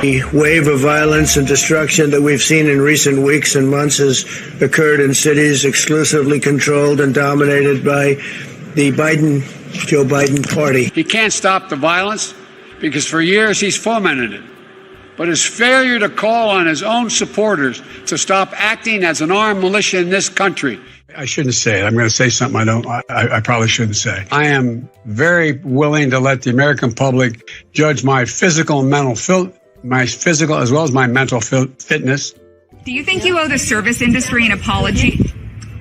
The wave of violence and destruction that we've seen in recent weeks and months has occurred in cities exclusively controlled and dominated by the Joe Biden party. He can't stop the violence because for years he's fomented it. But his failure to call on his own supporters to stop acting as an armed militia in this country. I shouldn't say it. I'm going to say something I probably shouldn't say. I am very willing to let the American public judge my physical and mental my physical as well as my mental fitness. Do you think you owe the service industry an apology?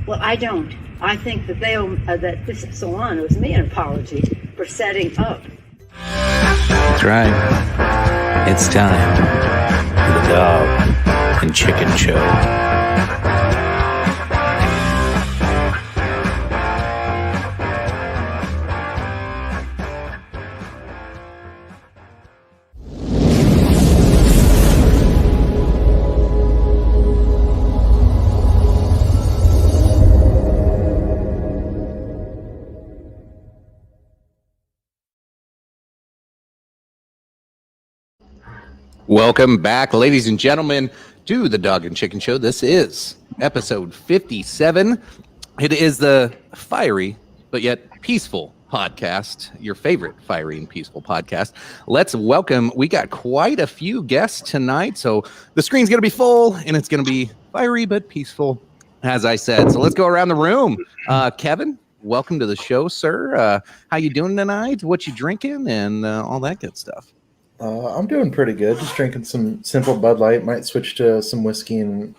Well, I don't. I think that they owe that this salon owes me an apology for setting up. That's right. It's time for the Dog and Chicken Show. Welcome back, ladies and gentlemen, to the Dog and Chicken Show. This is episode 57. It is the fiery, but yet peaceful podcast, your favorite fiery and peaceful podcast. Let's welcome, we got quite a few guests tonight, so the screen's going to be full, and it's going to be fiery but peaceful, as I said. So let's go around the room. Kevin, welcome to the show, sir. How you doing tonight? What you drinking? And all that good stuff. I'm doing pretty good. Just drinking some simple Bud Light. Might switch to some whiskey and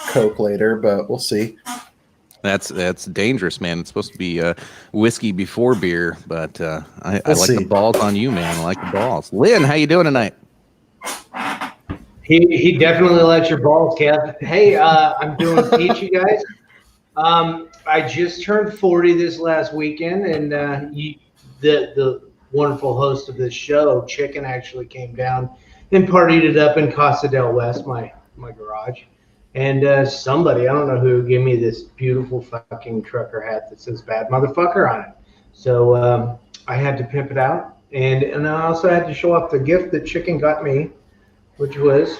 Coke later, but we'll see. That's dangerous, man. It's supposed to be whiskey before beer, but I like the balls on you, man. I like the balls. Lynn, how you doing tonight? He definitely likes your balls, Kev. Hey, I'm doing peachy, guys. I just turned 40 this last weekend, and the wonderful host of this show, Chicken, actually came down and partied it up in Casa del West, my garage. And somebody, I don't know who, gave me this beautiful fucking trucker hat that says "Bad Motherfucker" on it. So I had to pimp it out. And I also had to show off the gift that Chicken got me, which was,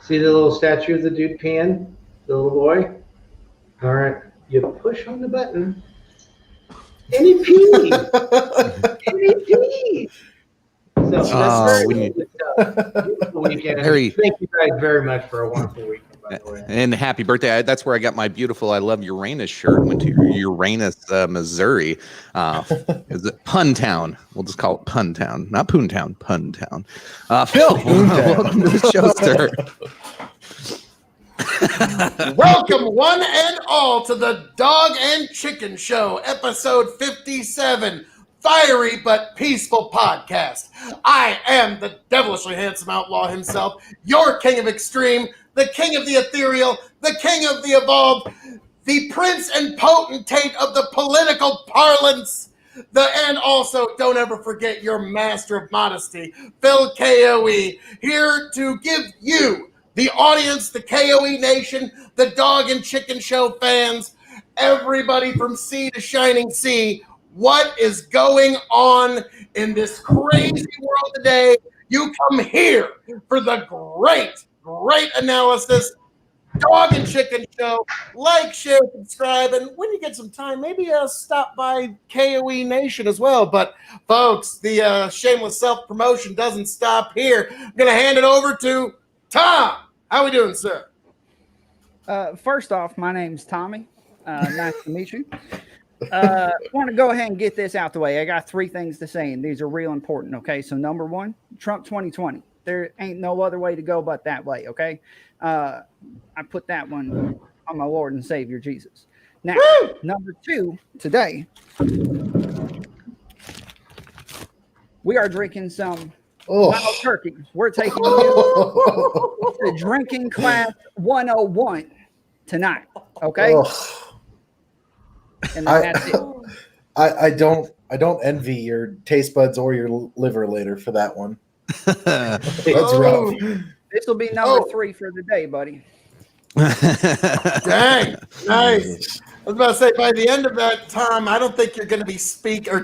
see the little statue of the dude peeing? The little boy? All right, you push on the button. Any pee. So that's beautiful weekend. Thank you guys very much for a wonderful weekend, by the way. And happy birthday. That's where I got my beautiful I Love Uranus shirt. Went to Uranus, Missouri. Is it Puntown? We'll just call it Puntown. Not Poontown, Puntown. Phil, welcome to the show, sir. Welcome, one and all, to the Dog and Chicken Show, episode 57, fiery but peaceful podcast. I am the devilishly handsome outlaw himself, your king of extreme, the king of the ethereal, the king of the evolved, the prince and potentate of the political parlance, and also, don't ever forget, your master of modesty, Phil KOE, here to give you, the audience, the KOE Nation, the Dog and Chicken Show fans, everybody from sea to shining sea, what is going on in this crazy world today? You come here for the great analysis. Dog and Chicken Show. Like, share, subscribe, and when you get some time, maybe stop by KOE Nation as well. But, folks, the shameless self-promotion doesn't stop here. I'm going to hand it over to Tom. How we doing, sir? First off, my name's Tommy. Nice to meet you. Want to go ahead and get this out the way. I got three things to say, and these are real important, okay? So number one, Trump 2020. There ain't no other way to go but that way, okay? I put that one on my Lord and Savior, Jesus. Now, number two, today, we are drinking some Wild Turkey. We're taking you to Drinking Class 101 tonight, okay? And that's it. I don't envy your taste buds or your liver later for that one. That's rough. This will be number 3 for the day, buddy. Dang, nice. was about to say, by the end of that, Tom, I don't think you're going to be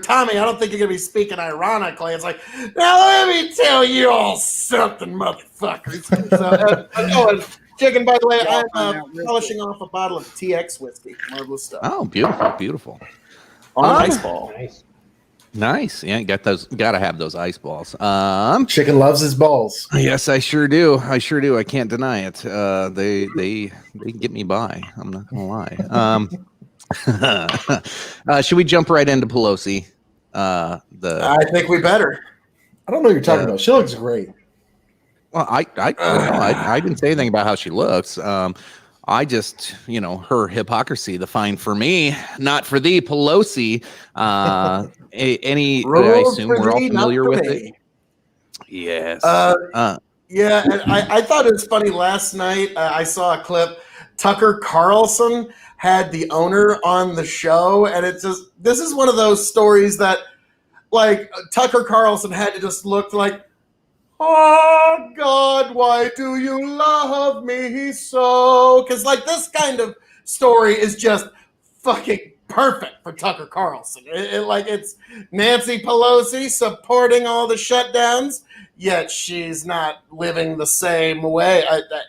Tommy, I don't think you're going to be speaking ironically. It's like, now let me tell you all something, motherfuckers. So, Chicken, by the way, I'm polishing off a bottle of TX whiskey. Marvelous stuff. Oh, beautiful. On an ice ball. Nice. Yeah, got to have those ice balls. Chicken loves his balls. Yes, I sure do. I can't deny it. They get me by. I'm not gonna lie. Should we jump right into Pelosi? I think we better. I don't know what you're talking about. She looks great. Well, I didn't say anything about how she looks. I just, her hypocrisy, the fine for me, not for thee, Pelosi. I assume we're all familiar with it. Yes. Yeah, and I thought it was funny last night. I saw a clip. Tucker Carlson had the owner on the show, and this is one of those stories that, like, Tucker Carlson had to just look like, oh, God, why do you love me so? Because, like, this kind of story is just fucking perfect for Tucker Carlson. It's Nancy Pelosi supporting all the shutdowns, yet she's not living the same way.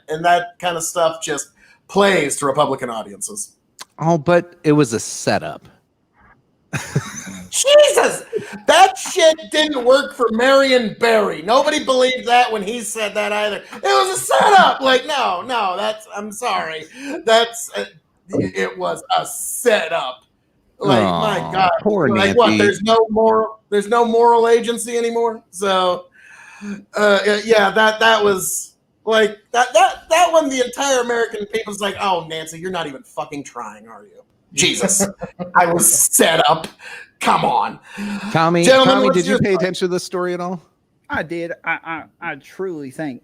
And that kind of stuff just plays to Republican audiences. Oh, but it was a setup. Jesus, that shit didn't work for Marion Barry. Nobody believed that when he said that either. It was a setup. Like, no, I'm sorry. It was a setup. Like, my God. Poor like, Nancy. what? There's no moral agency anymore. So, yeah, that was like that one. The entire American people's like, oh, Nancy, you're not even fucking trying, are you? Jesus, I was set up. Come on, Tommy. Tommy, did you pay attention to this story at all? I did. I truly think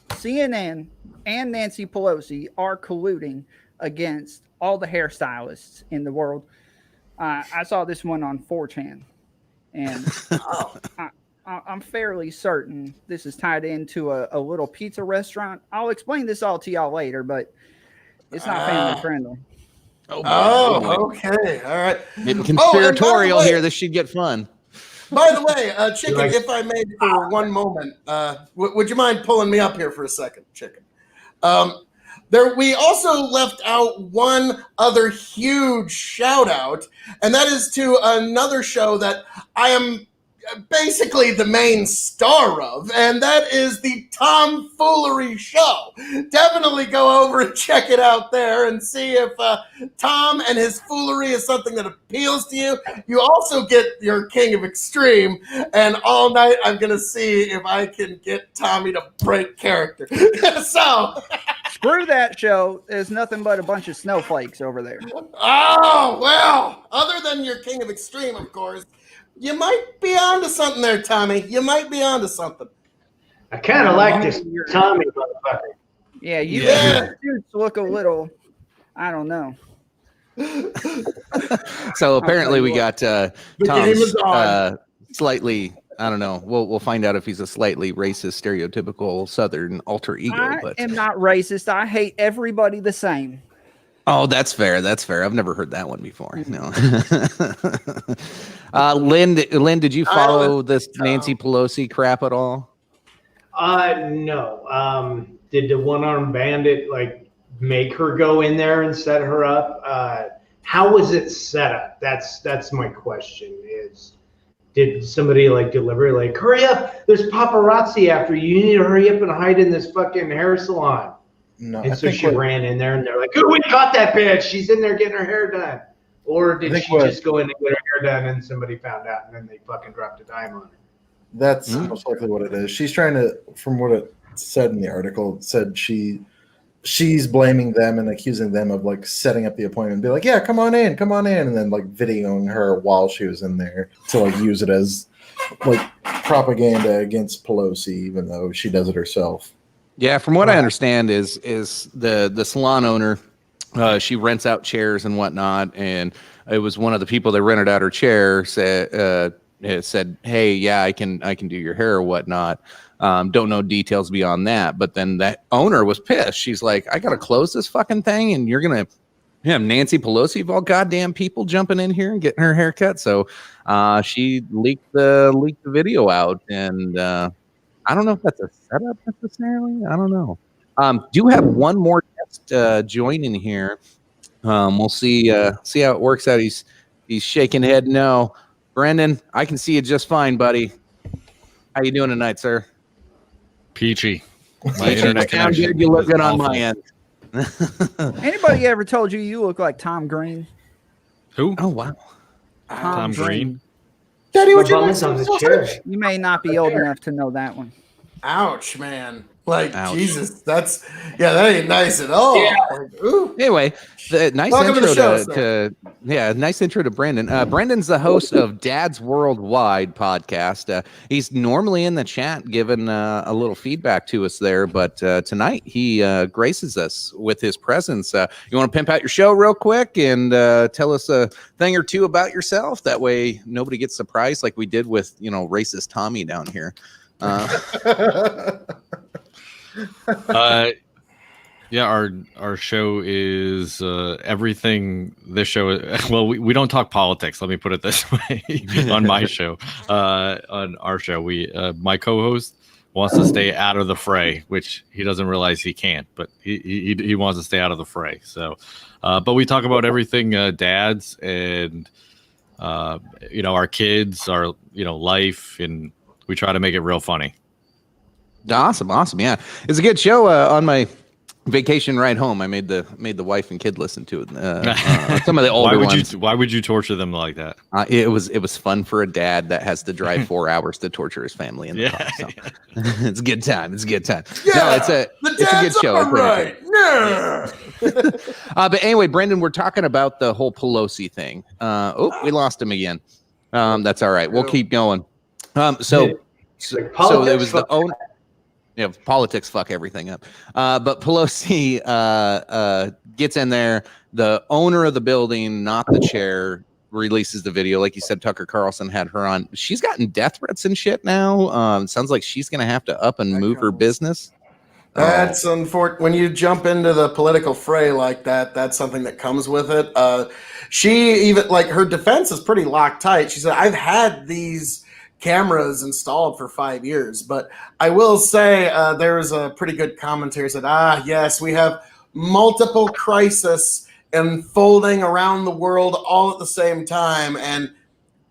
CNN and Nancy Pelosi are colluding against all the hairstylists in the world. I saw this one on 4chan, and I'm fairly certain this is tied into a little pizza restaurant. I'll explain this all to y'all later, but it's not family friendly. Oh, okay. All right. Getting conspiratorial here. This should get fun. By the way, Chicken, if I may for one moment, would you mind pulling me up here for a second, Chicken? We also left out one other huge shout out, and that is to another show that I am basically the main star of, and that is the Tomfoolery Show. Definitely go over and check it out there and see if Tom and his foolery is something that appeals to you. You also get your King of Extreme, and all night I'm going to see if I can get Tommy to break character. So... Screw that show. There's nothing but a bunch of snowflakes over there. Oh, well, other than your King of Extreme, of course, you might be onto something there, Tommy. You might be onto something. I kind of like this Tommy motherfucker. Yeah, you dudes look a little, I don't know. So apparently we got Tom's slightly, I don't know. We'll find out if he's a slightly racist, stereotypical Southern alter ego. I am not racist. I hate everybody the same. Oh, that's fair. That's fair. I've never heard that one before. No. Lynn, did you follow this Nancy Pelosi crap at all? No. Did the one-armed bandit make her go in there and set her up? How was it set up? That's my question. Did somebody deliver hurry up? There's paparazzi after you. You need to hurry up and hide in this fucking hair salon. No, and so she ran in there, and they're like, "Oh, we caught that bitch. She's in there getting her hair done." Or did she just go in and get her hair done, and somebody found out, and then they fucking dropped a dime on her? That's most likely what it is. She's trying to, from what it said in the article, it said she's blaming them and accusing them of setting up the appointment, and be like, "Yeah, come on in," and then videoing her while she was in there to use it as propaganda against Pelosi, even though she does it herself. Yeah, from what I understand is the salon owner, she rents out chairs and whatnot, and it was one of the people that rented out her chair said, "Hey, yeah, I can do your hair or whatnot." Don't know details beyond that, but then that owner was pissed. She's like, "I gotta close this fucking thing, and you're gonna Yeah, Nancy Pelosi of all goddamn people jumping in here and getting her hair cut. So she leaked the video out, and I don't know if that's a setup necessarily. I don't know. Do have one more guest joining here. We'll see how it works out. He's shaking head no. Brendan, I can see you just fine, buddy. How you doing tonight, sir? Peachy. My internet connection. You look good on my end. Anybody ever told you look like Tom Green? Who? Oh wow, Tom Green. Daddy, would you on like some the sausage? chair. You may not be old enough to know that one. Ouch, man. Like, Ouch. Jesus, that ain't nice at all. Yeah. Like, ooh. Anyway, nice Welcome to intro the show, nice intro to Brendan. Brendan's the host of Dad's Worldwide podcast. He's normally in the chat giving a little feedback to us there, but tonight he graces us with his presence. You want to pimp out your show real quick and tell us a thing or two about yourself? That way nobody gets surprised like we did with, racist Tommy down here. Yeah, our show is everything. This show, well, we don't talk politics. Let me put it this way. On my show, on our show, my co-host wants to stay out of the fray, which he doesn't realize he can't, but he wants to stay out of the fray. So, but we talk about everything, dads and our kids, our life, and we try to make it real funny. Awesome. Yeah, it's a good show. On my vacation ride home, I made the wife and kid listen to it. Some of the older ones. Why would you torture them like that? It was fun for a dad that has to drive 4 hours to torture his family in the car. So. It's a good time. Yeah, no, it's a good show. All right. Yeah. But anyway, Brendan, we're talking about the whole Pelosi thing. We lost him again. That's all right. We'll keep going. So it was the own. Politics fuck everything up. But Pelosi gets in there. The owner of the building, not the chair, releases the video. Like you said, Tucker Carlson had her on. She's gotten death threats and shit now. Sounds like she's going to have to up and move her business. That's unfortunate. When you jump into the political fray like that, that's something that comes with it. She even, her defense is pretty Loctite. She said, I've had these cameras installed for 5 years, but I will say there's a pretty good commentary said, yes, we have multiple crises unfolding around the world all at the same time, and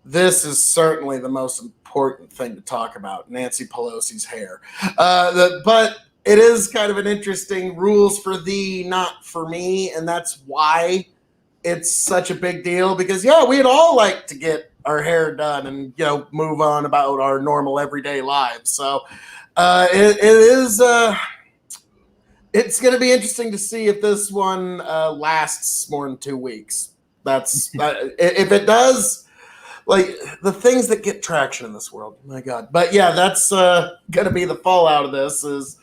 this is certainly the most important thing to talk about, Nancy Pelosi's hair. But it is kind of an interesting rules for thee, not for me, and that's why it's such a big deal, because we'd all like to get our hair done and move on about our normal everyday lives. So it's going to be interesting to see if this one lasts more than 2 weeks. That's if it does, the things that get traction in this world. My God. But that's going to be the fallout of this. Is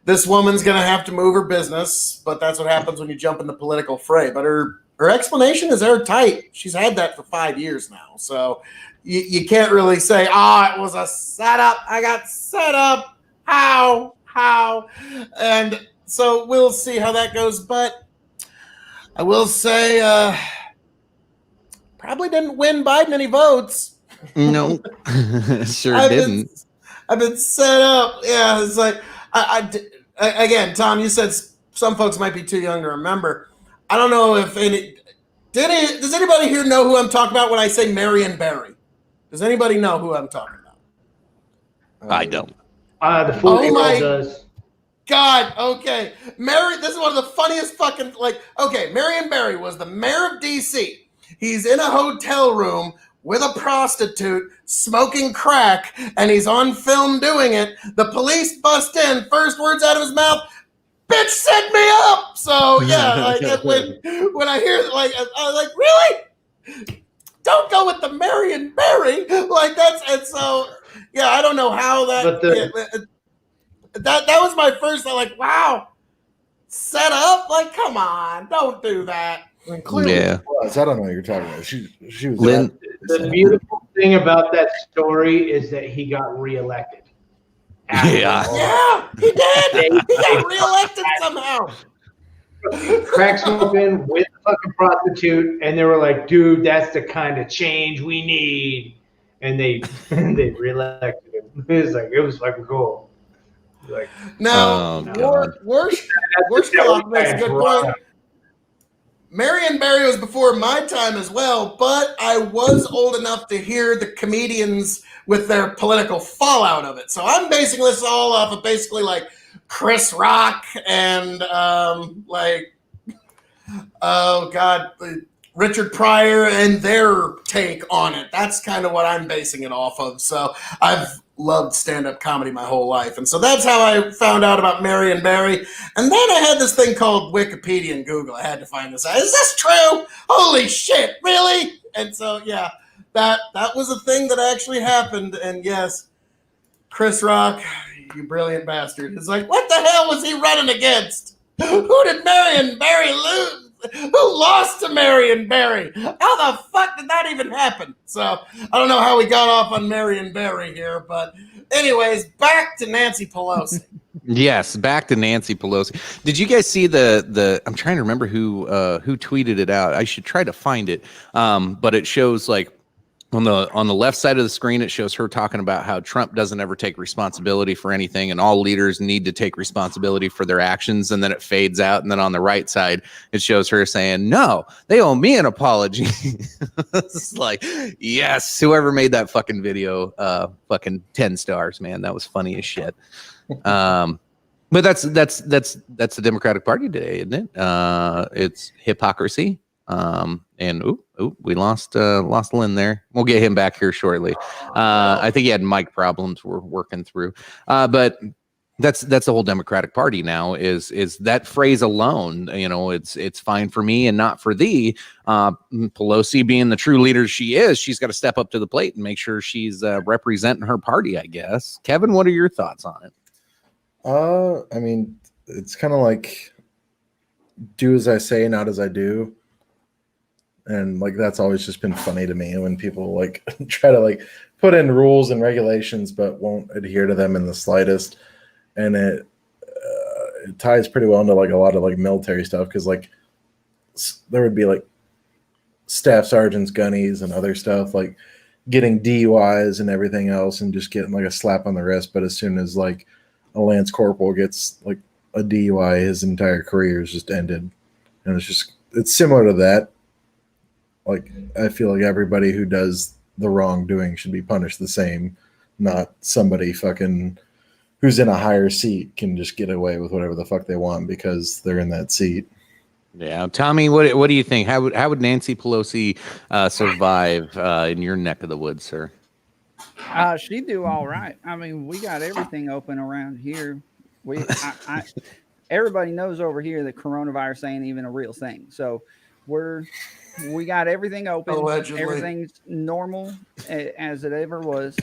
this woman's going to have to move her business? But that's what happens when you jump in the political fray. But her explanation is airtight. She's had that for 5 years now. So you can't really say, it was a setup. I got set up. How? And so we'll see how that goes. But I will say probably didn't win Biden any votes. No, didn't. I've been set up. Yeah, it's like, again, Tom, you said some folks might be too young to remember. I don't know if does anybody here know who I'm talking about when I say Marion Barry? Does anybody know who I'm talking about? I don't. The 4-year-old does. God, okay. This is one of the funniest fucking, Marion Barry was the mayor of D.C. He's in a hotel room with a prostitute smoking crack, and he's on film doing it. The police bust in. First words out of his mouth, bitch, set me up. So when I hear I was like, really? Don't go with the Marion Barry. And so I don't know how that. That was my first. Wow, set up. Come on, don't do that. Clearly it was. I don't know what you're talking about. She was. Lynn, the beautiful thing about that story is that he got reelected. Yeah, he did. He got reelected somehow. crack smoking with a fucking prostitute, and they were like, "Dude, that's the kind of change we need." And they reelected him. It was fucking cool. Like, now, worst clock makes a good point. Marion Barry was before my time as well, but I was old enough to hear the comedians with their political fallout of it. So I'm basing this all off of basically like Chris Rock and Richard Pryor and their take on it. That's kind of what I'm basing it off of. So I've loved stand-up comedy my whole life. And so that's how I found out about Marion Barry. And then I had this thing called Wikipedia and Google. I had to find this out. Is this true? Holy shit, really? And so, yeah, that was a thing that actually happened. And yes, Chris Rock, you brilliant bastard. It's like, what the hell was he running against? Who did Marion Barry lose? Who lost to Marion Barry? How the fuck did that even happen? So I don't know how we got off on Marion Barry here, but anyways, back to Nancy Pelosi. Yes, back to Nancy Pelosi. Did you guys see the? I'm trying to remember who tweeted it out. I should try to find it. But it shows like on the left side of the screen, it shows her talking about how Trump doesn't ever take responsibility for anything, and all leaders need to take responsibility for their actions. And then it fades out, and then on the right side, it shows her saying, "No, they owe me an apology." It's like, yes, whoever made that fucking video, fucking 10 stars, man. That was funny as shit. But that's the Democratic Party today, isn't it? It's hypocrisy. And we lost Lynn there. We'll get him back here shortly. I think he had mic problems we're working through. But that's the whole Democratic Party now is that phrase alone. You know, it's fine for me and not for thee. Pelosi being the true leader she is, she's got to step up to the plate and make sure she's representing her party, I guess. Kevin, what are your thoughts on it? I mean, it's kind of like do as I say, not as I do. And like that's always just been funny to me when people like try to like put in rules and regulations but won't adhere to them in the slightest. And it ties pretty well into like a lot of like military stuff because like there would be like staff sergeants, gunnies, and other stuff like getting DUIs and everything else and just getting like a slap on the wrist. But as soon as like a lance corporal gets like a DUI, his entire career is just ended. And it's similar to that. Like, I feel like everybody who does the wrongdoing should be punished the same, not somebody fucking who's in a higher seat can just get away with whatever the fuck they want because they're in that seat. Yeah, Tommy, what do you think? How would Nancy Pelosi survive in your neck of the woods, sir? She'd do all right. I mean, we got everything open around here. Everybody knows over here that coronavirus ain't even a real thing. So we got everything open. Allegedly. Everything's normal as it ever was.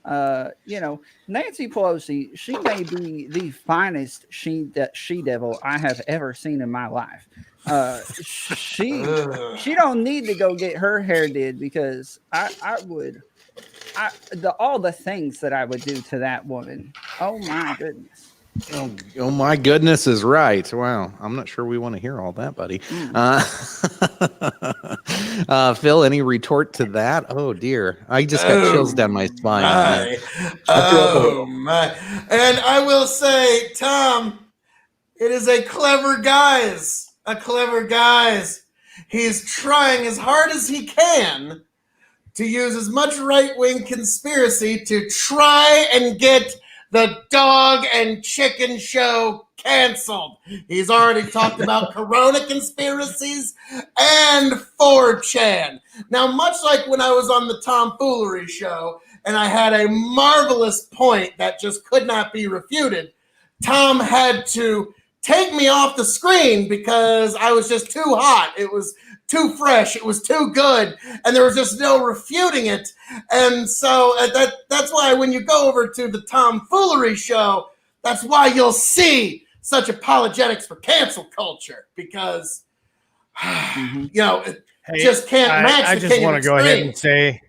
Nancy Pelosi, she may be the finest she-devil I have ever seen in my life. She don't need to go get her hair did because all the things that I would do to that woman. Oh my goodness. Oh my goodness is right. Wow. I'm not sure we want to hear all that, buddy. Phil, any retort to that? Oh dear. I just got chills down my spine. Oh my. And I will say, Tom, it is a clever guise. He's trying as hard as he can to use as much right-wing conspiracy to try and get the Dog and Chicken Show canceled. He's already talked about Corona conspiracies and 4chan. Now, much like when I was on the Tomfoolery Show and I had a marvelous point that just could not be refuted, Tom had to take me off the screen because I was just too hot. It was too fresh. It was too good. And there was just no refuting it. And so that's why when you go over to the Tomfoolery Show, that's why you'll see such apologetics for cancel culture because, just can't match the I just want to go ahead and say,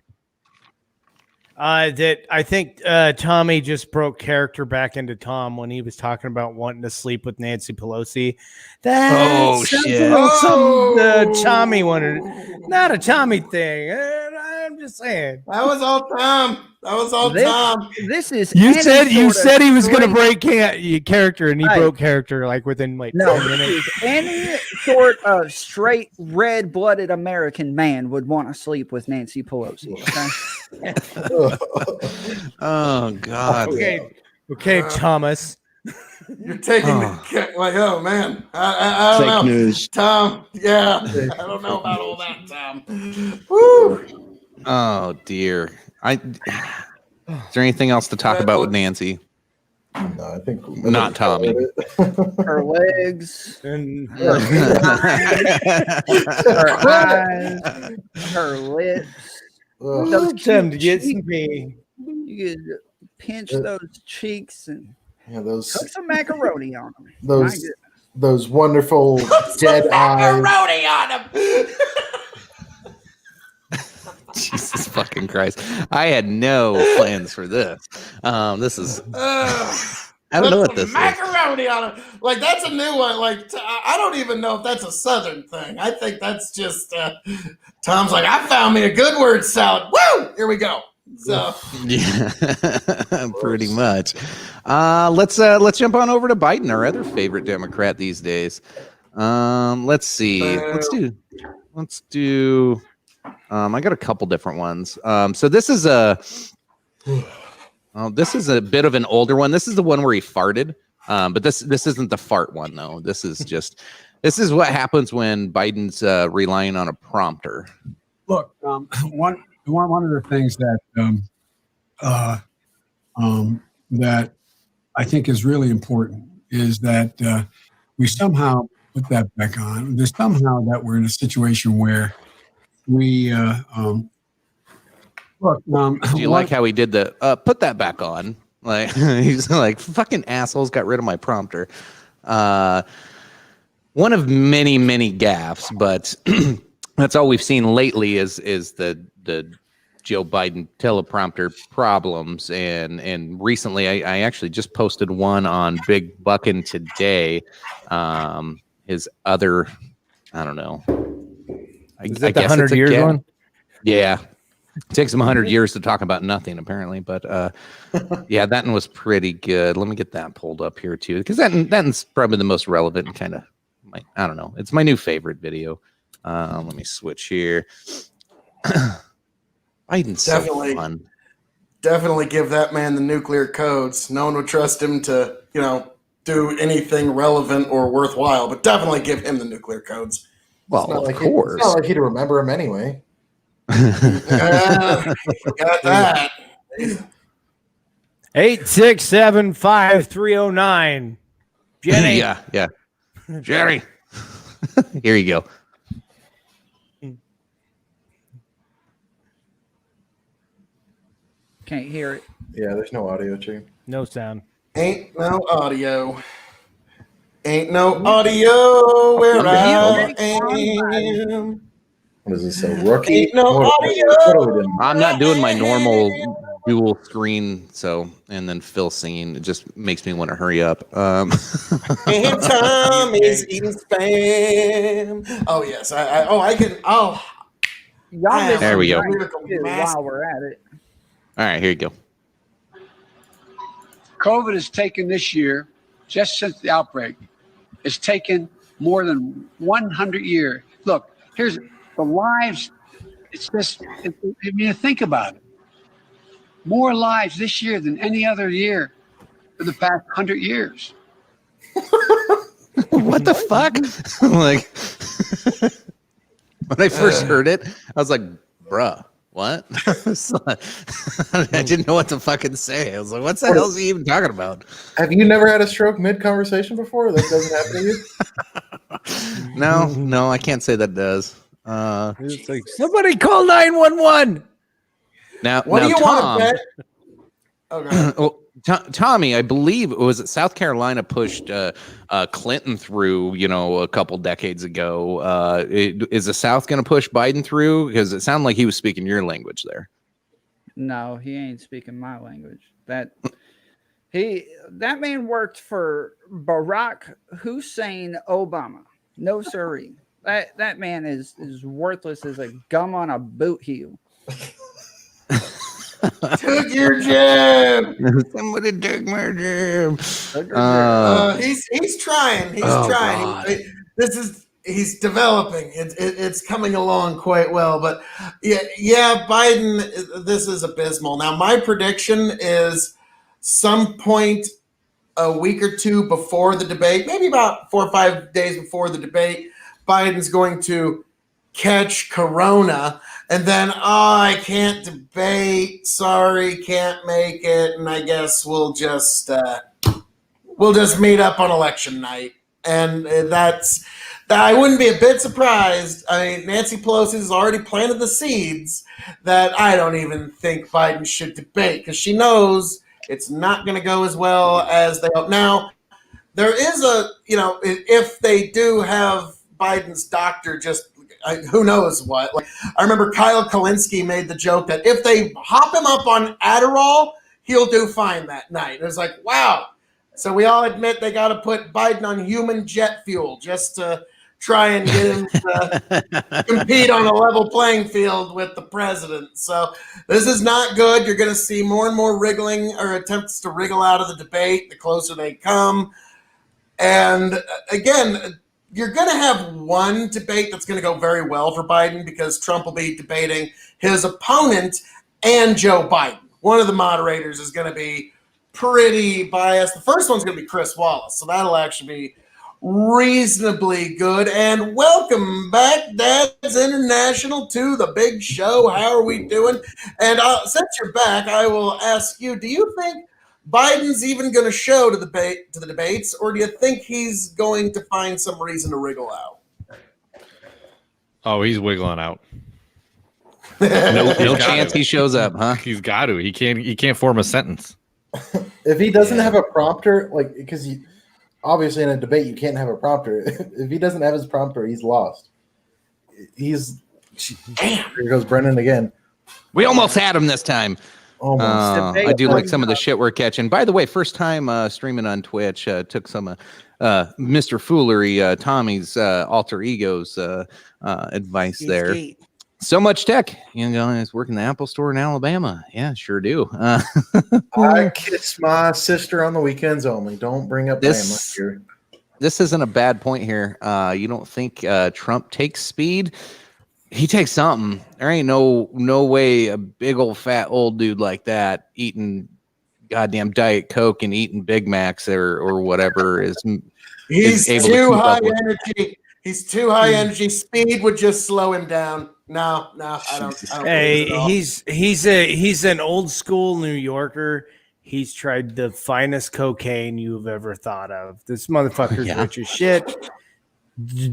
That I think Tommy just broke character back into Tom when he was talking about wanting to sleep with Nancy Pelosi. That's shit! Tommy wanted, not a Tommy thing. I'm just saying. That was all Tom. Tom. This is you said he was going to break character, and he broke character like within 10 minutes. Any sort of straight red-blooded American man would want to sleep with Nancy Pelosi. Okay? Oh God. Okay, Thomas. You're taking the like, oh man, I don't know, news. Tom. Yeah, I don't know about all that, Tom. Woo. Oh dear. Is there anything else to talk about with Nancy? No, I think not Tommy. Her legs, and her eyes, her lips. Those them to get some pee. You could pinch those cheeks and those cook some macaroni on them. Those wonderful dead eyes. Macaroni on them. Jesus fucking Christ. I had no plans for this. This is I don't know what this macaroni is. On it. Like, that's a new one. Like, I don't even know if that's a Southern thing. I think that's just Tom's like, I found me a good word salad. Woo! Here we go. So yeah, pretty much. Let's jump on over to Biden, our other favorite Democrat these days. Let's see. Let's do. I got a couple different ones. So this is a bit of an older one. This is the one where he farted. But this isn't the fart one though. This is what happens when Biden's relying on a prompter. Look, one of the things that that I think is really important is that we somehow put that back on. There's somehow that we're in a situation where we look. Do you like how he did the put that back on? Like he's like, fucking assholes got rid of my prompter. One of many gaffes, but that's all we've seen lately is the Joe Biden teleprompter problems. And recently I actually just posted one on Big Buckin today. His other, I don't know. I guess the 100 years one? Yeah. It takes him 100 years to talk about nothing, apparently. But yeah, that one was pretty good. Let me get that pulled up here, too, because that's probably the most relevant kind of, I don't know. It's my new favorite video. Let me switch here. Biden's so fun. Definitely give that man the nuclear codes. No one would trust him to, do anything relevant or worthwhile, but definitely give him the nuclear codes. Well, of course. It's not like he'd remember him anyway. Got that. 8675309. Jenny. Yeah. Jerry. Here you go. Can't hear it. Yeah, there's no audio, too. No sound. Ain't no audio. Ain't no audio where I am. What is this, a rookie? Ain't no audio. I'm not doing my normal dual screen, and then Phil singing. It just makes me want to hurry up. And Tom is eating spam. Oh, yes. I can. Oh. There we go. While we're at it. All right, here you go. COVID has taken this year, just since the outbreak, it's taken more than 100 years. Look, here's the lives. It's just, think about it. More lives this year than any other year for the past 100 years. What the fuck? Like, when I first heard it, I was like, bruh. What? I didn't know what to fucking say. I was like, what the hell is he even talking about? Have you never had a stroke mid-conversation before? That doesn't happen to you? No, I can't say that does. It's like, somebody call 911. Now, what do you Tom, want to bet? Okay. Well, Tommy, I believe South Carolina pushed Clinton through, a couple decades ago. Is the South going to push Biden through? Because it sounded like he was speaking your language there. No, he ain't speaking my language. That man worked for Barack Hussein Obama. No siree. That man is worthless as a gum on a boot heel. Took your jab. Somebody took my jab. He's trying. He's trying. He's developing. It's coming along quite well. But yeah, Biden. This is abysmal. Now, my prediction is some point a week or two before the debate, maybe about 4 or 5 days before the debate, Biden's going to catch corona, and then I can't debate. Sorry, can't make it, and I guess we'll just meet up on election night, and I wouldn't be a bit surprised. I mean, Nancy Pelosi has already planted the seeds that I don't even think Biden should debate because she knows it's not going to go as well as they hope. Now, there is if they do have Biden's doctor just who knows what. Like, I remember Kyle Kalinske made the joke that if they hop him up on Adderall, he'll do fine that night. It was like, wow. So we all admit they got to put Biden on human jet fuel just to try and get him to compete on a level playing field with the president. So this is not good. You're going to see more and more wriggling or attempts to wriggle out of the debate the closer they come. And again, you're going to have one debate that's going to go very well for Biden because Trump will be debating his opponent and Joe Biden. One of the moderators is going to be pretty biased. The first one's going to be Chris Wallace, so that'll actually be reasonably good. And welcome back, Dads International, to the big show. How are we doing? And since you're back, I will ask you, do you think Biden's even going to show to the debates, or do you think he's going to find some reason to wriggle out? Oh, he's wiggling out. No chance he shows up, huh? He's got to. He can't form a sentence. If he doesn't have a prompter, like, because obviously in a debate you can't have a prompter. If he doesn't have his prompter, he's lost. Damn. Here goes Brennan again. We almost had him this time. Almost. I do like some of the shit we're catching. By the way, first time streaming on Twitch. Took some Mr. Foolery, Tommy's alter ego's advice there. So much tech. You guys work in the Apple store in Alabama. Yeah, sure do. I kiss my sister on the weekends only. Don't bring up this here. This isn't a bad point here. You don't think Trump takes speed? He takes something. There ain't no way a big old fat old dude like that eating goddamn Diet Coke and eating Big Macs or whatever is. He's too high energy. He's too high energy. Speed would just slow him down. No, I don't. Hey, he's an old school New Yorker. He's tried the finest cocaine you've ever thought of. This motherfucker's rich as shit.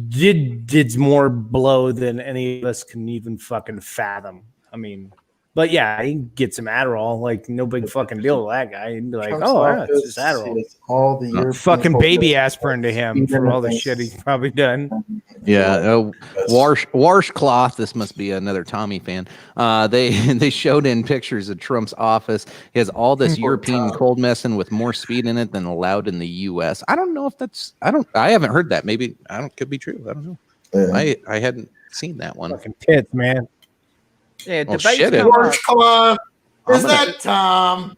Did more blow than any of us can even fucking fathom. I mean, but yeah, he can get some Adderall. Like, no big fucking deal with that guy. He'd be like, it's just Adderall. All the fucking baby aspirin to him for all the shit he's probably done. Yeah, washcloth. This must be another Tommy fan. They showed in pictures of Trump's office. He has all this European cold medicine with more speed in it than allowed in the U.S. I don't know if that's. I haven't heard that. Maybe could be true. I don't know. Yeah. I hadn't seen that one. Fucking tits, man. Yeah, oh, shit, Washcloth. Is that Tom?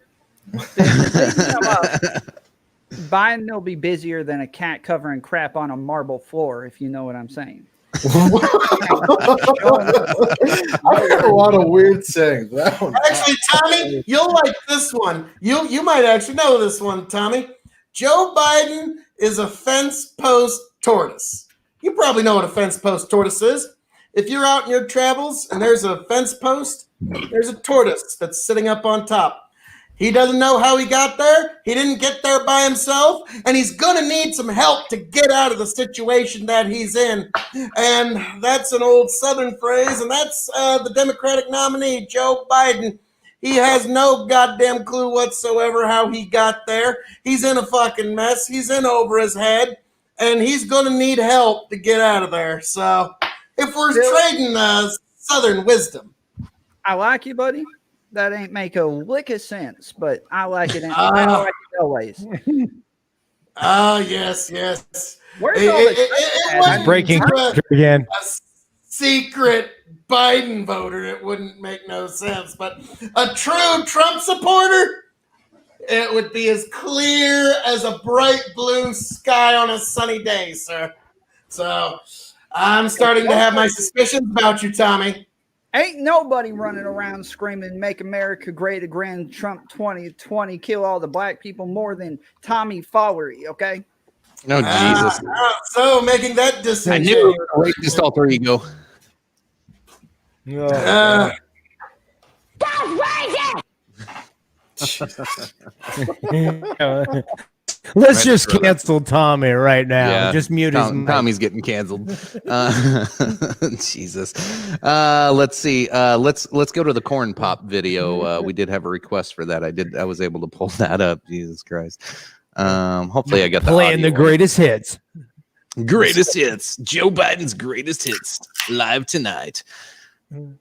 Biden will be busier than a cat covering crap on a marble floor, if you know what I'm saying. I heard a lot of weird sayings. Actually, Tommy, you'll like this one. You might actually know this one, Tommy. Joe Biden is a fence post tortoise. You probably know what a fence post tortoise is. If you're out in your travels and there's a fence post, there's a tortoise that's sitting up on top. He doesn't know how he got there. He didn't get there by himself, and he's going to need some help to get out of the situation that he's in. And that's an old Southern phrase, and that's the Democratic nominee, Joe Biden. He has no goddamn clue whatsoever how he got there. He's in a fucking mess. He's in over his head, and he's going to need help to get out of there. So if we're trading Southern wisdom. I like you, buddy. That ain't make a lick of sense, but I like it. I like it always. Oh, yes, yes. Where's It- all the it- it wasn't Breaking a again. secret Biden voter. It wouldn't make no sense. But a true Trump supporter, it would be as clear as a bright blue sky on a sunny day, sir. So I'm starting to have my suspicions about you, Tommy. Ain't nobody running around screaming "Make America Great Again," Trump 2020, kill all the black people more than Tommy Fowlery. Okay. No, Jesus. So making that I decision. knew it was a racist alter ego. Uh, Let's just cancel Tommy right now. Yeah, Just mute his mic. Tommy's getting canceled. Jesus. Let's see. Let's go to the corn pop video. We did have a request for that. I was able to pull that up. Jesus Christ. Hopefully I got the Playing the audio. greatest hits. Greatest hits. Joe Biden's greatest hits live tonight. And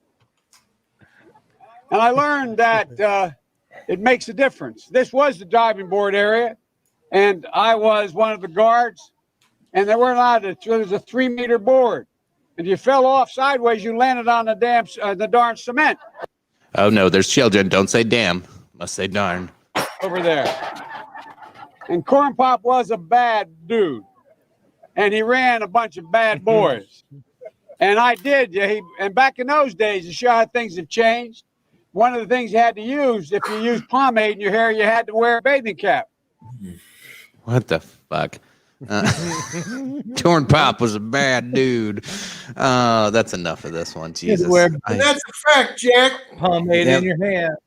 I learned that it makes a difference. This was the diving board area, and I was one of the guards, and they weren't allowed to. There was a 3-meter board, and you fell off sideways, you landed on the darn cement Oh no, there's children. Don't say damn. Must say darn. over there. And Corn Pop was a bad dude, and he ran a bunch of bad boys. And I did. And back in those days, to show how things have changed, one of the things you had to use, if you used pomade in your hair, you had to wear a bathing cap. What the fuck? Corn Pop was a bad dude. That's enough of this one. Jesus. That's a fact, Jack. Pomade in your hair.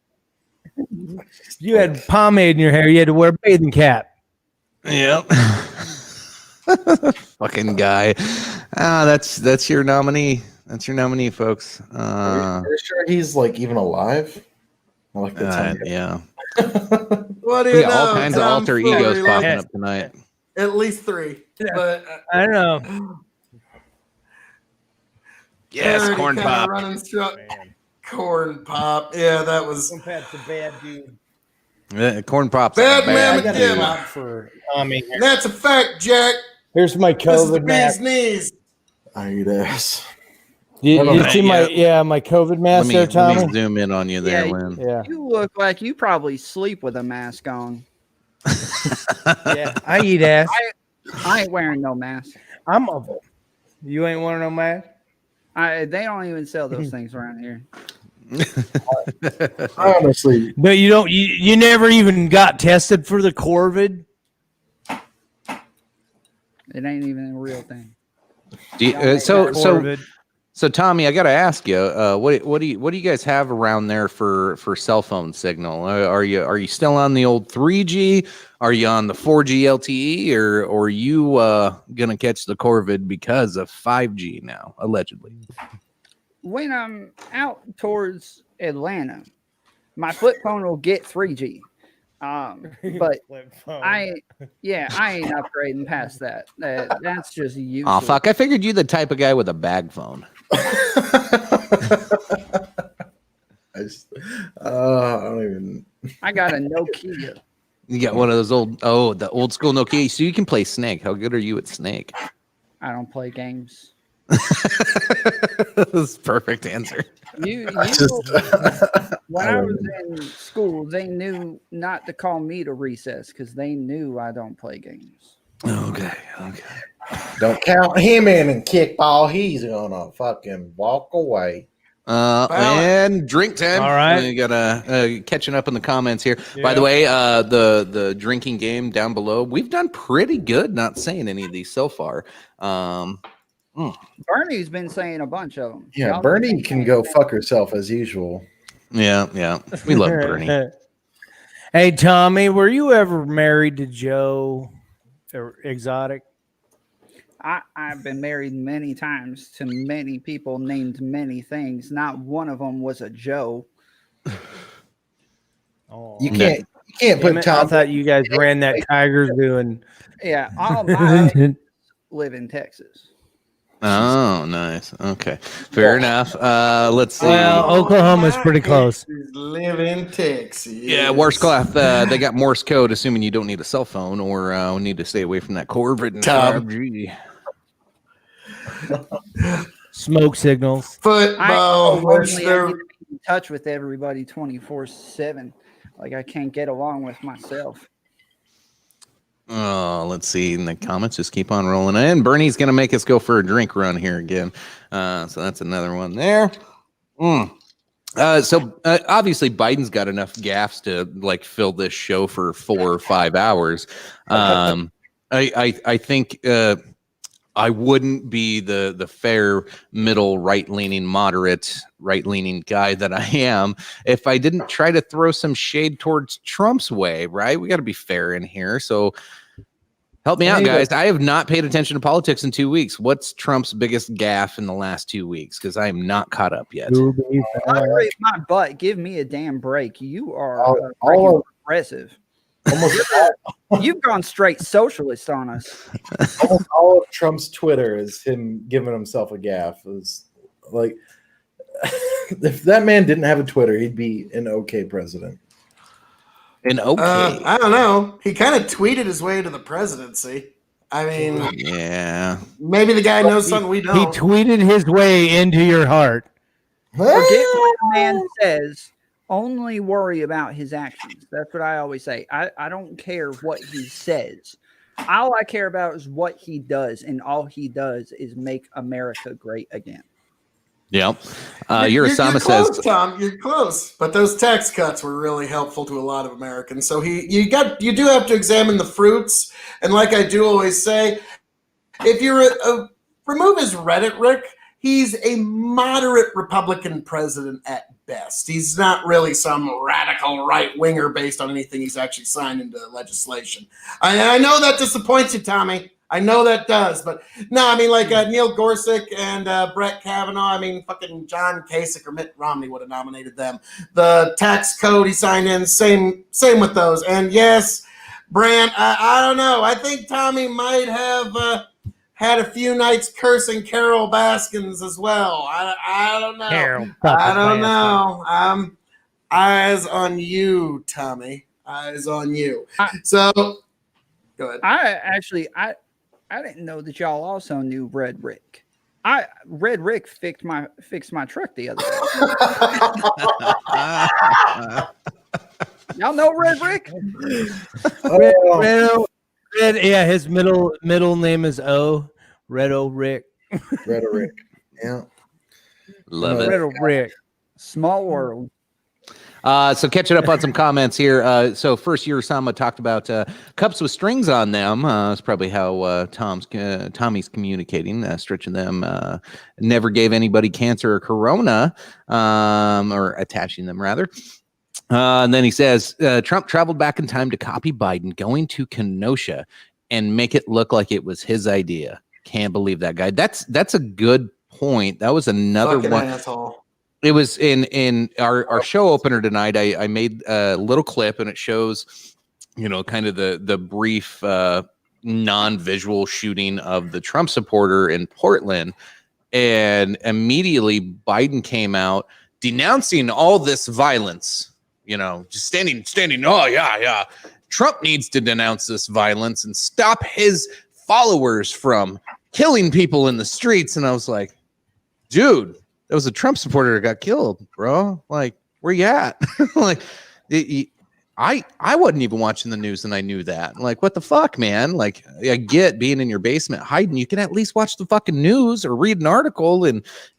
You had pomade in your hair. You had to wear a bathing cap. Yep. Fucking guy. That's your nominee. That's your nominee, folks. Are you sure he's like even alive? I like that. Yeah. What do We you got know? all kinds of Tom alter Foolery egos likes popping up tonight. At least 3. But I don't know. Yes, already Corn kinda Pop. running Corn Pop. Yeah, that was That's a bad dude. Corn Pop's Bad bad. man again. For Tommy. That's a fact, Jack. Here's my This is the COVID mask. bee's knees. I eat ass. You see my COVID mask there, Let Tommy? me zoom in on you there, Yeah, Lynn. Yeah. You look like you probably sleep with a mask on. Yeah, I eat ass. I ain't wearing no mask. I'm a. You ain't wearing no mask? They don't even sell those things around here. Honestly, No, you don't. You never even got tested for the COVID. It ain't even a real thing. So Tommy, I got to ask you, what do you guys have around there for cell phone signal? Are you still on the old 3G? Are you on the 4G LTE, or are you gonna catch the COVID because of 5G now, allegedly? When I'm out towards Atlanta, my flip phone will get 3G. But I ain't upgrading past that. That's just useless. Oh fuck! I figured you the type of guy with a bag phone. I don't even. I got a Nokia. You got one of those the old school Nokia, so you can play Snake. How good are you at Snake? I don't play games. That's perfect answer. When I was in school, they knew not to call me to recess because they knew I don't play games. Okay. Don't count him in and kickball. He's gonna fucking walk away. And drink time. All right. We got catching up in the comments here. Yeah. By the way, the drinking game down below, we've done pretty good not saying any of these so far. Bernie's been saying a bunch of them. Yeah, Bernie can go fuck herself as usual. Yeah. We love Bernie. Hey, Tommy, were you ever married to Joe Exotic? I've been married many times to many people named many things. Not one of them was a Joe. Oh, You can't put I Tom. thought you guys ran that Tigers doing. Yeah, all my life live in Texas. Oh, nice. Okay, fair enough. Let's see. Well, Oklahoma's pretty close. Live in Texas. Yeah, Warsclaw, they got Morse code, assuming you don't need a cell phone or need to stay away from that Corvid and Tom. 5G. Smoke signals. Football. What's I need their to be in touch with everybody 24/7. Like I can't get along with myself. Oh, let's see. In the comments, just keep on rolling in. Bernie's going to make us go for a drink run here again. So that's another one there. So obviously Biden's got enough gaffes to like fill this show for 4 or 5 hours. I think I wouldn't be the fair middle right-leaning moderate right-leaning guy that I am if I didn't try to throw some shade towards Trump's way, right? We got to be fair in here. So help me out, guys. I have not paid attention to politics in 2 weeks. What's Trump's biggest gaffe in the last 2 weeks? Because I am not caught up yet. Moderate my butt. Give me a damn break. You are freaking aggressive. You've gone straight socialist on us. Almost all of Trump's Twitter is him giving himself a gaffe. It's like if that man didn't have a Twitter, he'd be an okay president. An okay. I don't know. He kind of tweeted his way to the presidency. I mean, yeah. Maybe the guy knows something we don't. He tweeted his way into your heart. Forget what the man says. Only worry about his actions. That's what I always say. I don't care what he says. All I care about is what he does, and all he does is make America great again. Yep. You're close, says, Tom. You're close, but those tax cuts were really helpful to a lot of Americans. So you do have to examine the fruits, and like I do always say, if you remove his rhetoric, he's a moderate Republican president at best. He's not really some radical right-winger based on anything he's actually signed into legislation. I know that disappoints you, Tommy. I know that does. But no, I mean, like Neil Gorsuch and Brett Kavanaugh, I mean, fucking John Kasich or Mitt Romney would have nominated them. The tax code he signed in, same with those. And yes, Brant, I don't know. I think Tommy might have had a few nights cursing Carol Baskins as well. I don't know. I don't know. Eyes on you, Tommy. Eyes on you. So, go ahead. I didn't know that y'all also knew Red Rick. Red Rick fixed my truck the other day. Y'all know Red Rick? Yeah, his middle name is O. Redo Rick. Redo Rick. Yeah. Love it. Redo Rick. Small world. So catching up on some comments here. So first, Urasama talked about cups with strings on them. That's probably how Tommy's communicating, stretching them. Never gave anybody cancer or corona, or attaching them rather. And then he says, Trump traveled back in time to copy Biden going to Kenosha and make it look like it was his idea. Can't believe that guy. That's a good point. That was another fucking one. Asshole. It was in our show opener tonight. I made a little clip and it shows, kind of the brief non-visual shooting of the Trump supporter in Portland. And immediately Biden came out denouncing all this violence, just standing. Oh, yeah. Trump needs to denounce this violence and stop his followers from killing people in the streets. And I was like, dude, that was a Trump supporter that got killed, bro. Like, where you at? Like, I wasn't even watching the news and I knew that. Like, what the fuck, man? Like, I get being in your basement hiding. You can at least watch the fucking news or read an article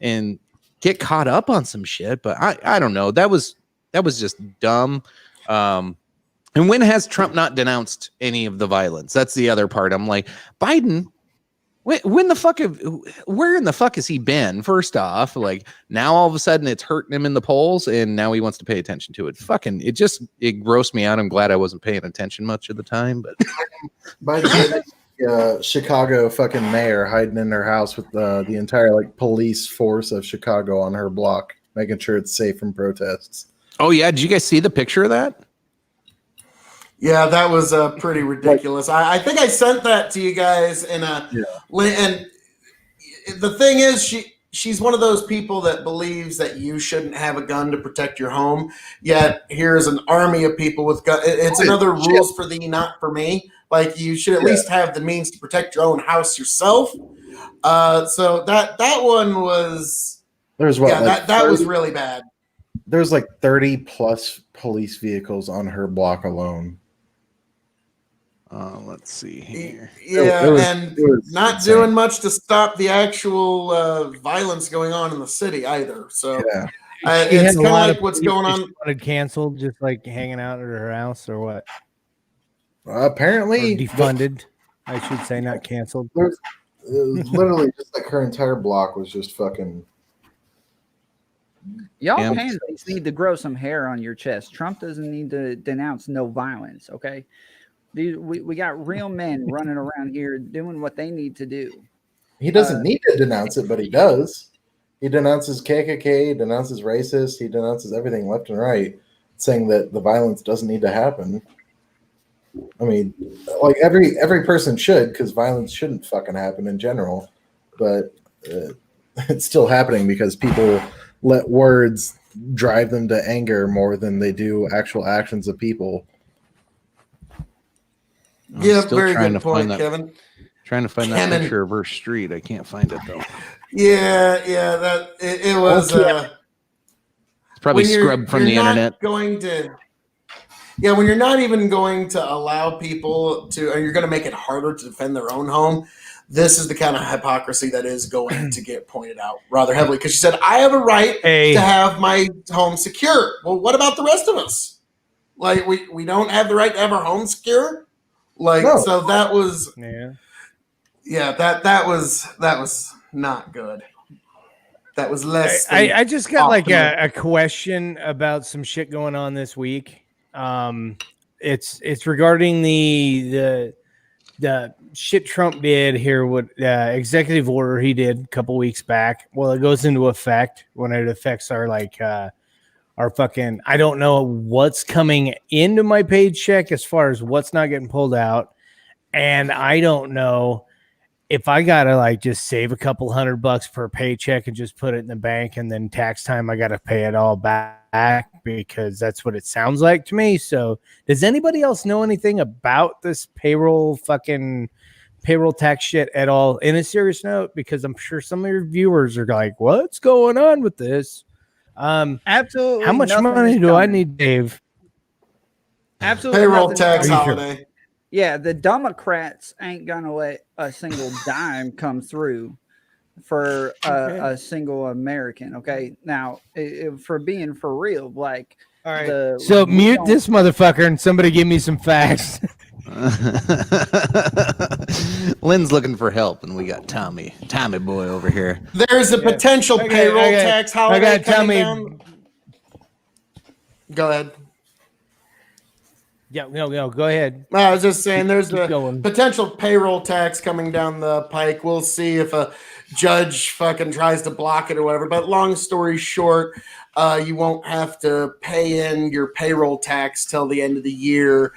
and get caught up on some shit. But I don't know. That was just dumb. And when has Trump not denounced any of the violence? That's the other part. I'm like, Biden, where in the fuck has he been? First off, like now all of a sudden it's hurting him in the polls and now he wants to pay attention to it. It grossed me out. I'm glad I wasn't paying attention much of the time, but Biden, Chicago fucking mayor hiding in her house with the entire police force of Chicago on her block, making sure it's safe from protests. Oh yeah. Did you guys see the picture of that? Yeah, that was pretty ridiculous. I think I sent that to you guys in a and the thing is, she's one of those people that believes that you shouldn't have a gun to protect your home. Yet here's an army of people with guns. It's another rules for thee, not for me. Like, you should at least have the means to protect your own house yourself. So that one was. There's what? Yeah, like that 30, was really bad. There's like 30 plus police vehicles on her block alone. Let's see here. Yeah, It was not insane. doing much to stop the actual violence going on in the city either. So Yeah. She had it's a kind of lot like of what's police going that on. she wanted canceled, just like hanging out at her house, or what? Apparently Or defunded, I should say, not canceled. There's literally just like her entire block was just fucking. Y'all Yeah. pansies need to grow some hair on your chest. Trump doesn't need to denounce no violence, okay? We got real men running around here doing what they need to do. He doesn't need to denounce it, but he does. He denounces KKK, he denounces racist, he denounces everything left and right, saying that the violence doesn't need to happen. I mean, like every person should, because violence shouldn't fucking happen in general, but it's still happening because people let words drive them to anger more than they do actual actions of people. Yeah, still very trying good to find point, that- Kevin. Trying to find that Kevin. picture of her street. I can't find it though. Yeah, that it was. It's probably when you're- scrubbed from the you're not internet. Going to. Yeah, when you're not even going to allow people to, or you're going to make it harder to defend their own home, this is the kind of hypocrisy that is going to get pointed out rather heavily. Because she said, I have a right to have my home secure. Well, what about the rest of us? Like, we don't have the right to have our home secure? Like, No. so that was, Yeah. that was not good. That was less. than I just got like optimal. a question about some shit going on this week. It's regarding the shit Trump did here. What executive order he did a couple weeks back? Well, it goes into effect when it affects our our fucking. I don't know what's coming into my paycheck as far as what's not getting pulled out, and I don't know if I gotta like just save a couple $100 per paycheck and just put it in the bank, and then tax time I gotta pay it all back, because that's what it sounds like to me. So does anybody else know anything about this payroll tax shit at all? In a serious note, because I'm sure some of your viewers are like, what's going on with this? Absolutely. How much nothing money is do I coming. need, Dave? Absolutely. Payroll nothing's tax coming. holiday. Yeah, the Democrats ain't gonna let a single dime come through for a single American. Okay, now for being for real, like, all right. we So mute don't- this motherfucker and somebody give me some facts. Lynn's looking for help, and we got Tommy boy over here. There's a potential Okay, payroll okay. tax I holiday gotta tell coming me. down. Go ahead. Yeah, no, go ahead. I was just saying there's Keep a going. potential payroll tax coming down the pike. We'll see if a judge fucking tries to block it or whatever. But long story short, you won't have to pay in your payroll tax till the end of the year.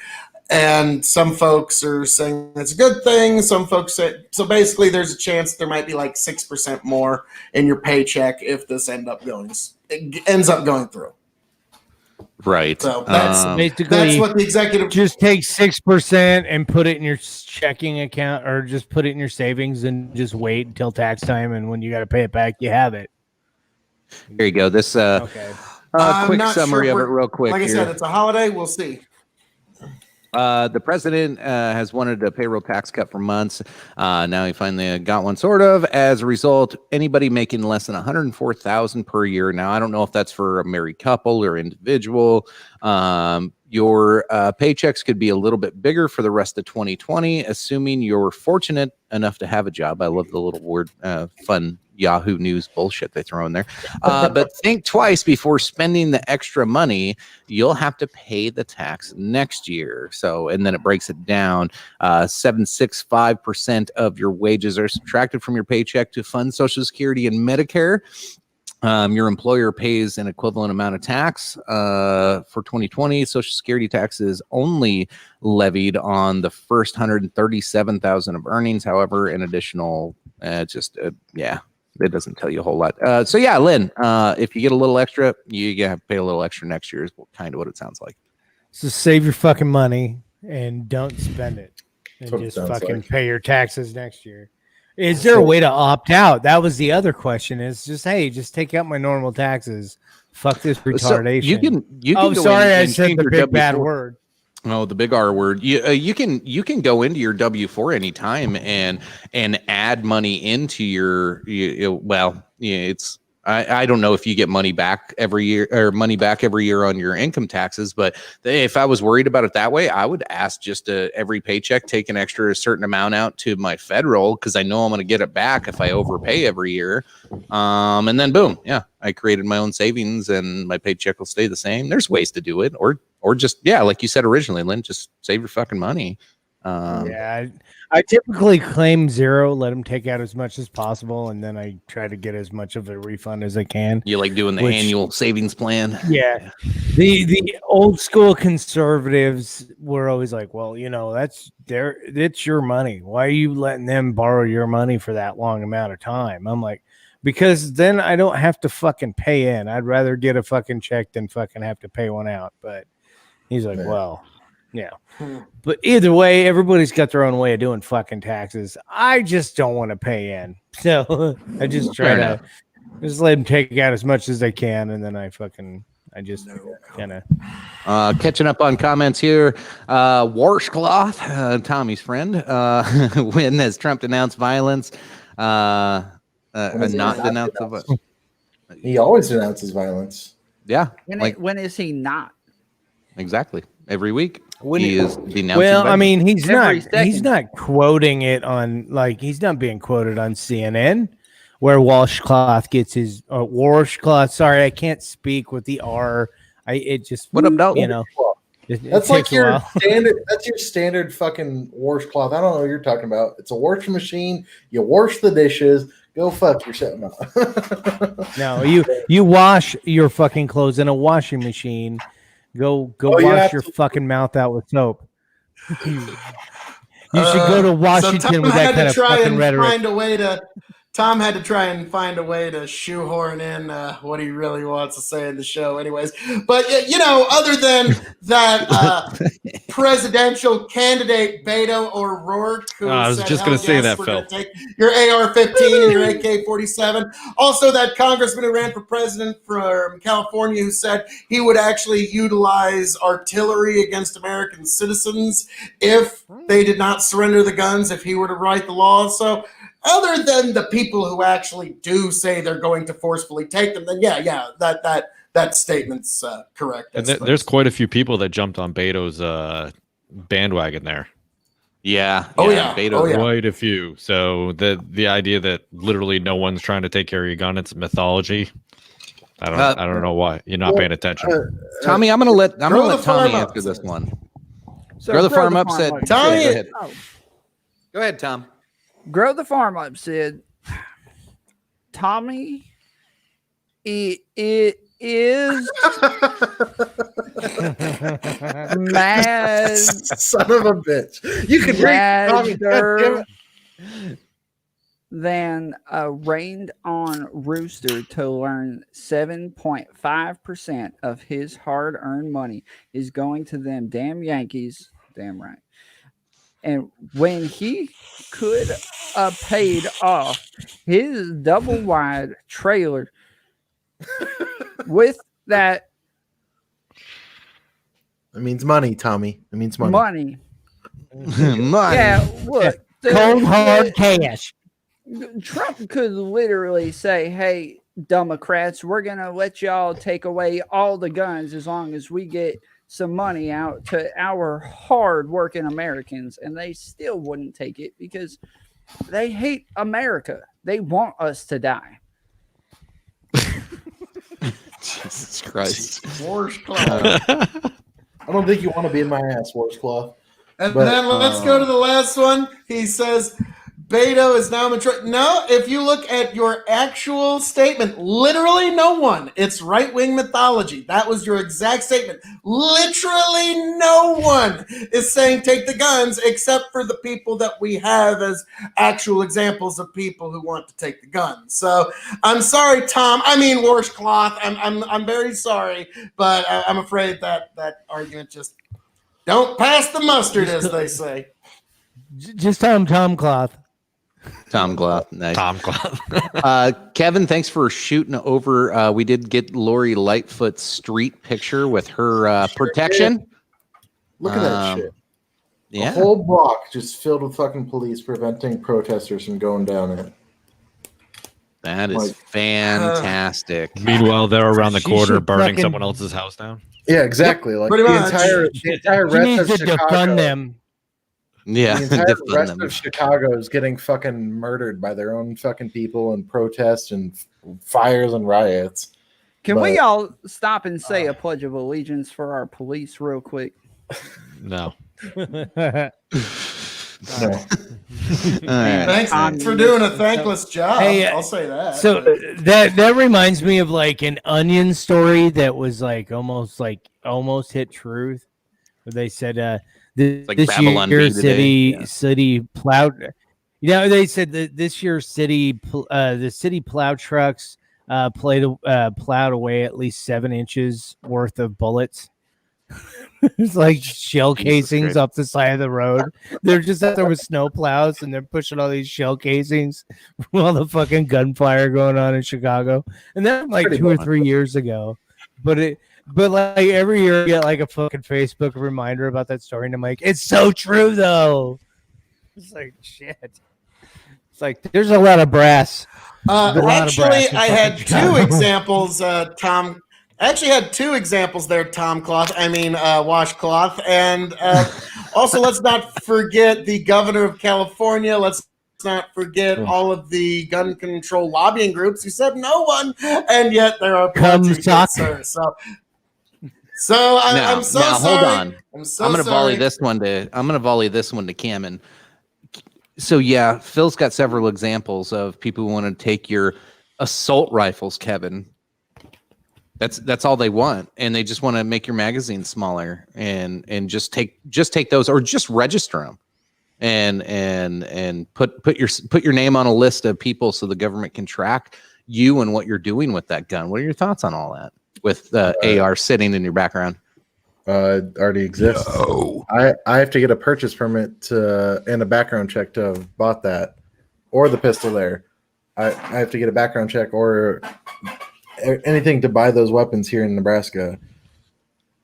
And some folks are saying that's a good thing. Some folks say, so basically there's a chance there might be like 6% more in your paycheck if this ends up going through. Right. So that's Basically, that's what the executive. Just take 6% and put it in your checking account, or just put it in your savings and just wait until tax time. And when you got to pay it back, you have it. Here you go. This Okay. I'm quick not summary sure of it, real quick. Like I here. said, it's a holiday. We'll see. The president has wanted a payroll tax cut for months. Now he finally got one, sort of. As a result, anybody making less than $104,000 per year. Now, I don't know if that's for a married couple or individual. Your paychecks could be a little bit bigger for the rest of 2020, assuming you're fortunate enough to have a job. I love the little word, fun Yahoo News bullshit they throw in there. But think twice before spending the extra money. You'll have to pay the tax next year. So, and then it breaks it down. 765% of your wages are subtracted from your paycheck to fund Social Security and Medicare. Your employer pays an equivalent amount of tax for 2020. Social Security tax is only levied on the first $137,000 of earnings. However, an additional Just yeah, it doesn't tell you a whole lot. So yeah, Lynn, if you get a little extra, you have to pay a little extra next year. Is kind of what it sounds like. So save your fucking money and don't spend it, and just fucking pay your taxes next year. Is there a way to opt out? That was the other question. Is just, hey, just take out my normal taxes. Fuck this retardation. So you can oh, go sorry, in I and said change the your big bad W-4. word. Oh, the big R word. You can go into your W-4 anytime and add money into your. It's. I don't know if you get money back every year on your income taxes, but if I was worried about it that way, I would ask just every paycheck take an extra certain amount out to my federal, because I know I'm going to get it back if I overpay every year. And then boom, yeah, I created my own savings and my paycheck will stay the same. There's ways to do it, or just, yeah, like you said originally, Lynn, just save your fucking money. Yeah, I typically claim zero, let them take out as much as possible, and then I try to get as much of a refund as I can. You like doing the annual savings plan? Yeah. The old school conservatives were always like, well, it's your money. Why are you letting them borrow your money for that long amount of time? I'm like, because then I don't have to fucking pay in. I'd rather get a fucking check than fucking have to pay one out. But he's like, well, yeah. But either way, everybody's got their own way of doing fucking taxes. I just don't want to pay in. So I just try to just let them take out as much as they can. And then I just kind of catching up on comments here. Washcloth, Tommy's friend, when has Trump denounced violence? Not denounced violence. He always denounces violence. Yeah. When is he not? Exactly. Every week. He is denouncing. Well, violence. I mean, he's not quoting it on, like, he's not being quoted on CNN, where Washcloth gets his Washcloth. Sorry, I can't speak with the R. It just, what up, dog? That's like your standard. That's your standard fucking washcloth. I don't know what you're talking about. It's a washing machine. You wash the dishes. Go fuck yourself. No, you wash your fucking clothes in a washing machine. Go wash your fucking mouth out with soap. You should go to Washington with that kind of fucking rhetoric. Tom had to try and find a way to shoehorn in what he really wants to say in the show anyways. But, other than that presidential candidate, Beto O'Rourke, who I was just going to say that, Phil. Take your AR-15 and your AK-47. Also, that congressman who ran for president from California who said he would actually utilize artillery against American citizens if they did not surrender the guns, if he were to write the law. So, other than the people who actually do say they're going to forcefully take them, then that statement's correct. And there's quite a few people that jumped on Beto's bandwagon there. Yeah. Beto, quite a few. So the idea that literally no one's trying to take care of your gun, it's mythology. I don't know why you're not paying attention. Tommy, I'm gonna let Tommy answer this one. So Grow the Farm Up said, Tommy, go ahead. Go ahead, Tom. Grow the Farm Up said, Tommy, it is mad. Son of a bitch. You can madder than a rained on rooster to learn 7.5% of his hard earned money is going to them damn Yankees. Damn right. And when he could have paid off his double wide trailer with that. It means money, Tommy. It means money. Money. Yeah, look. Cold hard cash. Trump could literally say, hey, Democrats, we're going to let y'all take away all the guns as long as we get some money out to our hard-working Americans, and they still wouldn't take it because they hate America. They want us to die. Jesus Christ. Washcloth. I don't think you want to be in my ass, washcloth. And then let's go to the last one. He says, Beto is now mature. No, if you look at your actual statement, literally no one. It's right-wing mythology. That was your exact statement. Literally no one is saying take the guns except for the people that we have as actual examples of people who want to take the guns. So I'm sorry, Tom. I mean, washcloth. I'm very sorry, but I'm afraid that argument just don't pass the mustard, as they say. Just tell him Tom Cloth. Tom Cloth. Nice. Tom Cloth. Kevin, thanks for shooting over. We did get Lori Lightfoot's street picture with her protection. Look at that shit. Yeah. A whole block just filled with fucking police preventing protesters from going down it. That is fantastic. Meanwhile, they're around the She corner should burning fucking- someone else's house down. Yeah, exactly. Like pretty the much. entire She rest needs of to Chicago. defund them. Yeah. The entire defund rest them. of Chicago is getting fucking murdered by their own fucking people and protests and fires and riots. Can we But- all stop and say a pledge of allegiance for our police real quick? No. No. Thanks for doing a thankless job. Hey, I'll say that. So that reminds me of like an Onion story that was like almost hit truth. Where they said this like Babylon year Bee today. city plowed. You know, they said that this year the city plow trucks plowed away at least 7 inches worth of bullets. It's like shell casings Christ. up the side of the road. They're just out there with snow plows and they're pushing all these shell casings from all the fucking gunfire going on in Chicago. And that was like Pretty 2 or much. 3 years ago. But like every year I get like a fucking Facebook reminder about that story, and I'm like, it's so true though. It's like shit. It's like there's a lot of brass. Actually, I had two examples, Tom. I actually had 2 examples there, Tom Cloth. I mean, washcloth. And also, let's not forget the governor of California. Let's not forget all of the gun control lobbying groups who said no one, and yet there are plenty. talk. Sir. So I'm so now, sorry. hold on. I'm so I'm gonna sorry. volley this one to Cam. So yeah, Phil's got several examples of people who want to take your assault rifles, Kevin. That's all they want, and they just want to make your magazine smaller and just take those, or just register them, and put your name on a list of people so the government can track you and what you're doing with that gun. What are your thoughts on all that with AR sitting in your background? It already exists. No. I have to get a purchase permit and a background check to have bought that, or the pistol there. I have to get a background check or anything to buy those weapons here in Nebraska,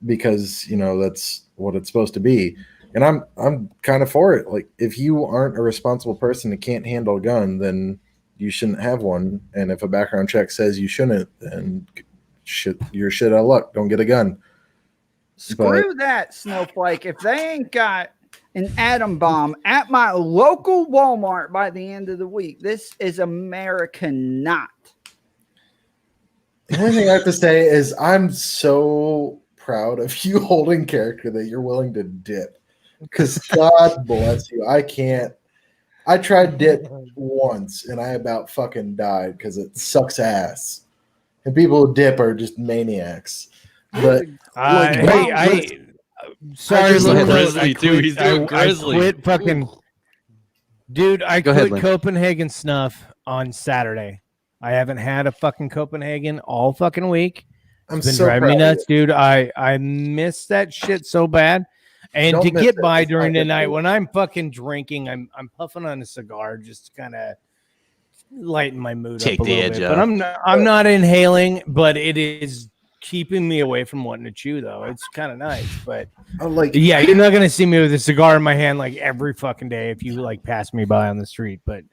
because that's what it's supposed to be. And I'm kind of for it. Like, if you aren't a responsible person and can't handle a gun, then you shouldn't have one. And if a background check says you shouldn't, then you're shit out of luck. Don't get a gun. Screw that, Snowflake. If they ain't got an atom bomb at my local Walmart by the end of the week, this is America not. The only thing I have to say is I'm so proud of you holding character that you're willing to dip. Because God bless you. I tried dip once and I about fucking died because it sucks ass. And people who dip are just maniacs. But sorry, just little Grizzly, I too. quit- He's doing I Grizzly. quit fucking. Dude, I Go ahead, quit Lynn. Copenhagen Snuff on Saturday. I haven't had a fucking Copenhagen all fucking week. I'm It's been so driving me proud of nuts, dude. I miss that shit so bad. And Don't to miss get it. by It's during not the good night for you. when I'm fucking drinking, I'm puffing on a cigar, just to kind of lighten my mood Take up a the little edge bit. off. But I'm not inhaling, but it is keeping me away from wanting to chew, though. It's kind of nice, but yeah, you're not gonna see me with a cigar in my hand like every fucking day if you like pass me by on the street. But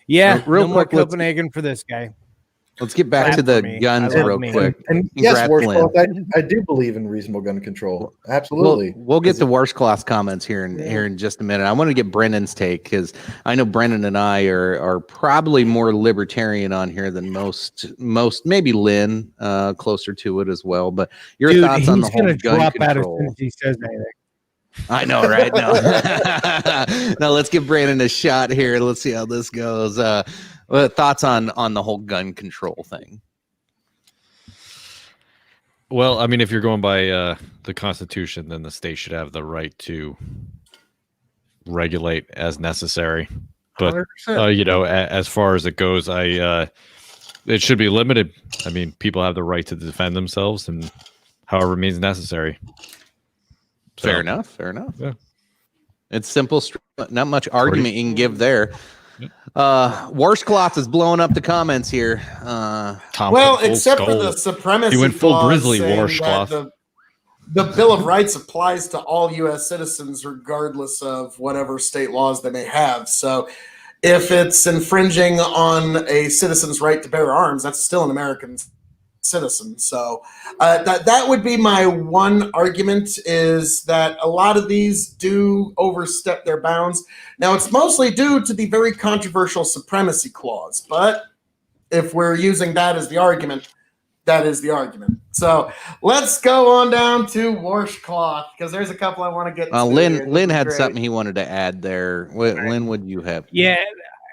yeah, Real no more quick, let's- Copenhagen for this guy. Let's get back Clap to the for me. guns I love real me. quick. And yes, Congrats, Lynn. Washcloth, I do believe in reasonable gun control. Absolutely. We'll get to Washcloth comments here in just a minute. I want to get Brendan's take, because I know Brendan and I are probably more libertarian on here than most. Maybe Lynn, closer to it as well. But your Dude, thoughts on the he's whole gonna gun drop out as control? soon as he says anything. I know, right? No. Now let's give Brandon a shot here. Let's see how this goes. Thoughts on the whole gun control thing? Well, I mean, if you're going by the Constitution, then the state should have the right to regulate as necessary. But as far as it goes, it should be limited. I mean, people have the right to defend themselves, and however means necessary. So, Fair enough. Yeah. It's simple. Not much argument you can give there. Washcloth is blowing up the comments here. Well, except for the supremacy. He went full clause grizzly saying washcloth. that The Bill of Rights applies to all U.S. citizens, regardless of whatever state laws they may have. So, if it's infringing on a citizen's right to bear arms, that's still an American citizen. So that would be my one argument, is that a lot of these do overstep their bounds. Now, it's mostly due to the very controversial supremacy clause, but if we're using that as the argument, that is the argument. So let's go on down to washcloth, because there's a couple I want to get to. Lynn had something he wanted to add there. Lynn, what do you have? Yeah,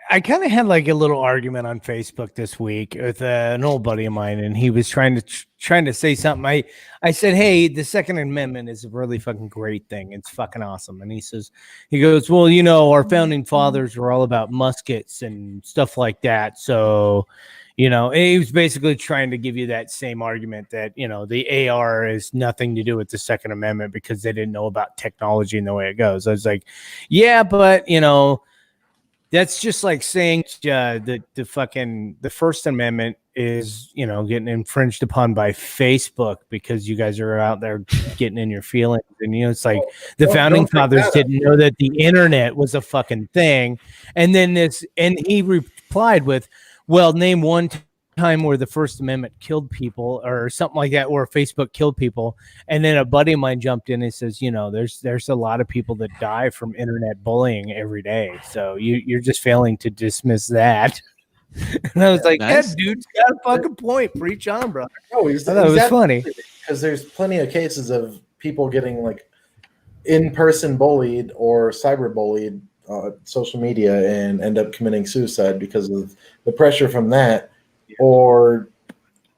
I kind of had like a little argument on Facebook this week with an old buddy of mine, and he was trying to say something. I said, hey, the Second Amendment is a really fucking great thing. It's fucking awesome. And he goes, well, our founding fathers were all about muskets and stuff like that. So, he was basically trying to give you that same argument that, the AR has nothing to do with the Second Amendment because they didn't know about technology and the way it goes. I was like, yeah, but, that's just like saying that the First Amendment is, getting infringed upon by Facebook because you guys are out there getting in your feelings. And, it's like the founding fathers didn't know that the internet was a fucking thing. And then and he replied with, well, name one time where the First Amendment killed people or something like that, or Facebook killed people. And then a buddy of mine jumped in and says, there's a lot of people that die from internet bullying every day. So you're just failing to dismiss that. And I was like, nice. Yeah, dude's got a fucking point. Preach on, bro. No, I thought it was funny. Because there's plenty of cases of people getting like in-person bullied or cyber bullied social media and end up committing suicide because of the pressure from that. Or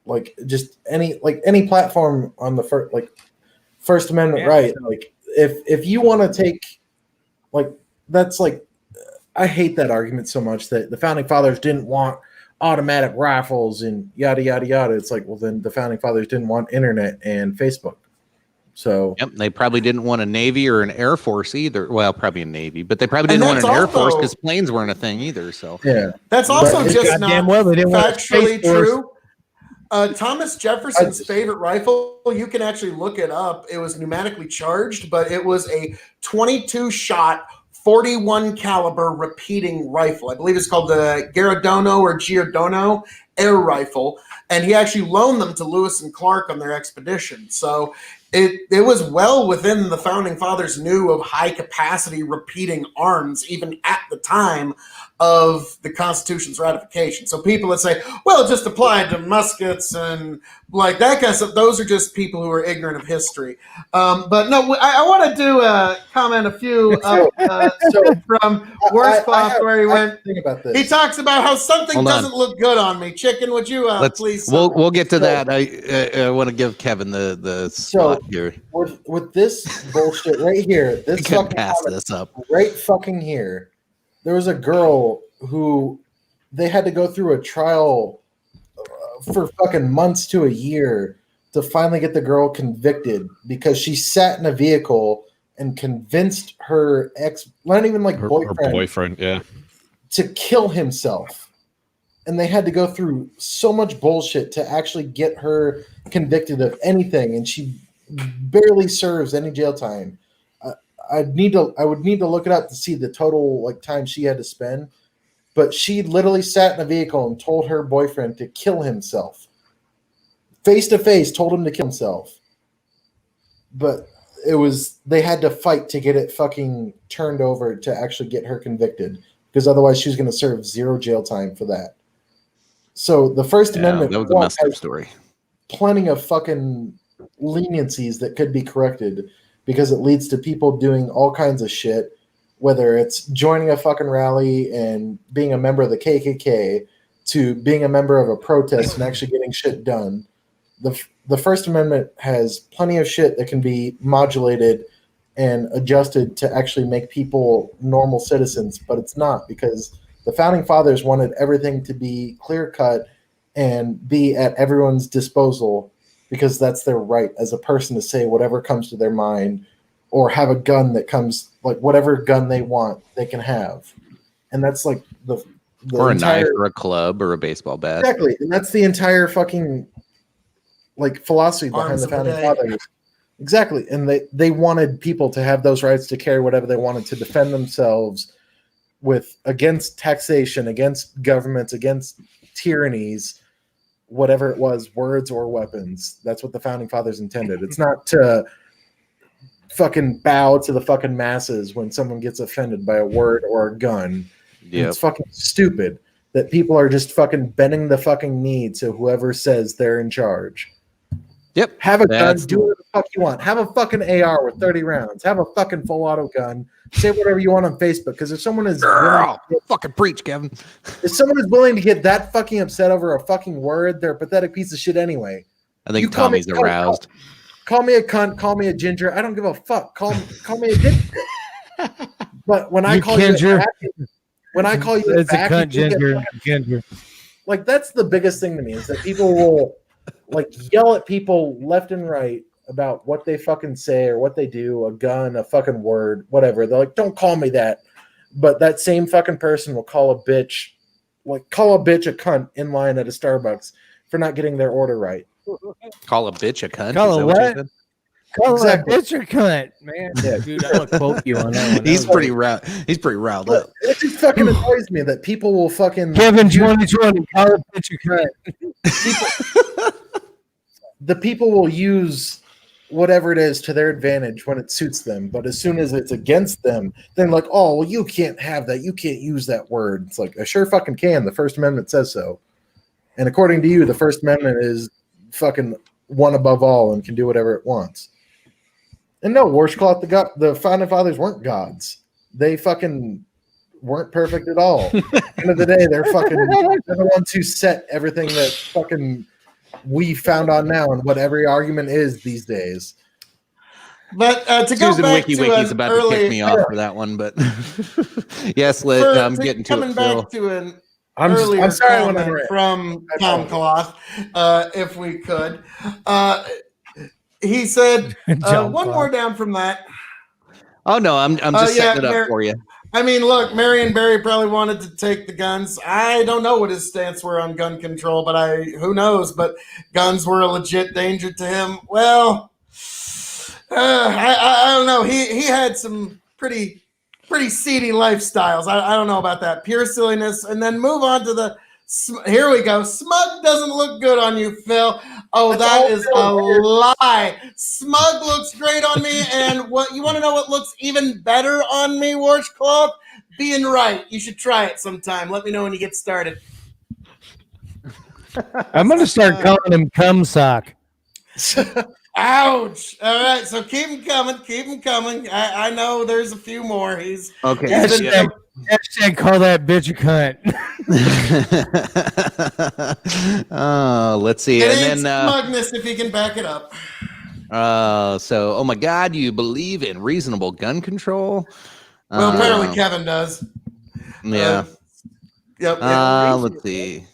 like just any platform on the First Amendment right. Like if you want to take that's I hate that argument so much that the founding fathers didn't want automatic rifles and yada yada yada. It's like, well, then the founding fathers didn't want internet and Facebook. So they probably didn't want a Navy or an Air Force either. Well, probably a Navy, but they probably didn't want an Air Force because planes weren't a thing either. So yeah, that's also just not factually true. Thomas Jefferson's favorite rifle, you can actually look it up. It was pneumatically charged, but it was a 22-shot, 41 caliber repeating rifle. I believe it's called the Giordano air rifle, and he actually loaned them to Lewis and Clark on their expedition. So it was well within the founding fathers knew of high capacity repeating arms even at the time of the Constitution's ratification. So people that say, well, it just applied to muskets and like that kind of stuff, those are just people who are ignorant of history. But no, I want to do comment a few from Washcloth where he went. He talks about how something doesn't look good on me. Chicken, would you please? We'll get to that. I want to give Kevin the spot here. With this bullshit right here, this fucking pass this up right fucking here. There was a girl who they had to go through a trial for fucking months to a year to finally get the girl convicted because she sat in a vehicle and convinced her not even boyfriend, to kill himself. And they had to go through so much bullshit to actually get her convicted of anything, and she barely serves any jail time. I would need to look it up to see the total time she had to spend, but she literally sat in a vehicle and told her boyfriend to kill himself. Face to face, told him to kill himself. But they had to fight to get it fucking turned over to actually get her convicted, because otherwise she was going to serve 0 jail time for that. So the First Amendment that was a messed up story. Plenty of fucking leniencies that could be corrected. because it leads to people doing all kinds of shit, whether it's joining a fucking rally and being a member of the KKK to being a member of a protest and actually getting shit done. The First Amendment has plenty of shit that can be modulated and adjusted to actually make people normal citizens, but it's not, because the Founding Fathers wanted everything to be clear-cut and be at everyone's disposal, because that's their right as a person to say whatever comes to their mind, or have a gun that comes, like whatever gun they want, they can have. And that's like the or a entire, knife or a club or a baseball bat. exactly. And that's the entire fucking like philosophy behind Arms the of the Founding day. Fathers. Exactly. And they wanted people to have those rights to carry whatever they wanted, to defend themselves with against taxation, against governments, against tyrannies, whatever it was, words or weapons. That's what the Founding Fathers intended. It's not to fucking bow to the fucking masses when someone gets offended by a word or a gun. Yep. It's fucking stupid that people are just fucking bending the fucking knee to whoever says they're in charge. Yep. Have a That's gun, do whatever the fuck you want. Have a fucking AR with 30 rounds. Have a fucking full auto gun. Say whatever you want on Facebook, because if someone is fucking preach, Kevin. If someone is willing to get that fucking upset over a fucking word, they're a pathetic piece of shit anyway. I think You call me- Tommy's aroused. Call me a cunt, call me a ginger. I don't give a fuck. Call me a ginger. But when I You call ginger. you a back, when I call you a It's a back, cunt, you get ginger, fucking- ginger. like that's the biggest thing to me, is that people will like yell at people left and right about what they fucking say or what they do, a gun, a fucking word, whatever. They're like, don't call me that. But that same fucking person will call a bitch a cunt in line at a Starbucks for not getting their order right. Call a bitch a cunt. Call Is a that what you what? said? Call Exactly. a bitch or cunt, man. Yeah. Dude, I'm gonna quote you on that one. He's That was pretty riled. He's pretty riled up. It just fucking annoys me that people will fucking Kevin 2020. Call a bitch or cunt. the people will use whatever it is to their advantage when it suits them, but as soon as it's against them, then like, oh well, you can't have that, you can't use that word. It's like, I sure fucking can. The First Amendment says so, and according to you, the First Amendment is fucking one above all and can do whatever it wants. And no, washcloth, the Founding Fathers weren't gods. They fucking weren't perfect at all. At the end of the day, they're the ones who set everything that fucking we found on now and what every argument is these days. But to go Susan back Wiki to Wiki's an about to early, kick me off for that one, but yes, I'm getting to coming it, Phil. back to an I'm earlier sorry when I'm comment right. from Tom Cloth, if we could. He said, John one Cloth. more down from that. Oh no, I'm just setting it up for you. I mean, look, Marion Barry probably wanted to take the guns. I don't know what his stance were on gun control, but who knows? But guns were a legit danger to him. Well, I don't know. He had some pretty seedy lifestyles. I don't know about that. Pure silliness. And then move on to here we go. Smug doesn't look good on you, Phil. Oh, that is a lie. Smug looks great on me. And what you want to know what looks even better on me, Washcloth? Being right. You should try it sometime. Let me know when you get started. I'm gonna start calling him cum sock. Ouch. All right. So keep him coming. Keep him coming. I know there's a few more. He's Okay. he's been- Hashtag call that bitch a cunt. Oh, let's see. It And ain't then smugness if you can back it up. oh my God, you believe in reasonable gun control? Well, apparently Kevin does. Yeah. Yep. Let's see.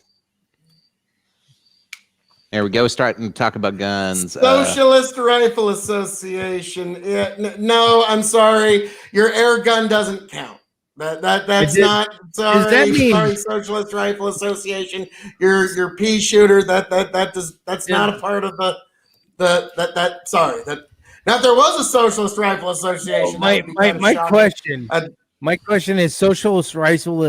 There we go. Starting to talk about guns. Socialist Rifle Association. Yeah, no, I'm sorry. Your air gun doesn't count. That's not sorry. does that mean- Sorry, Socialist Rifle Association. Your pea shooter. That's not a part of the sorry. Now if there was a Socialist Rifle Association. that would be kinda My shocking. question. My question is Socialist Rifle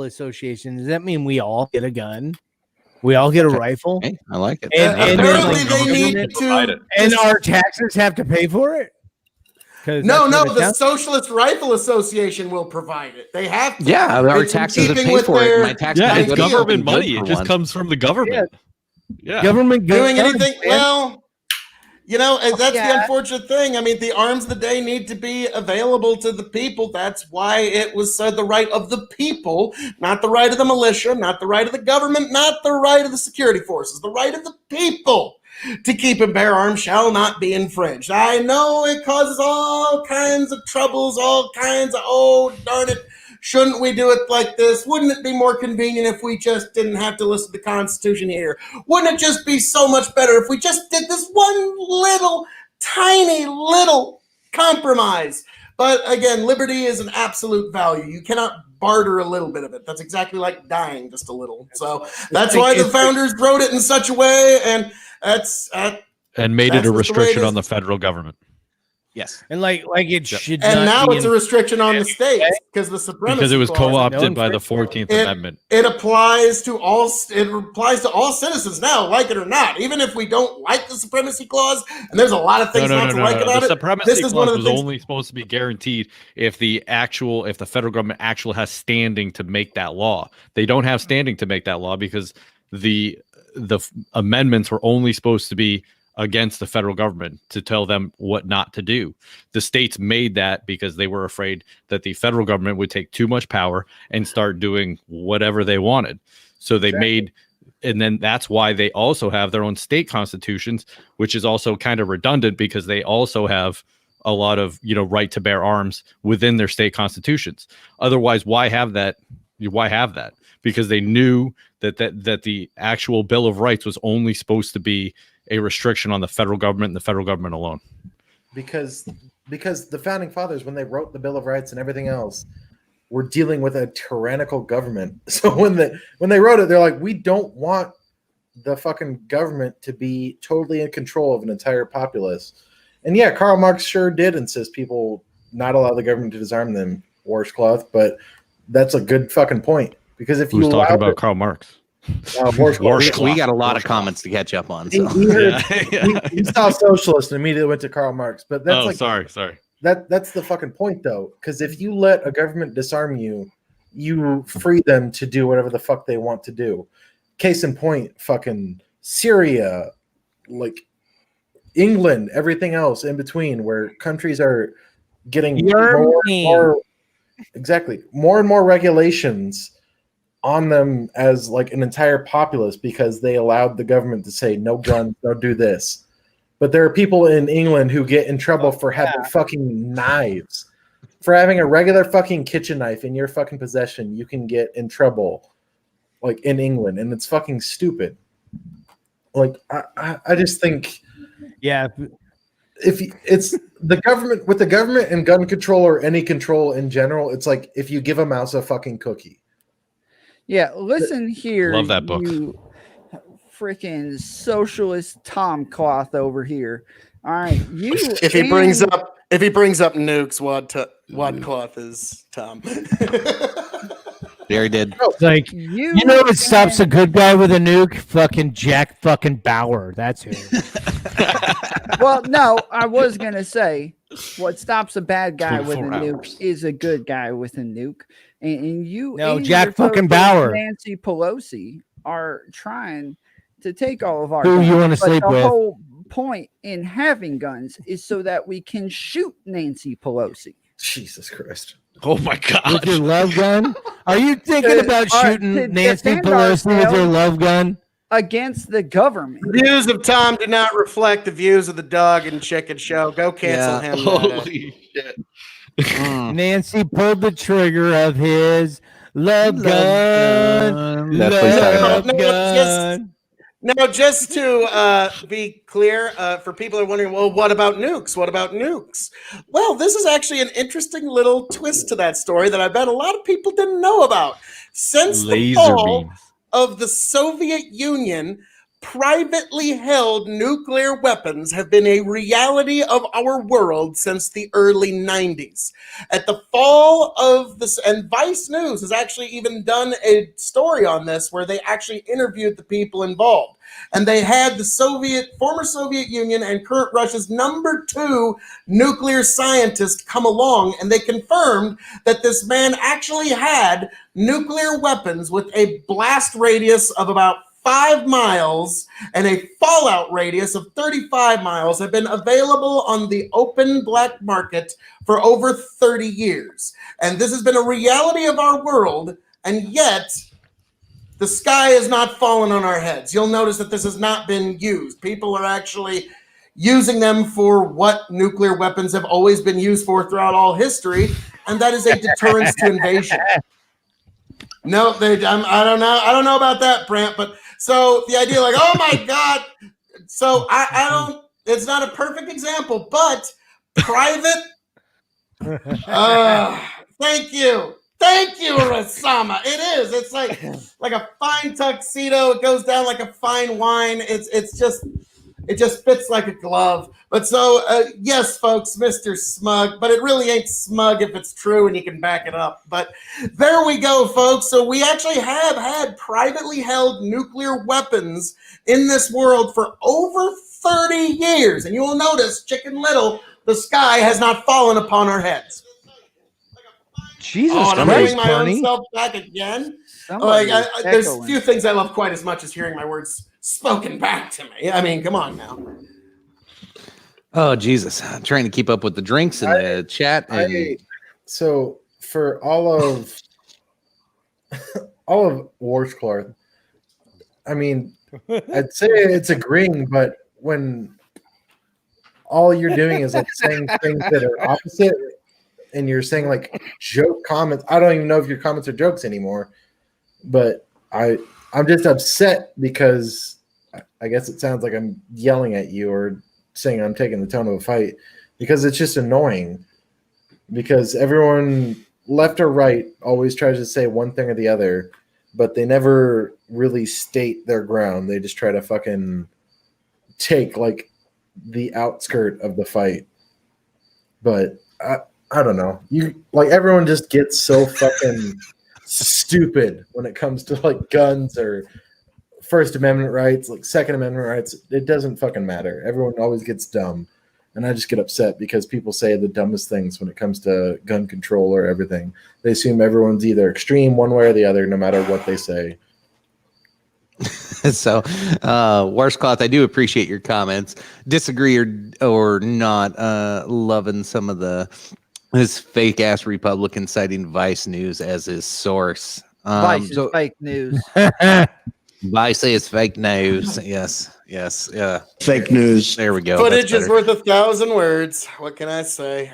Association. Does that mean we all get a gun? We all get a rifle? Hey, I like it. And then, Apparently like, they need provide to. it. and our taxes have to pay for it? 'Cause No, that's what it the sounds- Socialist Rifle Association will provide it. They have to. Yeah, our It's in taxes have keeping paid with for it. their My tax Yeah, money it's goes to government something money. good It for just once. comes from the government. Yeah. government doing guns, anything. man. Well, You know, and that's the unfortunate thing. I mean, the arms of the day need to be available to the people. That's why it was said the right of the people, not the right of the militia, not the right of the government, not the right of the security forces, the right of the people to keep and bear arms shall not be infringed. I know it causes all kinds of troubles, all kinds of, oh, darn it, shouldn't we do it like this? Wouldn't it be more convenient if we just didn't have to listen to the Constitution here? Wouldn't it just be so much better if we just did this one little, tiny little compromise? But again, liberty is an absolute value. You cannot barter a little bit of it. That's exactly like dying just a little. So that's why the founders wrote it in such a way, and and made it a restriction on the federal government. Yes, and like it should. And now it's a restriction on the states because the supremacy because it was clause, co-opted by the 14th Amendment. It applies to all. It applies to all citizens now, like it or not. Even if we don't like the supremacy clause, and there's a lot of things not to like about the it. Supremacy clause was only supposed to be guaranteed if the federal government actually has standing to make that law. They don't have standing to make that law because the amendments were only supposed to be against the federal government to tell them what not to do. The states made that because they were afraid that the federal government would take too much power and start doing whatever they wanted. So they made, and then that's why they also have their own state constitutions, which is also kind of redundant because they also have a lot of, right to bear arms within their state constitutions. Otherwise, why have that? Why have that? Because they knew that the actual Bill of Rights was only supposed to be a restriction on the federal government and the federal government alone. Because the founding fathers, when they wrote the Bill of Rights and everything else, were dealing with a tyrannical government. So when they wrote it, they're like, we don't want the fucking government to be totally in control of an entire populace. And yeah, Karl Marx sure did insist people not allow the government to disarm them, washcloth, but that's a good fucking point. Because if Who's talking about Karl Marx? We got a lot of comments to catch up on. So. He saw socialist and immediately went to Karl Marx. But that's sorry. That's the fucking point, though. Because if you let a government disarm you, you free them to do whatever the fuck they want to do. Case in point, fucking Syria, like England, everything else in between, where countries are getting more and more regulations on them as like an entire populace because they allowed the government to say no guns, don't do this. But there are people in England who get in trouble for having fucking knives. For having a regular fucking kitchen knife in your fucking possession, you can get in trouble like in England, and it's fucking stupid. Like I just think if it's the government with the government and gun control or any control in general, it's like if you give a mouse a fucking cookie. Yeah, listen here. Love that book. You freaking socialist Tom Cloth over here. All right, you. If he brings up nukes, Wad Cloth is Tom. Jerry did. Like you know what stops a good guy with a nuke? Fucking Jack fucking Bauer. That's who. Well, no, I was gonna say what stops a bad guy with a nuke is a good guy with a nuke. And you, no, Jack fucking Bauer, Nancy Pelosi are trying to take all of our who guns, you want to sleep the with. Whole point in having guns is so that we can shoot Nancy Pelosi. Jesus Christ! Oh my God! With your love gun? Are you thinking about shooting Nancy Pelosi with your love gun? Against the government. The views of Tom do not reflect the views of the Dog and Chicken Show. Go cancel him. Holy shit. Nancy pulled the trigger of his love gun. Love gun. Now, just to be clear, for people who are wondering, well, what about nukes? What about nukes? Well, this is actually an interesting little twist to that story that I bet a lot of people didn't know about. Since the fall of the Soviet Union, privately held nuclear weapons have been a reality of our world since the early 90s. At the fall of this, and Vice News has actually even done a story on this where they actually interviewed the people involved. And they had the former Soviet Union and current Russia's #2 nuclear scientist come along, and they confirmed that this man actually had nuclear weapons with a blast radius of about 5 miles and a fallout radius of 35 miles have been available on the open black market for over 30 years. And this has been a reality of our world, and yet the sky has not fallen on our heads. You'll notice that this has not been used. People are actually using them for what nuclear weapons have always been used for throughout all history, and that is a deterrence to invasion. No, I don't know. I don't know about that, Brant. But so the idea, like, oh my God. So I don't. It's not a perfect example, but private. Thank you, Rasama. It is. It's like a fine tuxedo. It goes down like a fine wine. It just fits like a glove. But so, yes, folks, Mr. Smug, but it really ain't smug if it's true and you can back it up. But there we go, folks. So we actually have had privately held nuclear weapons in this world for over 30 years. And you will notice, Chicken Little, the sky has not fallen upon our heads. Jesus I'm Christ, hearing my Bernie. own self back again. Somebody is There's echoing. few things I love quite as much as hearing my words spoken back to me. I mean, come on now. Oh Jesus! I'm trying to keep up with the drinks in the chat. And So for all of Warscloth, I mean, I'd say it's agreeing, but when all you're doing is like saying things that are opposite, and you're saying like joke comments, I don't even know if your comments are jokes anymore. But I'm just upset because I guess it sounds like I'm yelling at you or saying I'm taking the tone of a fight, because it's just annoying. Because everyone, left or right, always tries to say one thing or the other, but they never really state their ground. They just try to fucking take like the outskirt of the fight. But I don't know. You like everyone just gets so fucking stupid when it comes to like guns or First Amendment rights, like Second Amendment rights. It doesn't fucking matter. Everyone always gets dumb. And I just get upset because people say the dumbest things when it comes to gun control or everything. They assume everyone's either extreme one way or the other, no matter what they say. So, Warscloth, I do appreciate your comments. Disagree or not, loving some of this fake ass Republican citing Vice News as his source. Vice is fake news. Vice is fake news. Yes. Yeah. Fake news. There we go. Footage That's is better. worth 1,000 words. What can I say?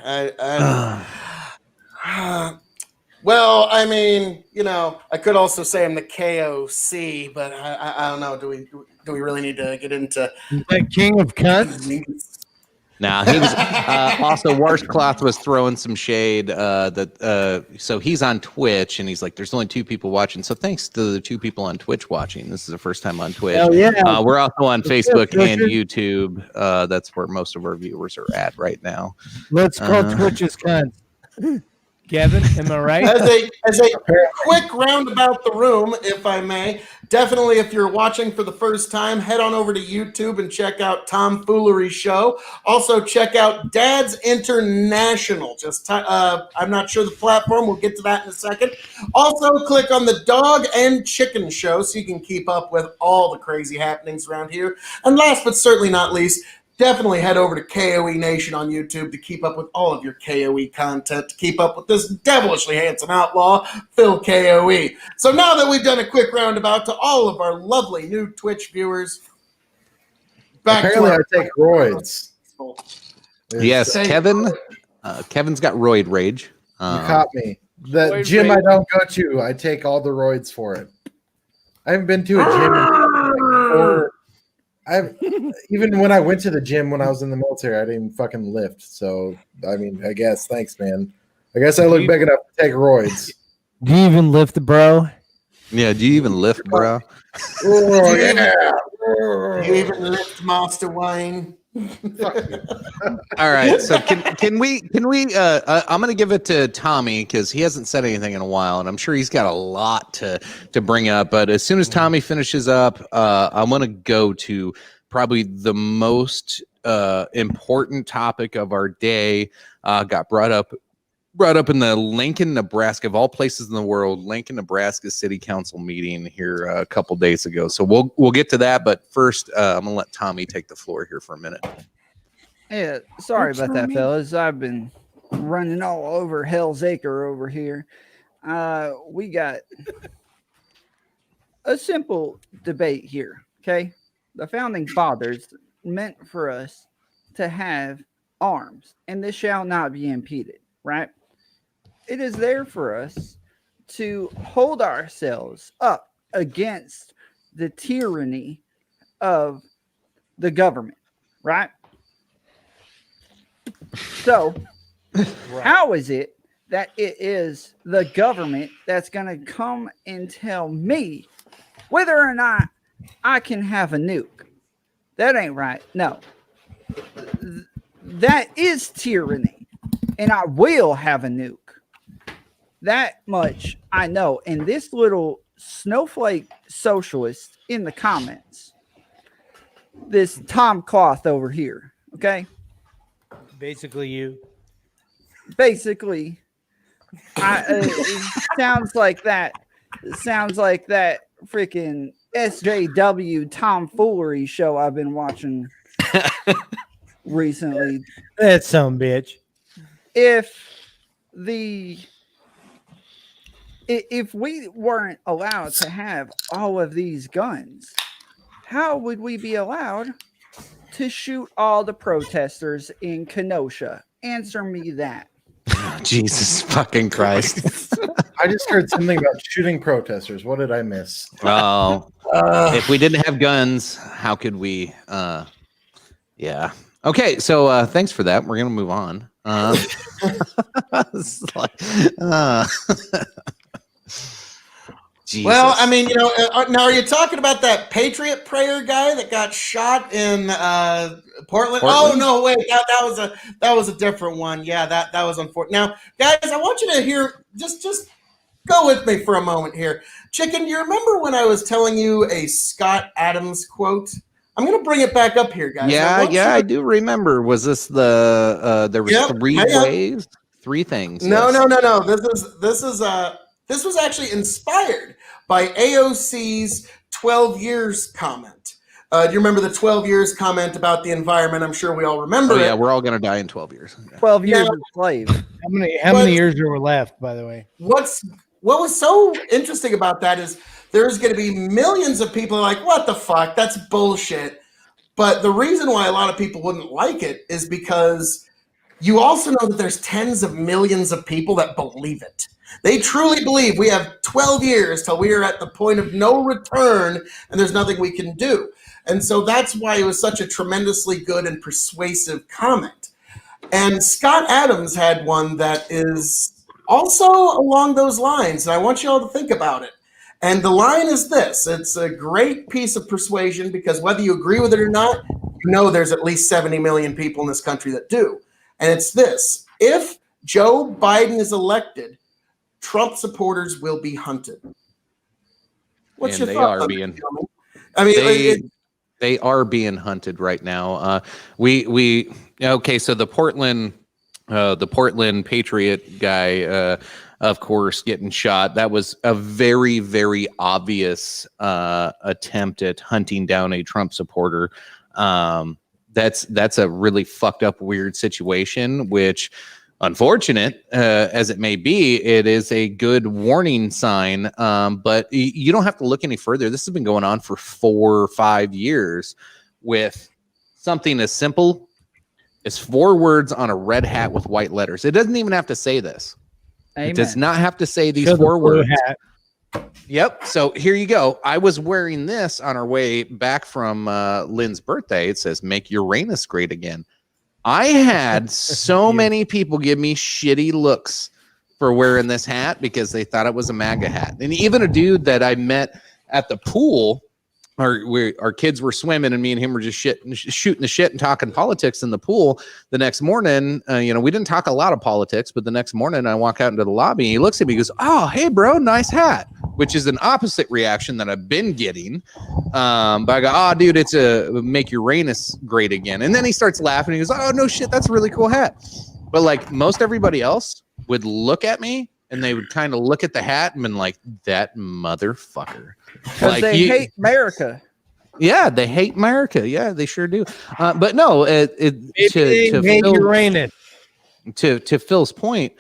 Well, I mean, I could also say I'm the KOC, but I don't know. Do we really need to get into The king of cunts? Now he was also Warscloth was throwing some shade so he's on Twitch and he's like, there's only 2 people watching. So thanks to the 2 people on Twitch watching. This is the first time on Twitch. Hell yeah. We're also on Facebook and YouTube. That's where most of our viewers are at right now. Let's call Twitch's cunts. Kevin, am I right? As a quick roundabout the room, if I may, definitely if you're watching for the first time, head on over to YouTube and check out Tomfoolery Show. Also check out Dad's International. I'm not sure the platform. We'll get to that in a second. Also click on the Dog and Chicken Show so you can keep up with all the crazy happenings around here. And last but certainly not least, definitely head over to KOE Nation on YouTube to keep up with all of your KOE content, to keep up with this devilishly handsome outlaw, Phil KOE. So now that we've done a quick roundabout to all of our lovely new Twitch viewers, Apparently I take roids. Yes, Kevin. Kevin's got roid rage. You caught me. The Roid gym rage. I don't go to, I take all the roids for it. I haven't been to a gym even when I went to the gym when I was in the military, I didn't fucking lift. So I mean, I guess thanks, man. I guess I look big enough to take roids. Do you even lift, bro? Yeah, do you even lift, bro? Oh yeah. You even lift Master Wayne. All right, so can we I'm going to give it to Tommy because he hasn't said anything in a while, and I'm sure he's got a lot to bring up. But as soon as Tommy finishes up, I'm going to go to probably the most important topic of our day. Got brought up brought up in the Lincoln, Nebraska, of all places in the world, Lincoln, Nebraska City Council meeting here a couple days ago. So we'll get to that, but first I'm gonna let Tommy take the floor here for a minute. Yeah, sorry about that, fellas. I've been running all over Hell's Acre over here. We got a simple debate here, okay? The founding fathers meant for us to have arms, and this shall not be impeded, right? It is there for us to hold ourselves up against the tyranny of the government, right? So, how is it that it is the government that's going to come and tell me whether or not I can have a nuke? That ain't right. No. That is tyranny, and I will have a nuke. That much I know. And this little snowflake socialist in the comments, this Tom Cloth over here, okay? Basically you. Basically, it sounds like that. It sounds like that freaking SJW tomfoolery show I've been watching recently. That's some bitch. If we weren't allowed to have all of these guns, how would we be allowed to shoot all the protesters in Kenosha? Answer me that. Jesus fucking Christ. I just heard something about shooting protesters. What did I miss? Oh, if we didn't have guns, how could we? Yeah. Okay, so thanks for that. We're gonna move on. Jesus. Well, I mean, now are you talking about that Patriot Prayer guy that got shot in Portland? Oh no, wait, that was a different one. Yeah, that was unfortunate. Now, guys, I want you to hear just go with me for a moment here. Chicken, you remember when I was telling you a Scott Adams quote? I'm going to bring it back up here, guys. Yeah, I do remember. Was this the there was three ways, three things? No. This was actually inspired by AOC's 12 years comment. Do you remember the 12 years comment about the environment? I'm sure we all remember. Oh, yeah, we're all going to die in 12 years. 12 years of slave. How many years are left, by the way? What was so interesting about that is there's going to be millions of people like, what the fuck? That's bullshit. But the reason why a lot of people wouldn't like it is because you also know that there's tens of millions of people that believe it. They truly believe we have 12 years till we are at the point of no return and there's nothing we can do. And so that's why it was such a tremendously good and persuasive comment. And Scott Adams had one that is also along those lines. And I want you all to think about it. And the line is this. It's a great piece of persuasion because whether you agree with it or not, you know there's at least 70 million people in this country that do. And it's this. If Joe Biden is elected, Trump supporters will be hunted. What's your thought on that, gentlemen? I mean, they are being hunted right now. Okay, so the Portland Patriot guy, of course, getting shot. That was a very, very obvious attempt at hunting down a Trump supporter. That's a really fucked up, weird situation, which, unfortunate as it may be, it is a good warning sign. But you don't have to look any further. This has been going on for 4 or 5 years with something as simple as 4 words on a red hat with white letters. It doesn't even have to say this. Amen. It does not have to say these 4 words. Yep. So here you go. I was wearing this on our way back from Lynn's birthday. It says, "Make Uranus great again." I had so many people give me shitty looks for wearing this hat because they thought it was a MAGA hat. And even a dude that I met at the pool, our kids were swimming and me and him were just shooting the shit and talking politics in the pool. The next morning, we didn't talk a lot of politics, but the next morning I walk out into the lobby and he looks at me and goes, "Oh, hey bro, nice hat," which is an opposite reaction that I've been getting. But I go, "Oh dude, it's a Make Uranus great again." And then he starts laughing. He goes, "Oh no shit, that's a really cool hat." But like most everybody else, would look at me and they would kind of look at the hat and been like, that motherfucker. Because they hate America. Yeah, they hate America. Yeah, they sure do. But no, to Phil's point,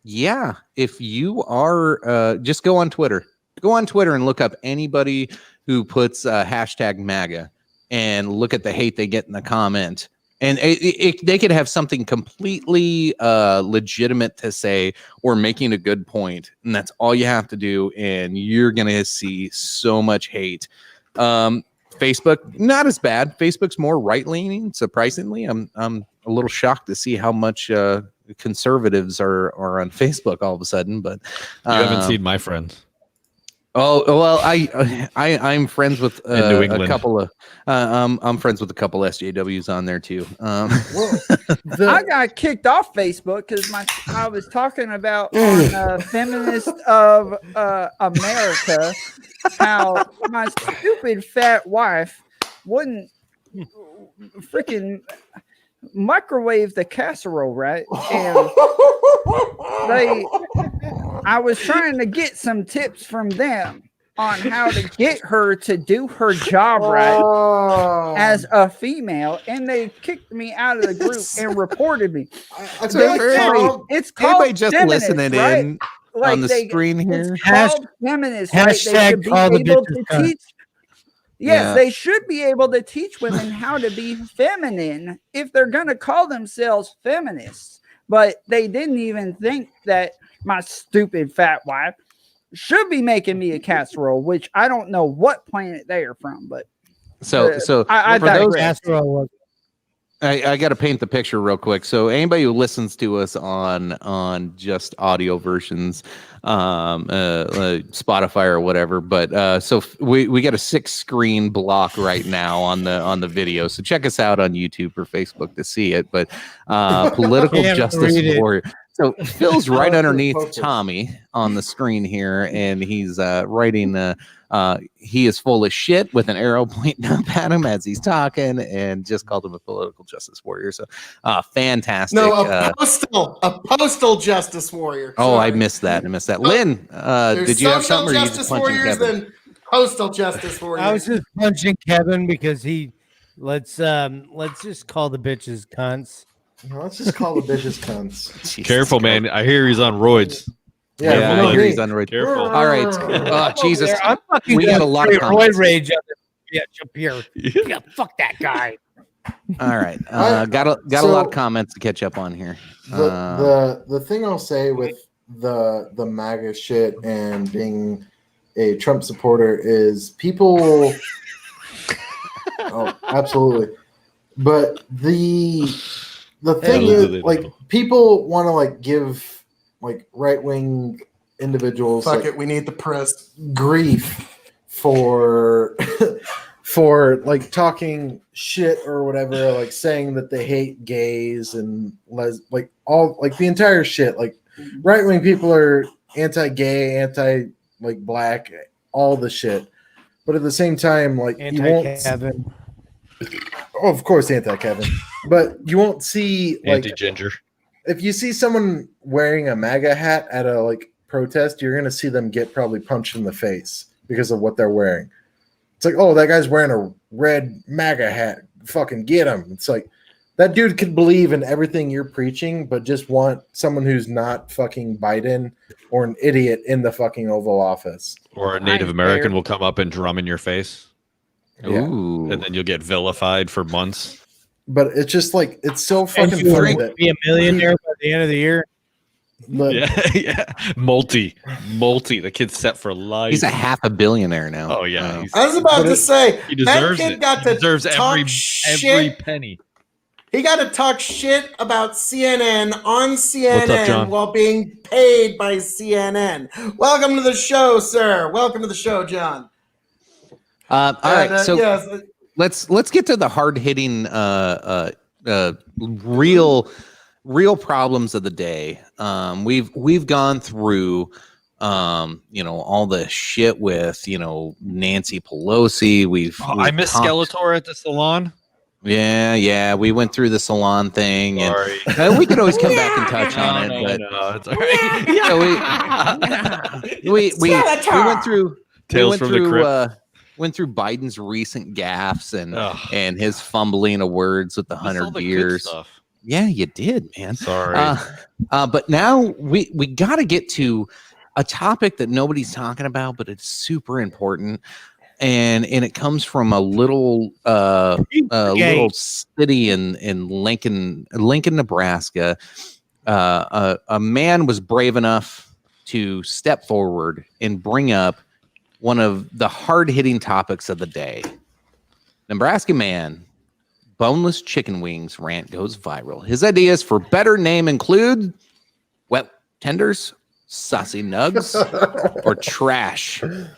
yeah, if you are, just go on Twitter. Go on Twitter and look up anybody who puts hashtag MAGA and look at the hate they get in the comment. And they could have something completely legitimate to say or making a good point, and that's all you have to do, and you're going to see so much hate. Facebook, not as bad. Facebook's more right-leaning, surprisingly. I'm a little shocked to see how much conservatives are on Facebook all of a sudden. But you haven't seen my friends. Oh well, I'm friends with a couple of I'm friends with a couple SJWs on there too. I got kicked off Facebook because I was talking about on Feminist of America how my stupid fat wife wouldn't freaking microwave the casserole, right? And I was trying to get some tips from them on how to get her to do her job right as a female, and they kicked me out of the group and reported me. It's called just feminist, listening right? in on the screen here. It's called feminist, right? They should be able to teach. Yes, they should be able to teach women how to be feminine if they're going to call themselves feminists. But they didn't even think that my stupid fat wife should be making me a casserole, which I don't know what planet they are from. But I got to paint the picture real quick. So anybody who listens to us on just audio versions, Spotify or whatever, but so we got a 6-screen block right now on the video. So check us out on YouTube or Facebook to see it. But political justice warrior. So Phil's right underneath Tommy on the screen here, and he's writing he is full of shit with an arrow pointing up at him as he's talking, and just called him a political justice warrior. So fantastic. No, a postal justice warrior. Oh, I missed that. Lynn, did you have something? Social justice warriors, then postal justice warriors. I was just punching Kevin because let's just call the bitches cunts. No, let's just call the bitches cunts. Careful, man. I hear he's on roids. Yeah, I hear he's on roids. Careful. All right. Jesus. We got got a lot of roid rage up here. Yeah, fuck that guy. All right. Got a lot of comments to catch up on here. The thing I'll say with the MAGA shit and being a Trump supporter is people. Oh, absolutely. But the thing is, like, people want to like give like right-wing individuals we need the press grief for for like talking shit or whatever, like saying that they hate gays and like all like the entire shit. Like right-wing people are anti-gay, like black, all the shit. But at the same time, like you won't. Oh, of course, anti-Kevin. But you won't see like anti-ginger. If you see someone wearing a MAGA hat at a like protest, you're gonna see them get probably punched in the face because of what they're wearing. It's like, oh, that guy's wearing a red MAGA hat. Fucking get him. It's like that dude could believe in everything you're preaching, but just want someone who's not fucking Biden or an idiot in the fucking Oval Office. Or a Native American will come up and drum in your face. Yeah. Ooh. And then you'll get vilified for months. But it's just like it's so fucking funny that be a millionaire by the end of the year. But, yeah. Multi. The kid's set for life. He's a $500 million now. Oh yeah. I was about to say he deserves that kid it. got to deserves talk every shit. penny. He got to talk shit about CNN on CNN What's up, John? while being paid by CNN. Welcome to the show, sir. Welcome to the show, John. All right, so yes. let's get to the hard-hitting real problems of the day. We've gone through all the shit with Nancy Pelosi. I miss Skeletor at the salon. Yeah. We went through the salon thing, and we could always come back and touch on it. But it's all right. we went through Tales from the Crypt. Went through Biden's recent gaffes and his fumbling of words with the 100 years. Yeah, you did, man. Sorry. But now we got to get to a topic that nobody's talking about, but it's super important. And it comes from a little city in Lincoln, Nebraska. A man was brave enough to step forward and bring up one of the hard-hitting topics of the day. Nebraska man, boneless chicken wings rant goes viral. His ideas for better name include wet tenders, saucy nugs, or trash. What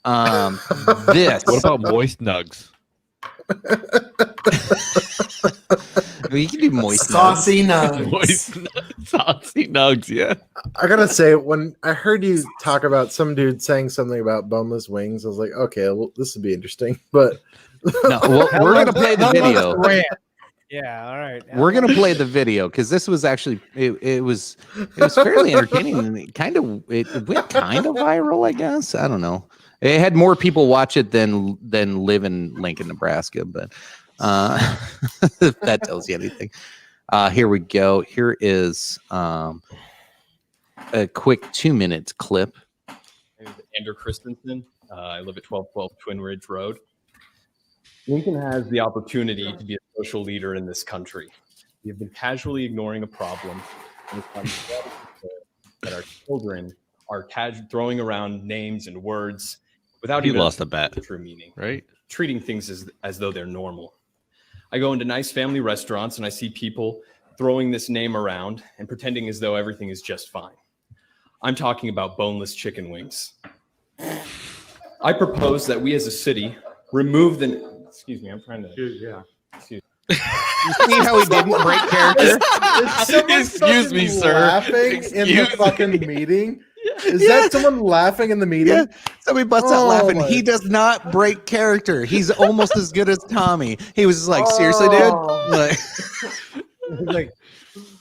about moist nugs? You can do moist saucy nugs. Saucy nugs, yeah. I gotta say, when I heard you talk about some dude saying something about boneless wings, I was like, okay, well, this would be interesting. But no, we're gonna play the video. Yeah, all right. We're gonna play the video because this was actually it was fairly entertaining, and it went kind of viral, I guess. I don't know. It had more people watch it than live in Lincoln, Nebraska, but if that tells you anything. Here we go. Here is a quick 2-minute clip. My name is Andrew Christensen. I live at 1212 Twin Ridge Road. Lincoln has the opportunity to be a social leader in this country. We have been casually ignoring a problem, and it's time that our children are throwing around names and words without even lost a bet. the true meaning, right? Treating things as though they're normal. I go into nice family restaurants and I see people throwing this name around and pretending as though everything is just fine. I'm talking about boneless chicken wings. I propose that we as a city remove the... Excuse me, I'm trying to... Yeah. Excuse me. You see how he didn't break character? Excuse me, sir. Laughing in the fucking meeting? Is that someone laughing in the meeting? Yeah. Somebody busts out laughing. He does not break character. He's almost as good as Tommy. He was just like, seriously, dude? Like, like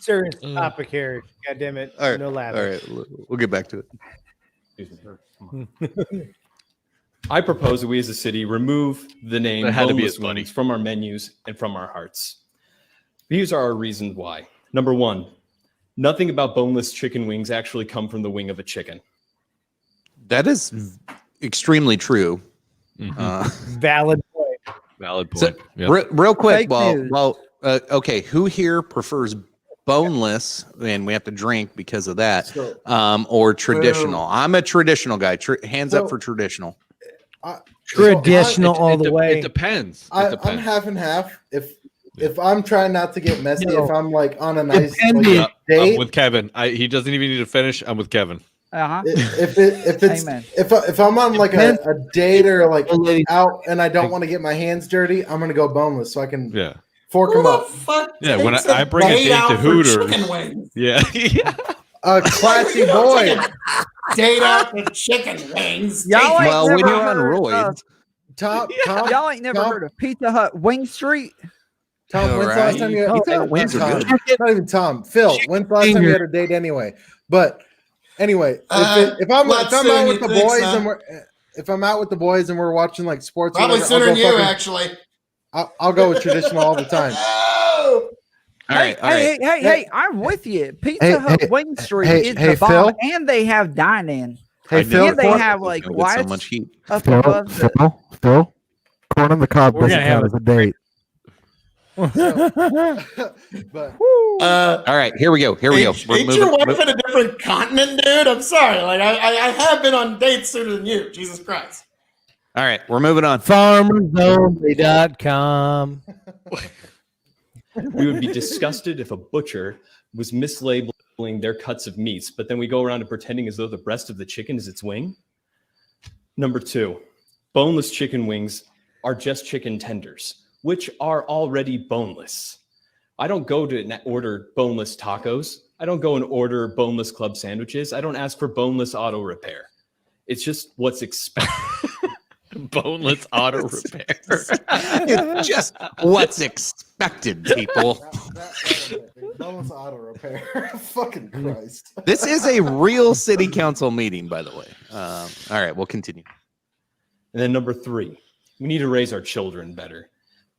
serious topic here. God damn it. All right, no laughing. All right, we'll get back to it. Excuse me. Come on. I propose that we as a city remove the name That had to be boneless his buddy. wings from our menus and from our hearts. These are our reasons why. Number one, nothing about boneless chicken wings actually come from the wing of a chicken. That is extremely true. Valid point. Valid point. So, Yep. real quick, Fake news. okay, who here prefers boneless, and we have to drink because of that, So- or traditional? I'm a traditional guy. Hands up So- for traditional. Traditional all the way. It depends. It I'm depends. half and half. If I'm trying not to get messy, No. if I'm like on a nice Depending. like, I'm date, with Kevin. He doesn't even need to finish. I'm with Kevin. if it's Amen. if I'm on like a date or like out and I don't want to get my hands dirty, I'm gonna go boneless so I can Yeah. fork Who them the up. fuck Yeah, when takes I bring a date date out to for Hooters- chicken wings? Yeah. Yeah. A classy boy. Date out with chicken wings. Y'all ain't Well, when never you're on heard of- roids, Tom, Y'all ain't never Tom, heard of Pizza Hut Wing Street? Tom, All when's the right. last time you Pizza Hut wings are Tom, good. not even Tom, Phil, when's the last time you had a date anyway? But anyway, if I'm not out soon, with you the think, boys son? and if I'm out with the boys and we're watching like sports, or Probably whatever, sooner I'll than go you, fucking- actually. I'll go with traditional all the time. Oh! all right, all right. Hey, I'm with you. Pizza Hut Wing Street is hey, the bomb, Phil? and they have dine-in. Hey, I Phil, knew And they it. have It's like gonna get so whites much heat. up above the. Phil, corn on the cob We're gonna have as a date. But All right, here we go. Here we go. We're Ain't your moving. wife in a different continent, dude? I'm sorry. Like I have been on dates sooner than you. Jesus Christ. All right, we're moving on. FarmersOnly.com. We would be disgusted if a butcher was mislabeling their cuts of meats, but then we go around and pretending as though the breast of the chicken is its wing. Number two, boneless chicken wings are just chicken tenders, which are already boneless. I don't go to order boneless tacos. I don't go and order boneless club sandwiches. I don't ask for boneless auto repair. It's just what's expected. Boneless auto repair. It's just what's expected, people. Boneless auto repair. Fucking Christ. This is a real city council meeting, by the way. All right, we'll continue. And then number 3, we need to raise our children better.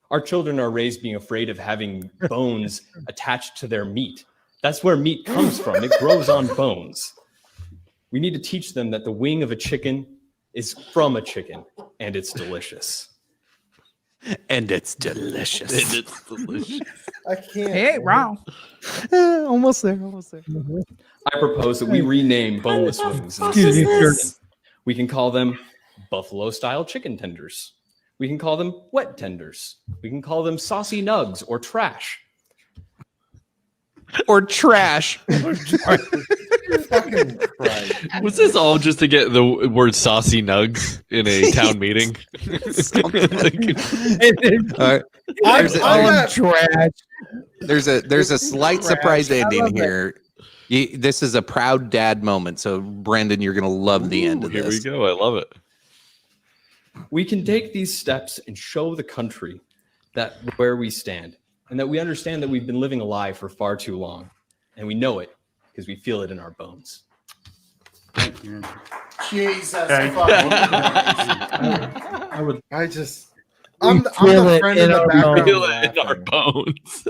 Our children are raised being afraid of having bones attached to their meat. That's where meat comes from. It grows on bones. We need to teach them that the wing of a chicken is from a chicken, and it's delicious. And it's delicious. I can't. He ain't wrong. Almost there. I propose that we rename boneless wings. We can call them buffalo-style chicken tenders. We can call them wet tenders. We can call them saucy nugs or trash. Or trash. Fucking Christ. Was this all just to get the word saucy nugs in a town meeting? There's a slight surprise ending here. This is a proud dad moment. So, Brandon, you're going to love the end of Here this. we go. I love it. We can take these steps and show the country that where we stand and that we understand that we've been living a lie for far too long. And we know it because we feel it in our bones. Jesus fucking Christ. I'm the friend in the background. Feel it in our bones.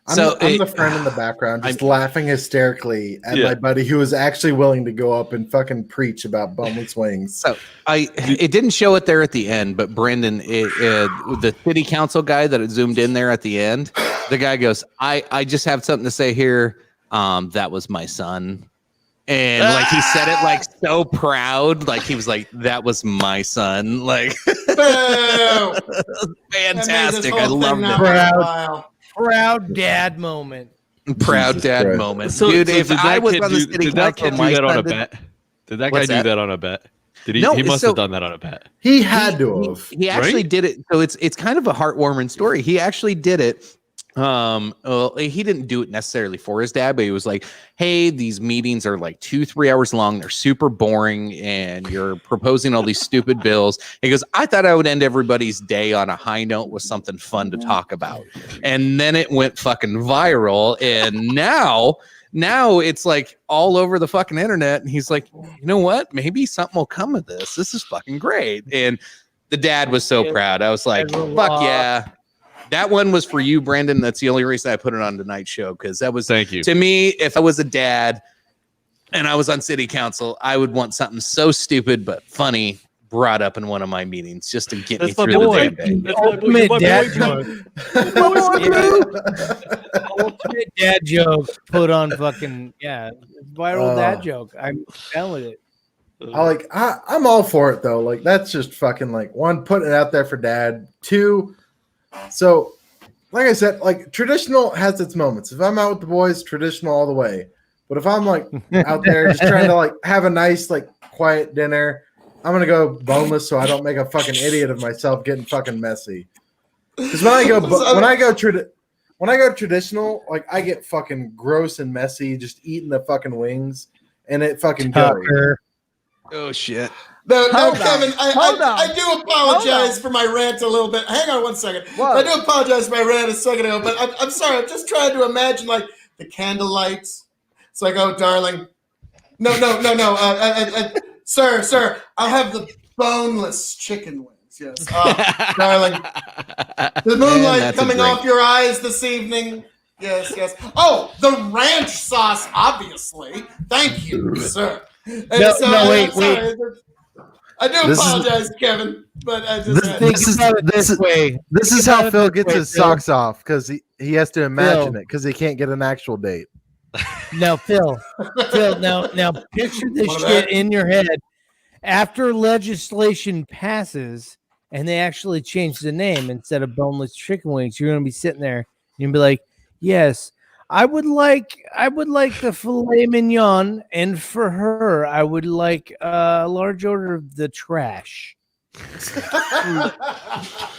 I'm the friend in the background just laughing hysterically at my buddy who was actually willing to go up and fucking preach about boneless wings. So it didn't show it there at the end, but Brandon, the city council guy that it zoomed in there at the end, the guy goes, I just have something to say here. That was my son. And like he said it like so proud, like he was like, that was my son. Like fantastic. I love it. Proud dad moment. Proud dad moment. So, dude, so if did I that was kid on the do, city did that council, kid my do that on a son bet? Did that guy What's do that? that on a bet? Did he? No, he must so- have done that on a bet. He had to have. He actually Right? did it. So it's kind of a heartwarming story. He actually did it. Well, he didn't do it necessarily for his dad, but he was like, hey, these meetings are like 2-3 hours long. They're super boring. And you're proposing all these stupid bills. He goes, I thought I would end everybody's day on a high note with something fun to talk about. And then it went fucking viral. And now it's like all over the fucking internet. And he's like, you know what? Maybe something will come of this. This is fucking great. And the dad was so proud. I was like, fuck yeah. That one was for you, Brandon. That's the only reason I put it on tonight's show, because that was, thank you. To me, if I was a dad and I was on city council, I would want something so stupid but funny brought up in one of my meetings just to get me through the damn day. The ultimate dad joke. Ultimate dad joke put on fucking viral dad joke. I'm telling it. I'm all for it though. Like that's just fucking like one, putting it out there for dad. 2, so like I said, like traditional has its moments. If I'm out with the boys, traditional all the way. But if I'm like out there just trying to like have a nice like quiet dinner, I'm gonna go boneless so I don't make a fucking idiot of myself getting fucking messy. Because when I go traditional, like I get fucking gross and messy just eating the fucking wings, and it fucking goes. Oh shit. No, Kevin, I do apologize for my rant a little bit. Hang on one second. I do apologize for my rant a second ago, but I'm sorry. I'm just trying to imagine like the candlelight. It's like, oh, darling. No. Sir, I'll have the boneless chicken wings. Yes. Oh, darling. The moonlight coming off your eyes this evening. Yes. Oh, the ranch sauce, obviously. Thank you, sir. Wait. I do apologize, Kevin, but I just This is how Phil gets his socks off, because he has to imagine it because he can't get an actual date. Now, Phil, now picture this shit in your head. After legislation passes and they actually change the name, instead of boneless chicken wings, you're gonna be sitting there and you'll be like, yes, I would like the filet mignon, and for her, I would like a large order of the trash.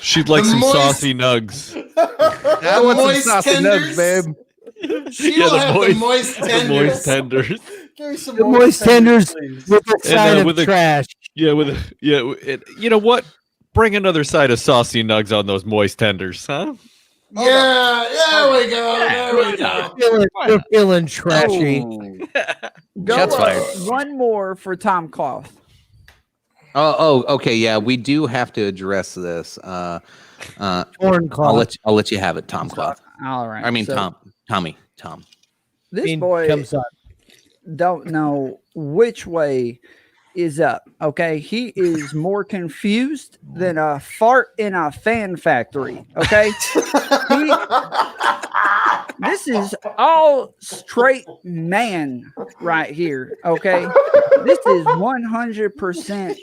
She'd like some saucy nugs. I want some saucy nugs, babe. She'll have the moist tenders. The moist tenders. Give me some The more moist tenders please. with a side of with a- trash. Yeah, you know what? Bring another side of saucy nugs on those moist tenders, huh? Yeah, there we go. There we go. You're feeling trashy. Go Shots fired. one more for Tom Cloth. Okay. Yeah, we do have to address this. Corn I'll let you have it, Tom Cloth. All right. I mean, so Tommy. This boy comes up. don't know which way is up. Okay, he is more confused than a fart in a fan factory. Okay, this is all straight man right here. Okay, this is 100%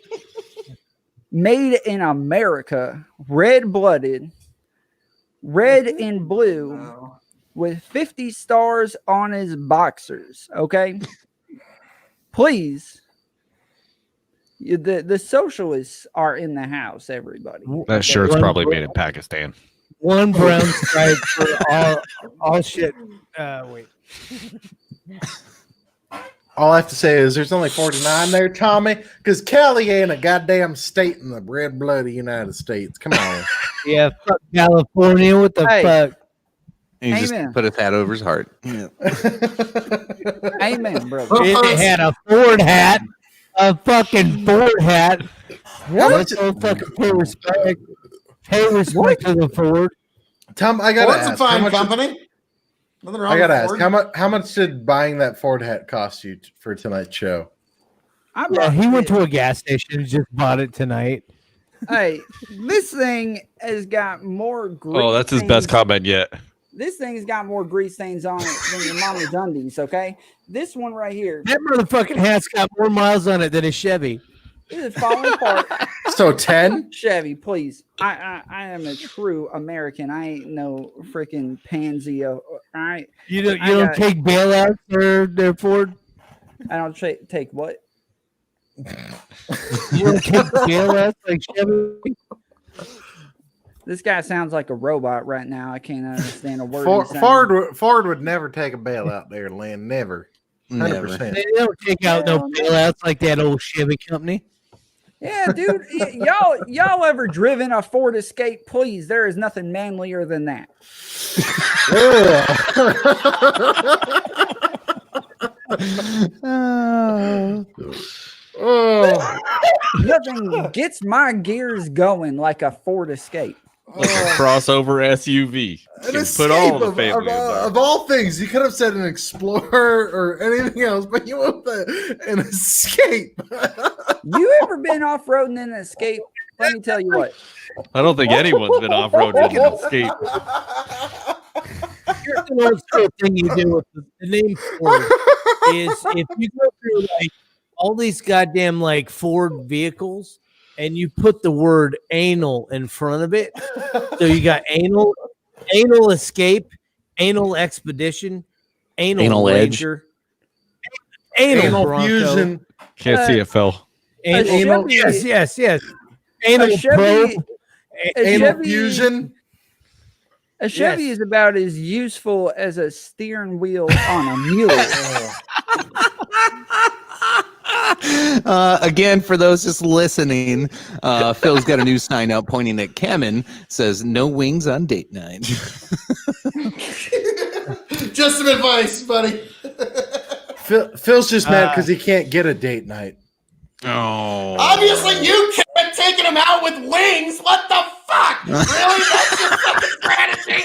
made in America, red-blooded, red and blue, with 50 stars on his boxers. Okay, please. The socialists are in the house, everybody. That shirt's probably made in Pakistan. One brown stripe for all shit. Wait. All I have to say is there's only 49 there, Tommy, because Cali ain't a goddamn state in the red bloody United States. Come on. Yeah, fuck California. What the fuck? He just Amen. put his hat over his heart. Yeah. Amen, brother. It had a Ford hat. A fucking Ford hat. What? So fucking pay respect. Pay respect to the Ford. Tom, I gotta Ford's ask. a fine how much- company. Nothing wrong I gotta with ask. Ford. How much did buying that Ford hat cost you for tonight's show? Yeah, he went to a gas station and just bought it tonight. Hey, this thing has got more grease. Oh, that's his best stains- comment yet. This thing's got more grease stains on it than your mama's undies. Okay, this one right here. That motherfucking hat's got more miles on it than a Chevy. This is falling apart. So 10? Chevy, please. I am a true American. I ain't no freaking pansy. All right. You don't take bailouts for their Ford? I don't take what? You don't take bailouts like Chevy? This guy sounds like a robot right now. I can't understand a word. he's saying. Ford would never take a bailout there, Lynn. Never. 100%. They don't take out no bailouts like that old Chevy company. Yeah, dude. y'all ever driven a Ford Escape? Please, there is nothing manlier than that. Nothing gets my gears going like a Ford Escape. Like a crossover SUV. You can put all the family in there. of all things, you could have said an Explorer or anything else, but you went with an Escape. You ever been off roading in an Escape? Let me tell you what. I don't think anyone's been off road in an Escape. Here's an old school thing you do with the name Ford is if you go through like all these goddamn like Ford vehicles and you put the word anal in front of it. So you got anal escape, anal expedition, anal Edge. ranger, anal Bronco. fusion. Can't see it, Phil. Anal, yes. Anal Chevy- probe, a Anal Chevy- fusion. A Chevy is about as useful as a steering wheel on a mule. Again, for those just listening, Phil's got a new sign out pointing at Kemen. Says no wings on date night. Just some advice, buddy. Phil's just mad because he can't get a date night. Oh. Obviously, you can't taking him out with wings. What the fuck? Really? That's your fucking strategy?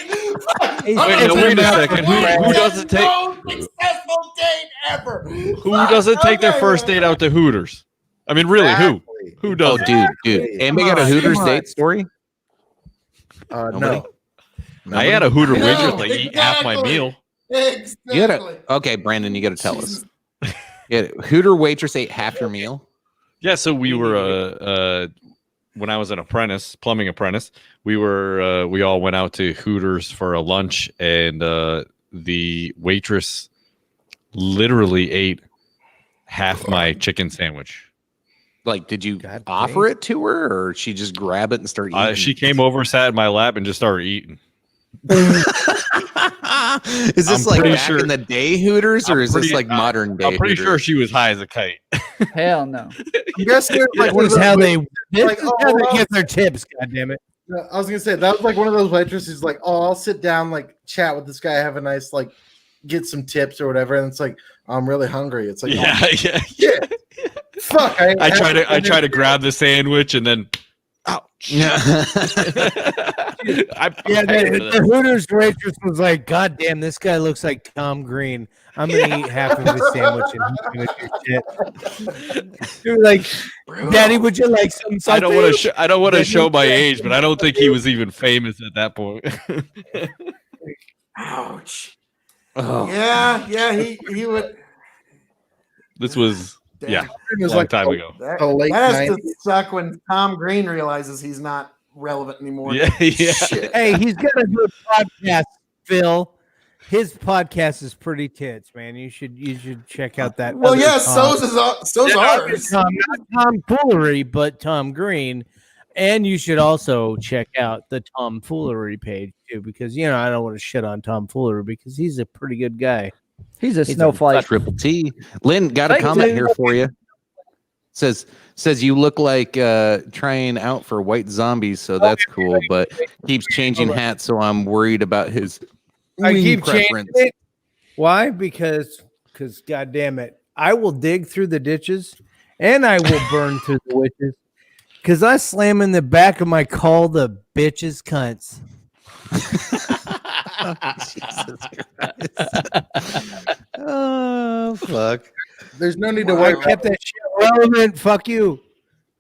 Wait a second. Who doesn't take no successful date ever? who doesn't take their first date out to Hooters? I mean, really, who? Who does? Oh, dude. Anybody got a Hooters date story? No. I had a Hooter No, waitress like eat half my exactly. meal. Exactly. You gotta, okay, Brandon, you got to tell us. Hooter waitress ate half your meal. Yeah, so we were when I was an apprentice, plumbing apprentice, we all went out to Hooters for a lunch, and the waitress literally ate half my chicken sandwich. Like, did you offer it to her, or she just grab it and start eating? She came over, sat in my lap, and just started eating. Is this I'm like pretty back sure- in the day Hooters, or I'm is this pretty- like modern day? I'm pretty sure Hooters? she was high as a kite. Hell no. You guys hear, like, This one of is those how they. waitresses, This like, is how they oh, get their tips. God damn it! I was gonna say that was like one of those waitresses, like, oh, I'll sit down, like, chat with this guy, have a nice, like, get some tips or whatever, and it's like, I'm really hungry. It's like, Yeah, oh, yeah. shit. Fuck. I try to grab the sandwich and then, ouch. Yeah. The Hooters waitress was like, "God damn, this guy looks like Tom Green. I'm gonna eat half of his sandwich and he's gonna do shit." She was like, "Daddy, would you like some I don't want something?" to. I don't want to show my age, but I don't think he was even famous at that point. Ouch. Oh. Yeah, he would. This was Damn. It was a long time ago. That, The late that has to 90s. suck when Tom Green realizes he's not relevant anymore. Yeah, yeah. Shit. Hey, he's got a good podcast, Phil. His podcast is pretty tits, man. You should check out that. Well, other yeah, Tom. so's ours. Tom, not Tom Foolery, but Tom Green. And you should also check out the Tom Foolery page too, because I don't want to shit on Tom Foolery because he's a pretty good guy. He's a snowflake. Triple T. Lynn got a Thank comment you. here for you. Says you look like trying out for White Zombies, so that's cool. But keeps changing hats, so I'm worried about his. I wing keep changing preference. it. Why? Because God damn it, I will dig through the ditches and I will burn through the witches. Because I slam in the back of my call the bitches cunts. Oh fuck! There's no need to I worry. kept that shit relevant. Fuck you.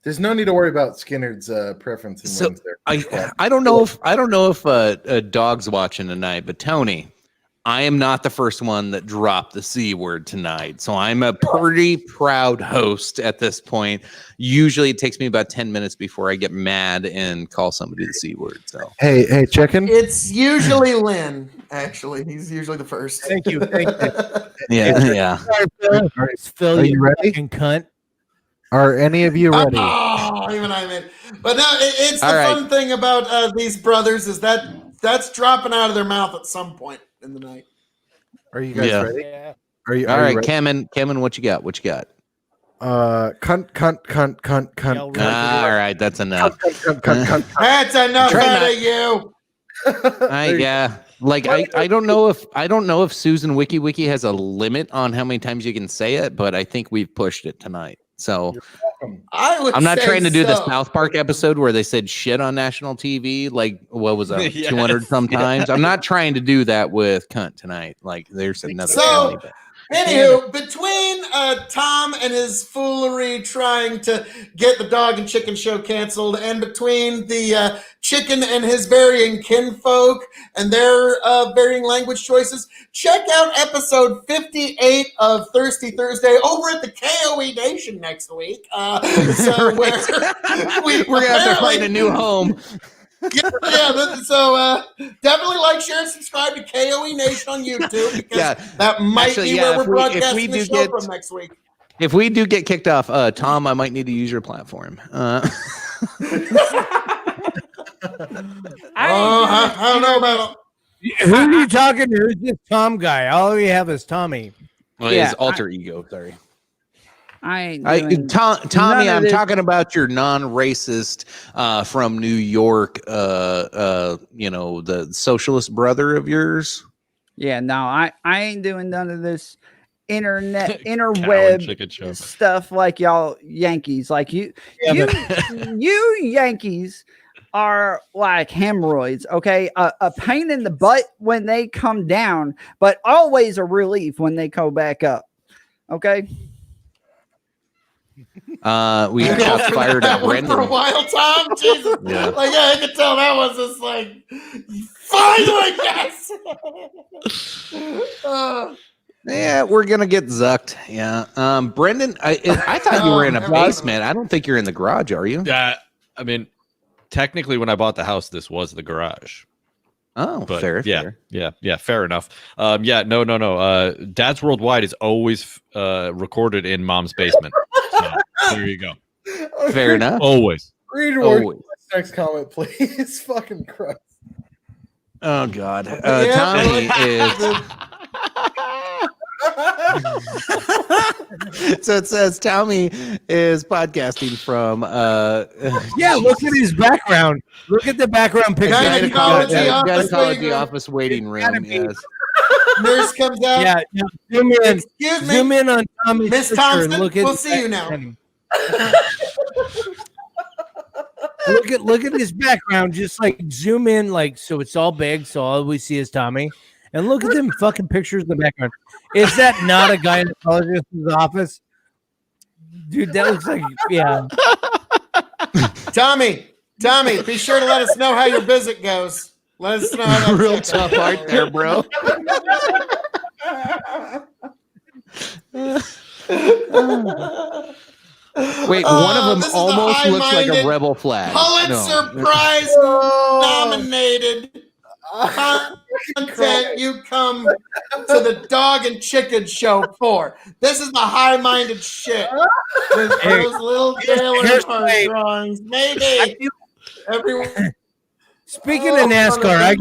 There's no need to worry about Skinner's preference in So wins there. I don't know if a dog's watching tonight, but Tony, I am not the first one that dropped the C word tonight. So I'm a pretty proud host at this point. Usually it takes me about 10 minutes before I get mad and call somebody the C word. So Hey, chicken. It's usually Lynn, actually. He's usually the first. Thank you. Thank you. yeah. Sorry, Phil. Phil, Are you ready? fucking cunt. Are any of you ready? Oh, even I mean, but no, it's the All right. fun thing about these brothers is that's dropping out of their mouth at some point in the night. Are you guys Yeah. ready? Yeah. Are you? All are right, you ready? Cameron, what you got? Cunt. Yell right. All right, that's enough. That's enough Try out not- of you. I don't know if Susan WikiWiki has a limit on how many times you can say it, but I think we've pushed it tonight. So I would. I'm not say trying to do the so. South Park episode where they said shit on national TV, like what was that, Yes, 200 sometimes. I'm not trying to do that with cunt tonight. Like there's another. So- family, but- Anywho, between Tom and his foolery trying to get the dog and chicken show canceled, and between the chicken and his varying kinfolk and their varying language choices, check out episode 58 of Thirsty Thursday over at the KOE Nation next week. So where we're gonna have to find a new home. So definitely like, share, and subscribe to KOE Nation on YouTube because Yeah. that might Actually, be yeah, where if we're we broadcasting the do show get- from next week. If we do get kicked off, Tom, I might need to use your platform. I don't know about Who are you talking to? Who's this Tom guy? All we have is Tommy. Well, Yeah, his alter ego. Sorry. I ain't doing Tommy, none of I'm this. talking about your non-racist from New York. The socialist brother of yours. Yeah, no, I ain't doing none of this internet Chicken interweb show. stuff like y'all Yankees. Like you Yankees are like hemorrhoids, okay? A pain in the butt when they come down, but always a relief when they go back up. Okay. We just fired that at one for a Brendan. while, Tom. Jesus. Yeah. Like I could tell that was just like finally yes. Yeah, we're gonna get zucked. Yeah. Brendan, I thought you were in a Oh, basement. I don't think you're in the garage, are you? Yeah, I mean, technically, when I bought the house, this was the garage. Oh, But fair. fair enough. No. Dad's Worldwide is always recorded in Mom's basement. So, there you go. Fair enough. Always. Read Always. next comment, please. Fucking Christ. Oh God, Yeah, Tommy is. So it says Tommy is podcasting from. Yeah, look at his background. Look at the background picture. Gynecology office waiting room. Yes. Nurse comes out. Yeah, zoom in. Excuse me. Zoom in on Tommy's Miss picture and Thompson, look at we'll see you now. Look at his background. Just like zoom in, like so it's all big, so all we see is Tommy. And look at them fucking pictures in the background. Is that not a gynecologist's office? Dude, that looks like Tommy, be sure to let us know how your visit goes. Let us know how that Real tough art there, bro. Wait, one of them this is almost the looks like a high-minded rebel flag. Pulitzer No. Prize nominated content you come to the Dog and Chicken Show for. This is the high-minded shit. With those little Dale Earnhardt drawings. Maybe everyone. Speaking of NASCAR,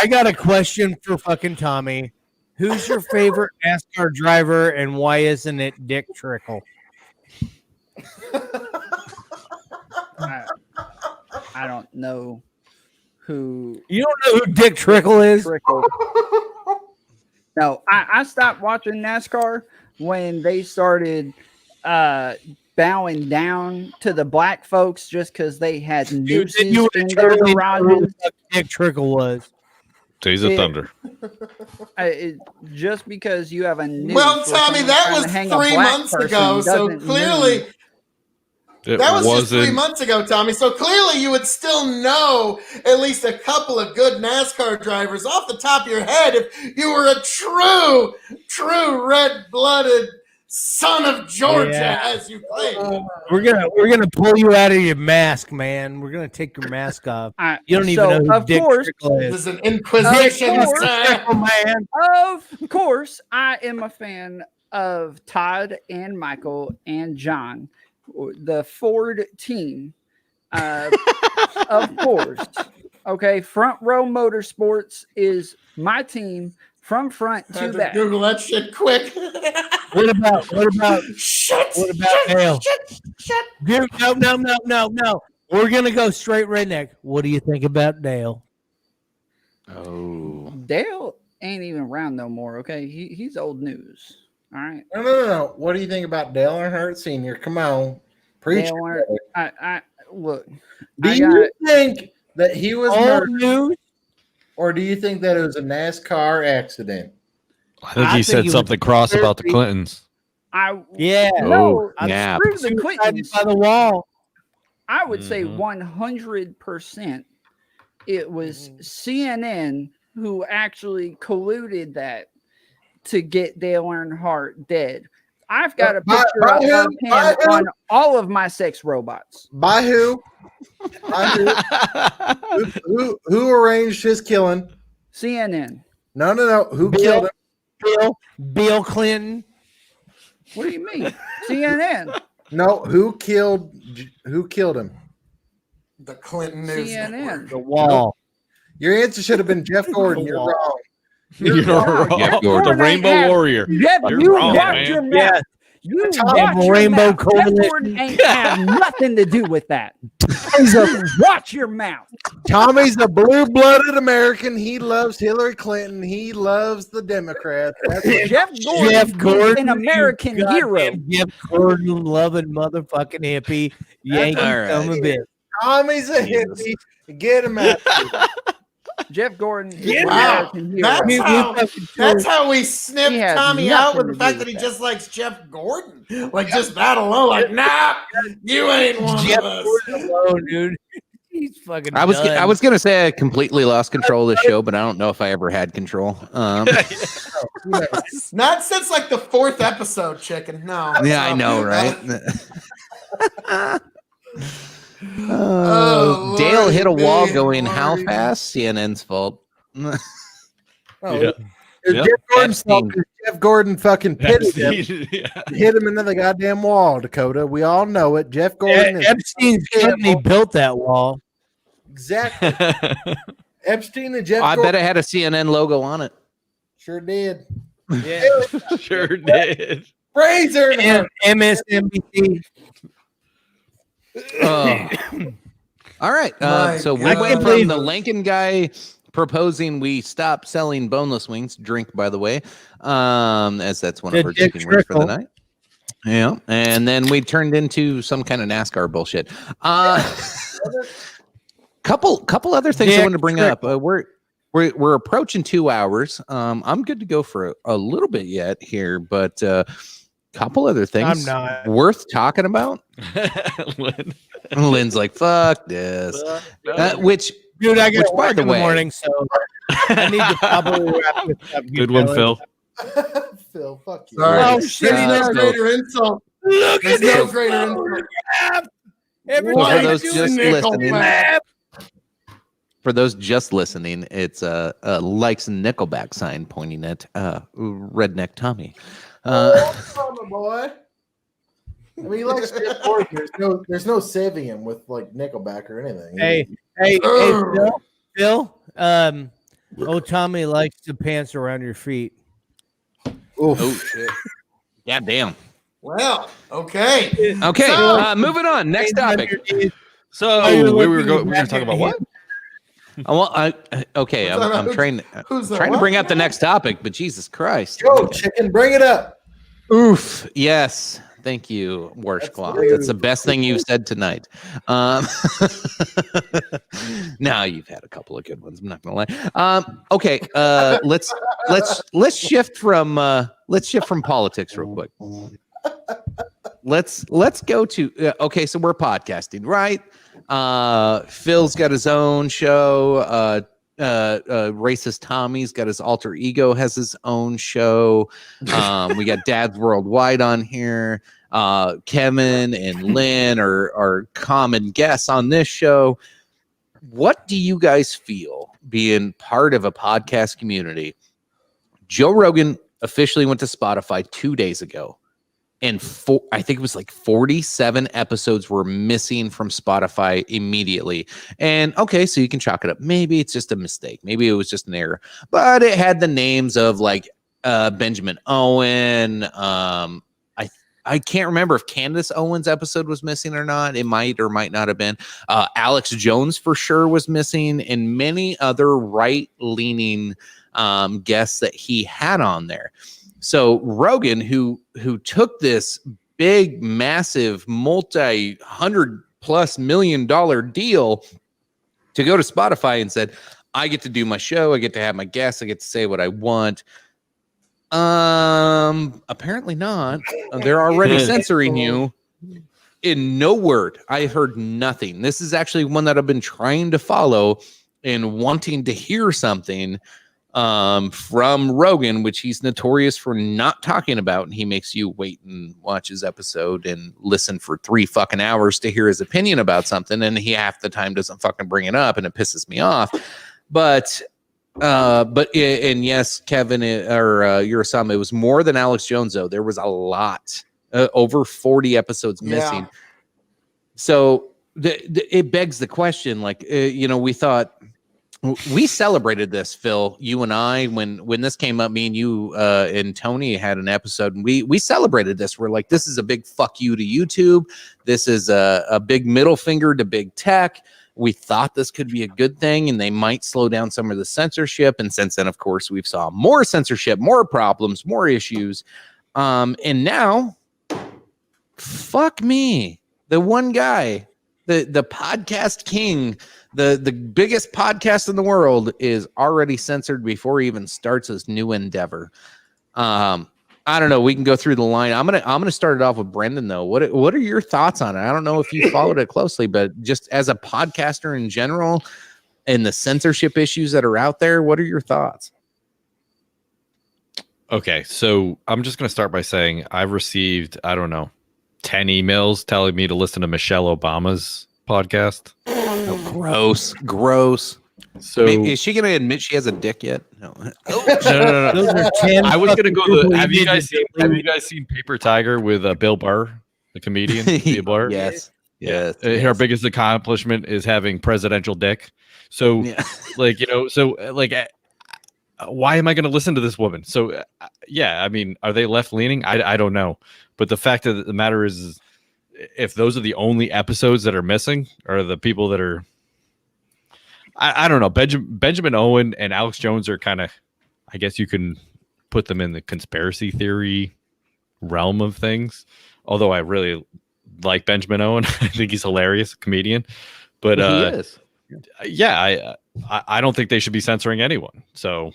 I got a question for fucking Tommy. Who's your favorite NASCAR driver and why isn't it Dick Trickle? I don't know who. You don't know who Dick Trickle is? No, I stopped watching NASCAR when they started bowing down to the black folks just because they had nooses You in their garages. Dick Trickle was. Days of Thunder. Just because you have a noose. Well, Tommy, that was 3 months ago, so clearly. That was just 3 months ago, Tommy. So clearly you would still know at least a couple of good NASCAR drivers off the top of your head if you were a true red-blooded son of Georgia, as you claim. We're gonna pull you out of your mask, man. We're gonna take your mask off. You don't even know who Dick Trickle is. This is an inquisition, man. Of course, I am a fan of Todd and Michael and John, the Ford team. Of course. Okay, Front Row Motorsports is my team from front to back. Google that shit quick. What about Dale? Dude, no. We're gonna go straight redneck. What do you think about Dale? Oh, Dale ain't even around no more. Okay, he's old news. All right. No. What do you think about Dale Earnhardt Sr.? Come on, preach. Dale Earnhardt, I look. Do you think that he was old murdered, news, or do you think that it was a NASCAR accident? I think he said something cross about the Clintons. No, yeah. screw the Clintons. by the wall. I would say 100% it was CNN who actually colluded that to get Dale Earnhardt dead. I've got a picture of him on all of my sex robots. By who? Who arranged his killing? CNN. No. Who killed him? Bill Clinton. What do you mean? CNN. No, who killed him? The Clinton News CNN. The wall. Your answer should have been Jeff Gordon. You're wrong. You're wrong. Jeff Gordon. The Rainbow Warrior. Jeff, You're you wrong, watch man. your mouth. Yeah. You Tom watch Rainbow your mouth. Jeff Coalition. Gordon ain't have nothing to do with that. Watch your mouth. Tommy's a blue-blooded American. He loves Hillary Clinton. He loves the Democrats. Jeff Gordon is an American hero. Jeff Gordon, loving motherfucking hippie. Yankee son of a bitch. Tommy's a hippie. Get him out. Jeff Gordon is an Wow. American hero. That's how we snipped He has Tommy out with nothing the to fact do that he with just likes Jeff Gordon. Like, just that alone. Like, nah, you ain't one Jeff of us. Gordon alone, dude. He's fucking I was done. gonna say I completely lost control of the show, but I don't know if I ever had control. Not since like the 4th episode, chicken. No. Yeah, I know, right? Oh, Dale Lordy hit a wall B, going, how Lordy. fast? CNN's fault. Oh, Yeah. it's Yep. Jeff Gordon's Epstein. fault 'cause Jeff Gordon fucking pitted him. Yeah. Hit him into the goddamn wall, Dakota. We all know it. Jeff Gordon is Epstein's company built that wall. exactly. Epstein and Jeff. I bet it had a CNN logo on it. Sure did. Yeah, sure did. Fraser and MSNBC. All right. So we went from the Lincoln guy proposing we stop selling boneless wings. Drink, by the way, as that's one of our chicken wings for the night. Yeah, and then we turned into some kind of NASCAR bullshit. Couple other things I wanted to bring up. We're approaching 2 hours. I'm good to go for a little bit yet here, but couple other things I'm not worth talking about. Lynn's like, fuck this. Which, dude, I got by the in the way, morning, so I need to probably wrap this up. Good one, Phil. Phil, fuck you. Sorry. Oh, There's shit. no greater insult. Look There's at no this. greater insult. For those just listening, Nickelback. for those just listening, it's a likes Nickelback sign pointing at Redneck Tommy. Boy. I mean, he likes Jeff Gordon. There's no saving him with like Nickelback or anything. Hey, Phil. Old Tommy likes the pants around your feet. Oof. Oh shit! God damn. Well, okay. Okay, So- moving on. Next topic. So we were going to talk about what? I'm Who's trying to what? bring up the next topic, but Jesus Christ. Go, chicken, bring it up. Oof. Yes. Thank you, Washcloth. That's the best thing you've said tonight. Now you've had a couple of good ones. I'm not gonna lie. Okay. Let's shift from politics real quick. Let's go to okay. So we're podcasting, right? Phil's got his own show. Racist Tommy's got his alter ego, has his own show. We got Dad's Worldwide on here. Kevin and Lynn are common guests on this show. What do you guys feel being part of a podcast community? Joe Rogan officially went to Spotify 2 days ago. And I think it was like 47 episodes were missing from Spotify immediately. And okay, so you can chalk it up. Maybe it's just a mistake. Maybe it was just an error. But it had the names of like Benjamin Owen. I can't remember if Candace Owens' episode was missing or not. It might or might not have been. Alex Jones for sure was missing, and many other right-leaning guests that he had on there. So Rogan, who took this big, massive, multi-$100+ million deal to go to Spotify and said, I get to do my show, I get to have my guests, I get to say what I want. Apparently not. They're already censoring you. In no word. I heard nothing. This is actually one that I've been trying to follow and wanting to hear something from Rogan, which he's notorious for not talking about, and he makes you wait and watch his episode and listen for 3 fucking hours to hear his opinion about something, and he half the time doesn't fucking bring it up, and it pisses me off. But yes, Kevin or Urasama, it was more than Alex Jones though. There was a lot, over 40 episodes missing. Yeah. So it begs the question, like we thought. We celebrated this, Phil, you and I, when this came up, me and you and Tony had an episode, and we celebrated this. We're like, this is a big fuck you to YouTube. This is a big middle finger to big tech. We thought this could be a good thing, and they might slow down some of the censorship. And since then, of course, we've saw more censorship, more problems, more issues. And now, fuck me, the one guy, the podcast king, the biggest podcast in the world is already censored before he even starts his new endeavor. I don't know. We can go through the line. I'm gonna start it off with Brendan though. What are your thoughts on it? I don't know if you followed it closely, but just as a podcaster in general and the censorship issues that are out there, what are your thoughts? Okay, so I'm just gonna start by saying I've received, I don't know, 10 emails telling me to listen to Michelle Obama's podcast. Oh, gross. So is she going to admit she has a dick yet? No. No. Those are 10 I was going to go to people have you you guys did seen Paper Tiger with Bill Burr, the comedian? Bill Burr? Yes. Yes, Her biggest accomplishment is having presidential dick. So, like, why am I going to listen to this woman? So, I mean, are they left leaning? I don't know. But the fact of the matter is, if those are the only episodes that are missing, or the people that are, I don't know. Benjamin Owen and Alex Jones are kind of, I guess you can put them in the conspiracy theory realm of things. Although I really like Benjamin Owen. I think he's hilarious, comedian. But he is. I don't think they should be censoring anyone. So,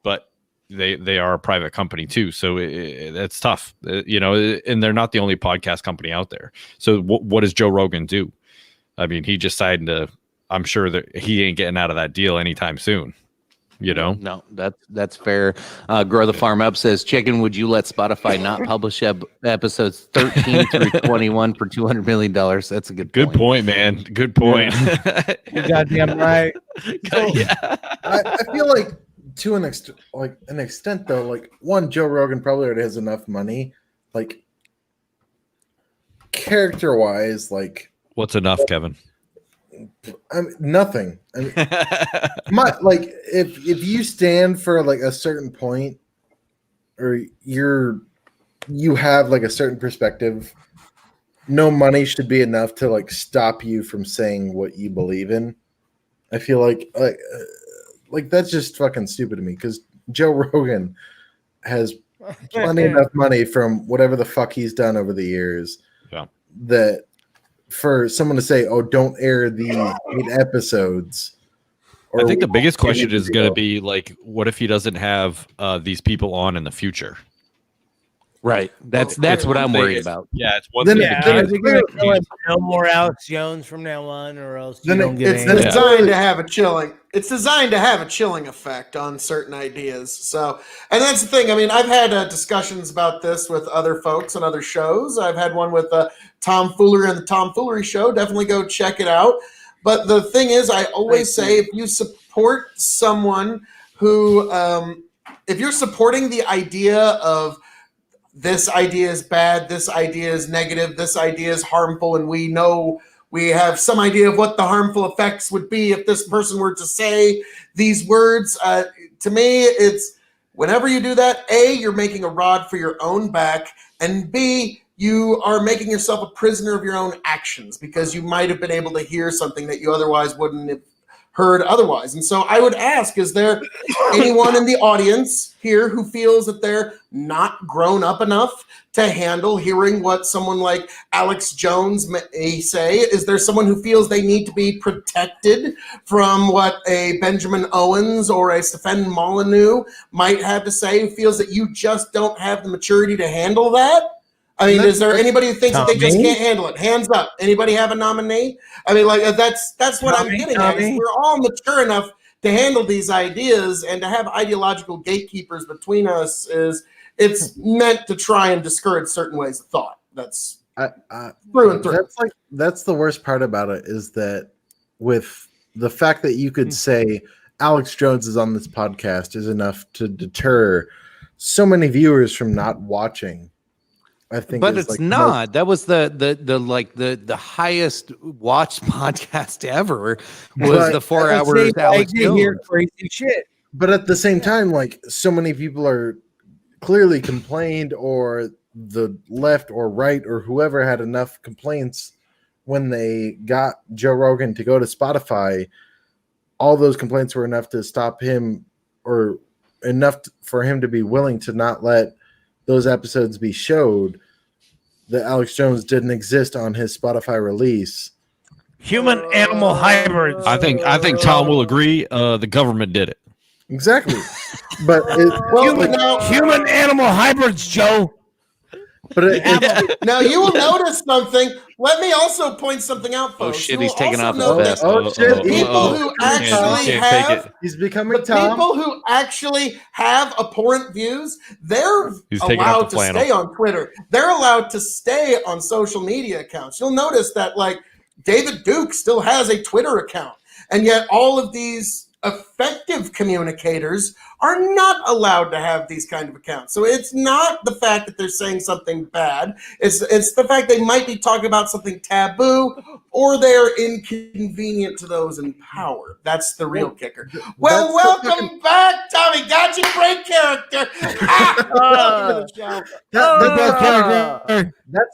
but they are a private company too, so it's tough, and they're not the only podcast company out there. So what does Joe Rogan do? I mean, he just signed I'm sure that he ain't getting out of that deal anytime soon. No, that's fair. Grow the Farm Up says, Chicken, would you let Spotify not publish episodes 13 through 21 for $200 million? That's a good point, man. Good point. You're goddamn right. I feel like to an extent though, like, one, Joe Rogan probably already has enough money, like, character wise, like, what's enough, Kevin? I mean, nothing. I mean, like, if you stand for like a certain point, or you have like a certain perspective, no money should be enough to like stop you from saying what you believe in. I feel like that's just fucking stupid to me, because Joe Rogan has plenty enough money from whatever the fuck he's done over the years. Yeah. That for someone to say, "Oh, don't air the 8 episodes." I think the biggest question is going to be like, what if he doesn't have these people on in the future? Right. That's what I'm worried about. Yeah, it's one Then thing. no more Alex Jones from now on, or else you Then don't get it's any. designed to have a chilling. It's designed to have a chilling effect on certain ideas. So, and that's the thing. I mean, I've had discussions about this with other folks on other shows. I've had one with Tom Foolery on the Tom Foolery Show. Definitely go check it out. But the thing is, I always say, if you support someone who, if you're supporting the idea of this idea is bad, this idea is negative, this idea is harmful, and we know we have some idea of what the harmful effects would be if this person were to say these words. To me, it's whenever you do that, A, you're making a rod for your own back, and B, you are making yourself a prisoner of your own actions, because you might have been able to hear something that you otherwise wouldn't have heard otherwise. And so I would ask, is there anyone in the audience here who feels that they're not grown up enough to handle hearing what someone like Alex Jones may say? Is there someone who feels they need to be protected from what a Benjamin Owens or a Stefan Molyneux might have to say, who feels that you just don't have the maturity to handle that? I mean, is there anybody who thinks that they just can't handle it? Hands up. Anybody have a nominee? I mean, like, that's what I'm getting at. Is we're all mature enough to handle these ideas, and to have ideological gatekeepers between us it's meant to try and discourage certain ways of thought. That's through and through. That's the worst part about it, is that with the fact that you could say Alex Jones is on this podcast is enough to deter so many viewers from not watching. I think, but it's like not. That was the highest watched podcast ever. Was the 4 hours Alex Jones. Hear crazy shit. But at the same time, like, so many people are clearly complained, or the left or right or whoever had enough complaints when they got Joe Rogan to go to Spotify. All those complaints were enough to stop him, or enough for him to be willing to not let those episodes be showed, that Alex Jones didn't exist on his Spotify release. Human animal hybrids. I think Tom will agree. The government did it. Exactly. But human animal hybrids, Joe. But now you will notice something. Let me also point something out, folks. Oh shit, he's taking off his vest. People who actually have he's becoming Tom. People who actually have abhorrent views, they're allowed to stay on Twitter. They're allowed to stay on social media accounts. You'll notice that, like, David Duke still has a Twitter account, and yet all of these effective communicators are not allowed to have these kind of accounts. So it's not the fact that they're saying something bad. It's the fact they might be talking about something taboo or they're inconvenient to those in power. That's the real kicker. Well, welcome back, Tommy. Got you, great character. Welcome to the show. That's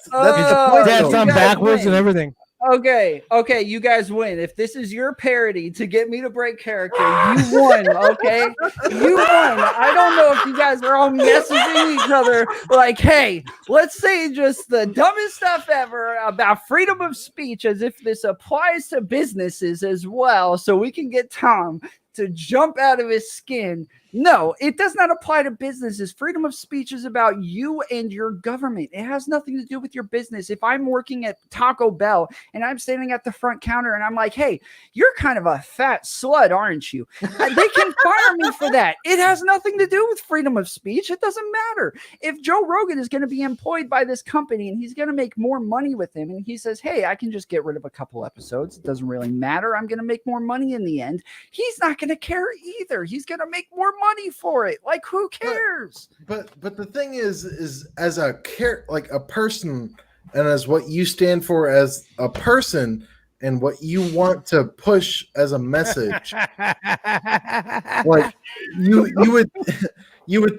the point. That's on backwards and everything. Okay, you guys win. If this is your parody to get me to break character, you won, okay? You won. I don't know if you guys are all messaging each other like, hey, let's say just the dumbest stuff ever about freedom of speech as if this applies to businesses as well, so we can get Tom to jump out of his skin. No, it does not apply to businesses. Freedom of speech is about you and your government. It has nothing to do with your business. If I'm working at Taco Bell and I'm standing at the front counter and I'm like, hey, you're kind of a fat slut, aren't you? They can fire me for that. It has nothing to do with freedom of speech. It doesn't matter. If Joe Rogan is going to be employed by this company and he's going to make more money with him and he says, hey, I can just get rid of a couple episodes. It doesn't really matter. I'm going to make more money in the end. He's not going to care either. He's going to make more money for it. Like, who cares? But the thing is as a person, and as what you stand for as a person, and what you want to push as a message, like you would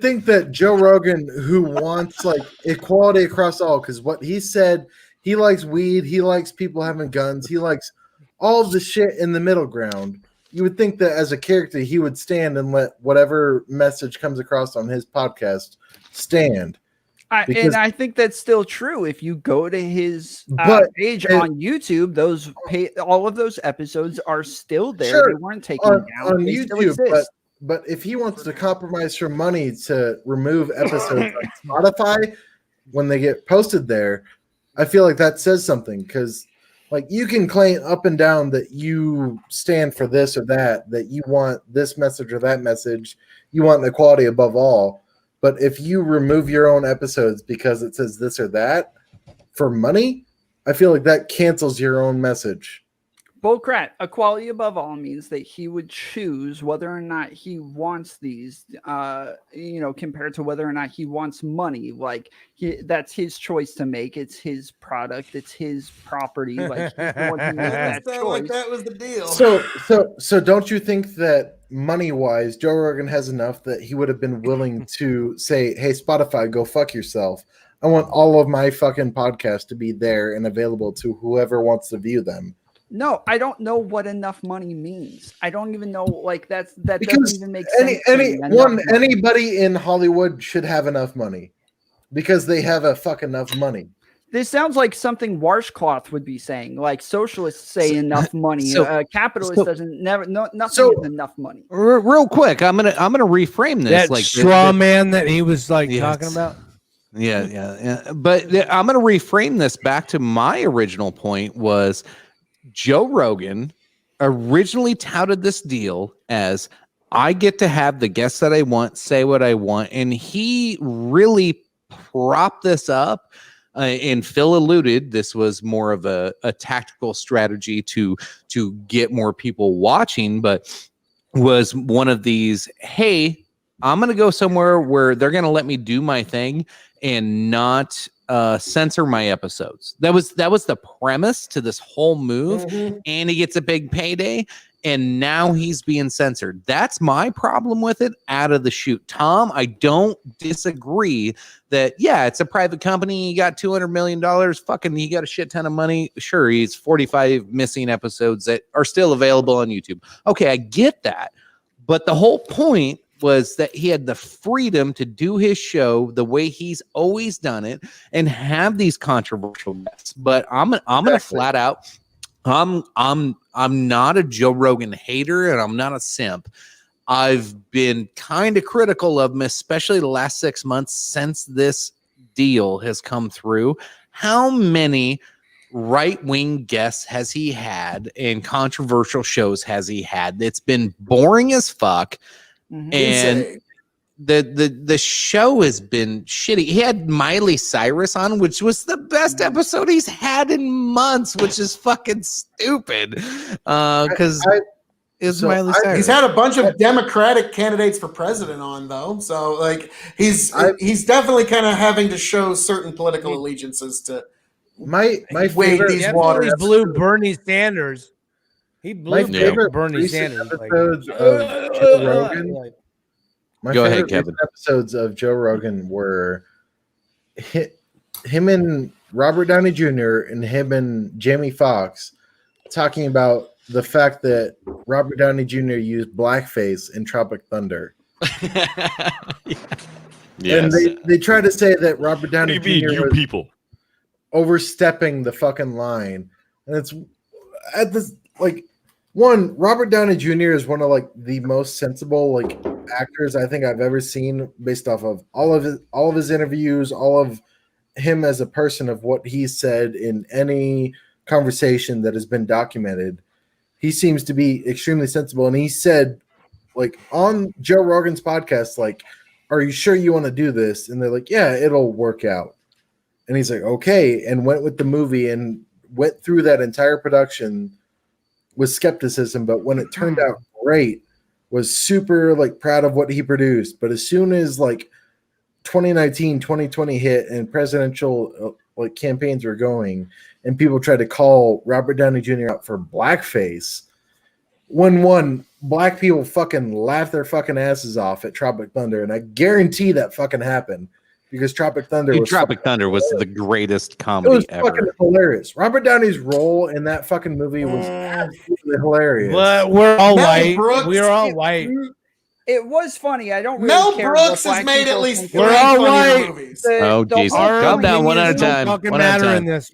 think that Joe Rogan, who wants like equality across all, because what he said, he likes weed, he likes people having guns, he likes all of the shit in the middle ground. You would think that as a character, he would stand and let whatever message comes across on his podcast stand. And I think that's still true. If you go to his page on YouTube, all of those episodes are still there. Sure, they weren't taken down on YouTube. But if he wants to compromise for money to remove episodes on Spotify when they get posted there, I feel like that says something, because like you can claim up and down that you stand for this or that you want this message or that message, you want equality above all. But if you remove your own episodes because it says this or that for money, I feel like that cancels your own message. Bullcrat. Equality above all means that he would choose whether or not he wants these, compared to whether or not he wants money. Like that's his choice to make. It's his product. It's his property. Like he's the one who makes that choice. Like that was the deal. So don't you think that money-wise, Joe Rogan has enough that he would have been willing to say, "Hey, Spotify, go fuck yourself. I want all of my fucking podcasts to be there and available to whoever wants to view them." No, I don't know what enough money means. I don't even know. Like that doesn't even make sense. Anybody in Hollywood should have enough money because they have a fuck enough money. This sounds like something Washcloth would be saying. Like socialists say enough money. Capitalist doesn't nothing is enough money. Real quick, I'm gonna reframe this. That like straw man that he was talking about. Yeah. But I'm gonna reframe this back to my original point was. Joe Rogan originally touted this deal as I get to have the guests that I want, say what I want. And he really propped this up. And Phil alluded, this was more of a tactical strategy to get more people watching, but was one of these, hey, I'm going to go somewhere where they're going to let me do my thing and not censor my episodes. That was the premise to this whole move. Mm-hmm. And he gets a big payday, and now he's being censored. That's my problem with it out of the chute. Tom, I don't disagree that, yeah, it's a private company. You got $200 million. Fucking, you got a shit ton of money. Sure, he's 45 missing episodes that are still available on YouTube. Okay, I get that. But the whole point was that he had the freedom to do his show the way he's always done it and have these controversial guests. But I'm gonna flat out, I'm not a Joe Rogan hater and I'm not a simp. I've been kind of critical of him, especially the last 6 months since this deal has come through. How many right-wing guests has he had and controversial shows has he had? It's been boring as fuck. Mm-hmm. And the show has been shitty. He had Miley Cyrus on, which was the best episode he's had in months, which is fucking stupid. Because is So Miley I- Cyrus. He's had a bunch of Democratic candidates for president on though, so like he's definitely kind of having to show certain political allegiances to my wade favorite these Definitely waters. blew Bernie Sanders. He My blew favorite Bernie recent Sanders. episodes of Joe Rogan. Like, My Go ahead, favorite Kevin. recent episodes of Joe Rogan were him and Robert Downey Jr. and him and Jamie Foxx talking about the fact that Robert Downey Jr. used blackface in Tropic Thunder. And they try to say that Robert Downey Jr. was people overstepping the fucking line. And it's at this like one, Robert Downey Jr. is one of like the most sensible like actors I think I've ever seen based off of all of his interviews, all of him as a person of what he said in any conversation that has been documented. He seems to be extremely sensible. And he said, like, on Joe Rogan's podcast, like, are you sure you want to do this? And they're like, yeah, it'll work out. And he's like, okay, and went with the movie and went through that entire production with skepticism, but when it turned out great, was super like proud of what he produced. But as soon as like 2019, 2020 hit and presidential like campaigns were going and people tried to call Robert Downey Jr. out for blackface, when black people fucking laughed their fucking asses off at Tropic Thunder, and I guarantee that fucking happened because Tropic Thunder was Tropic Thunder was the greatest it comedy was ever. fucking hilarious. Robert Downey's role in that fucking movie was absolutely hilarious. but we're all Mel white. Brooks- We're all white. It was funny. I don't really Mel care Brooks what has black made at people least think. three We're all funnier white. movies. Oh, the Jason, whole calm point down one at a Opinions don't time. fucking One at a matter in time. this.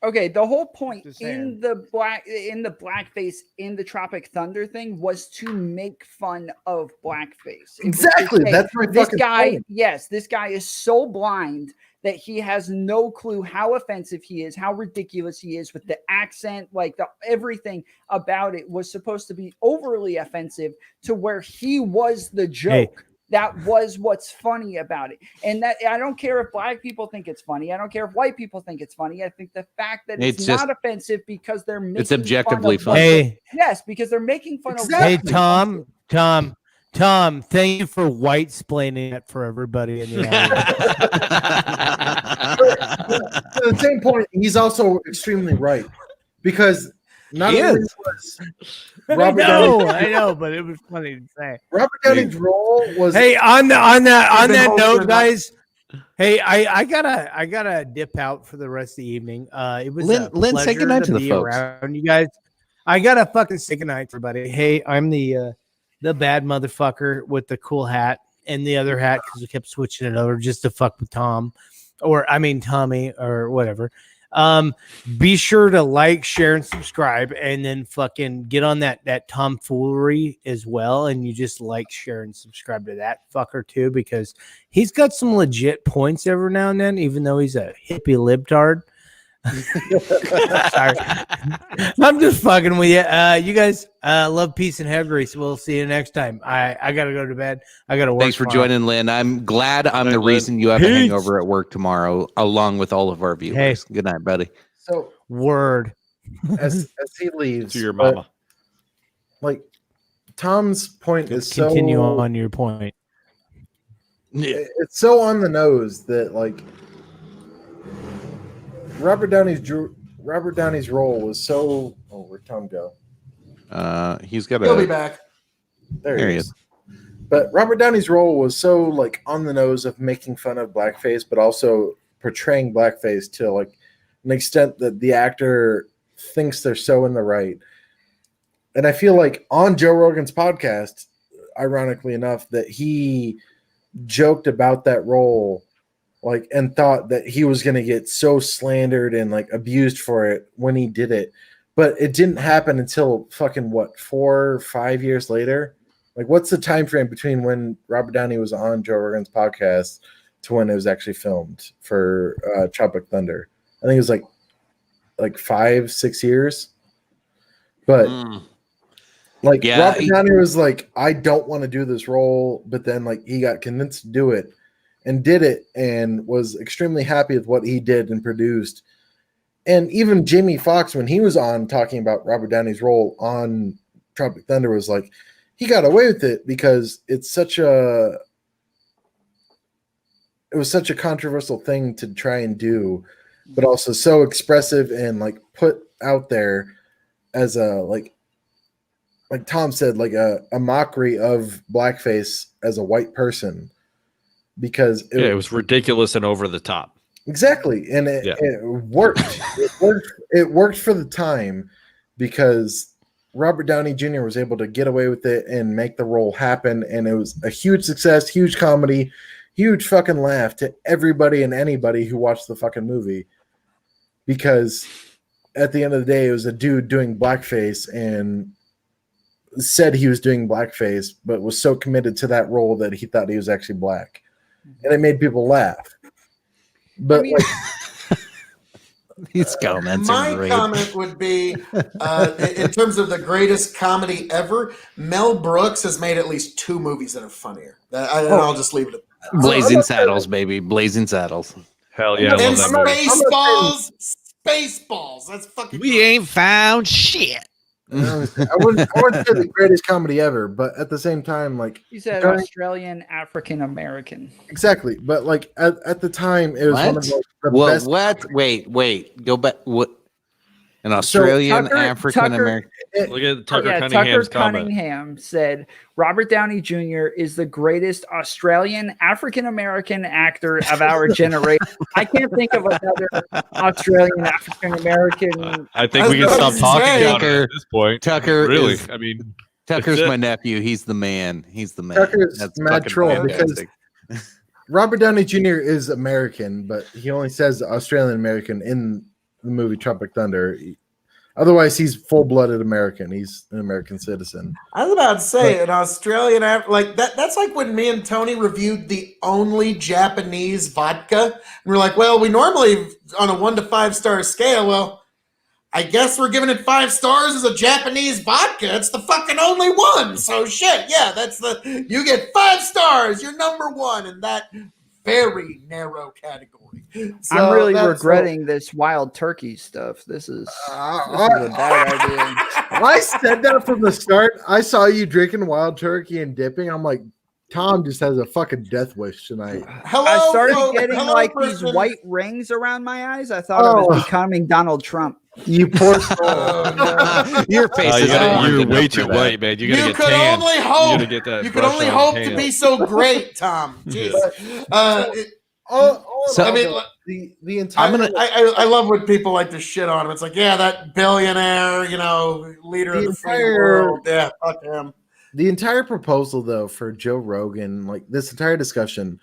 Okay, the whole point Just in the blackface in the Tropic Thunder thing was to make fun of blackface. It was to Exactly. say, That's my this fucking guy. point. Yes, this guy is so blind that he has no clue how offensive he is, how ridiculous he is with the accent, like everything about it was supposed to be overly offensive to where he was the joke. That was what's funny about it. And that I don't care if black people think it's funny. I don't care if white people think it's funny. I think the fact that it's It's not offensive because they're making It's objectively fun of funny. Hey, yes, because they're making fun hey, of Tom, thank you for white splaining it for everybody in the audience. To the same point, he's also extremely right because not He only is. was Robert I know, but it was funny to say. Robert Downey's role was Hey, on that been note, hosted by- guys. Hey, I gotta dip out for the rest of the evening. It was Lynn, a Lynn, say pleasure goodnight to the be folks. around you guys. I gotta fucking say goodnight to everybody. Hey, I'm the bad motherfucker with the cool hat and the other hat because we kept switching it over just to fuck with Tom, or I mean Tommy or whatever. Be sure to like, share, and subscribe, and then fucking get on that tomfoolery as well. And you just like, share, and subscribe to that fucker too, because he's got some legit points every now and then, even though he's a hippie libtard. Sorry, I'm just fucking with you. You guys, love, peace, and hair grease. We'll see you next time. I gotta go to bed. I gotta work. Thanks for tomorrow. joining, Lynn. I'm glad I'm the Lynn. reason you have a Peace. hangover at work tomorrow, along with all of our viewers. Good night, buddy. so Word. as he leaves to your but, mama. like Tom's point is Continue so on your point. it's so on the nose that like Robert Downey's role was so where'd Tom go? He's got He'll be a. back. There There he he is. But Robert Downey's role was so like on the nose of making fun of blackface, but also portraying blackface to like an extent that the actor thinks they're so in the right. And I feel like on Joe Rogan's podcast, ironically enough, that he joked about that role, like, and thought that he was going to get so slandered and like abused for it when he did it. But it didn't happen until fucking what, 4 or 5 years later? Like, what's the time frame between when Robert Downey was on Joe Rogan's podcast to when it was actually filmed for Tropic Thunder? I think it was like 5-6 years. But like Yeah, Robert Downey was like, I don't want to do this role, but then like he got convinced to do it and did it and was extremely happy with what he did and produced. And even Jamie Foxx, when he was on talking about Robert Downey's role on Tropic Thunder was like, he got away with it because it was such a controversial thing to try and do, but also so expressive and like put out there as a like Tom said, like a mockery of blackface as a white person, because it was ridiculous and over the top. Exactly, and it worked. It worked for the time because Robert Downey Jr. was able to get away with it and make the role happen, and it was a huge success, huge comedy, huge fucking laugh to everybody and anybody who watched the fucking movie, because at the end of the day, it was a dude doing blackface and said he was doing blackface, but was so committed to that role that he thought he was actually black, and it made people laugh. But these comments my are great. comment would be, in terms of the greatest comedy ever, Mel Brooks has made at least 2 movies that are funnier. I'll just leave it at that. Blazing Saddles, baby. Blazing Saddles. Hell yeah. And Spaceballs. That's fucking. We ain't found shit. I wouldn't say the greatest comedy ever, but at the same time, like You said Australian African American. exactly. But like at the time, it was one of the best. What? Wait. Go back. What? An Australian African American. Look at Tucker Tucker Cunningham's comment. Cunningham said Robert Downey Jr. is the greatest Australian African American actor of our generation. I can't think of another Australian African American. I think we can stop talking about it at this point. Tucker, really? is- I mean, Tucker's that's it. my nephew. He's the man. He's the man. Tucker's That's mad fucking troll fantastic. because Robert Downey Jr. is American, but he only says Australian American in the movie Tropic Thunder. Otherwise, he's full-blooded American. He's an American citizen. I was about to say an Australian like that. That's like when me and Tony reviewed the only Japanese vodka, and we're like, "Well, we normally on a 1 to 5 star scale. Well, I guess we're giving it 5 stars as a Japanese vodka. It's the fucking only one. So shit, yeah, you get 5 stars. You're number 1 in that very narrow category." So I'm really that's regretting this wild turkey stuff. This is a bad idea. I said that from the start. I saw you drinking wild turkey and dipping. I'm like, Tom just has a fucking death wish tonight. I started getting like these white rings around my eyes. I thought I was becoming Donald Trump. You poor Your face is you're way too white, man. You gotta You get could tan. only You hope. gotta get that You could brush only on hope tan. to be so great, Tom. Jeez. So- I mean, the entire I love when people like to shit on him. It's like, yeah, that billionaire, leader of the free world. Yeah, fuck him. The entire proposal, though, for Joe Rogan, like this entire discussion,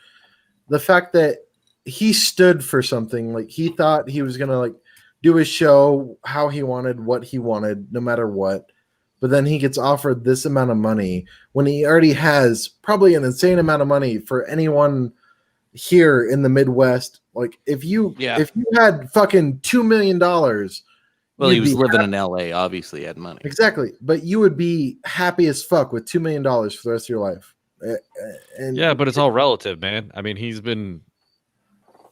the fact that he stood for something, like he thought he was gonna like do his show how he wanted, what he wanted, no matter what. But then he gets offered this amount of money when he already has probably an insane amount of money for anyone here in the Midwest. Like if you had fucking $2 million, Well, he was living in LA, obviously had money. exactly, but you would be happy as fuck with $2 million for the rest of your life. And Yeah, but it's all relative, man. I mean, he's been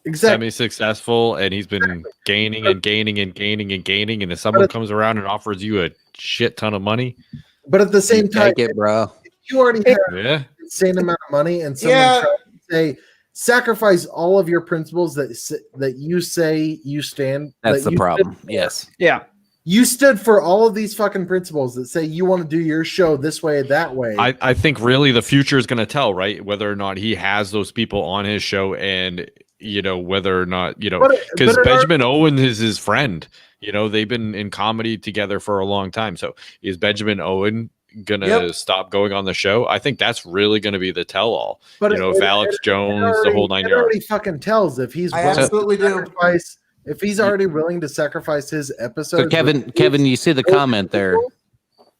exactly semi-successful, and he's been gaining and gaining and gaining and gaining. And if someone comes around and offers you a shit ton of money, but at the same time, Take it, bro. you already have yeah, an insane amount of money, and someone Yeah. tries to say sacrifice all of your principles that you say you stand. That's that the you problem. stood for. Yes. Yeah. You stood for all of these fucking principles that say you want to do your show this way, that way. I think really the future is going to tell, right? Whether or not he has those people on his show, and whether or not because Benjamin Owen is his friend. They've been in comedy together for a long time. So is Benjamin Owen gonna stop going on the show? I think that's really going to be the tell-all. But if Alex Jones, the whole 9 it yards. already fucking tells if he's I willing to absolutely do. sacrifice. If he's already willing to sacrifice his episodes, So Kevin, you see the comment there.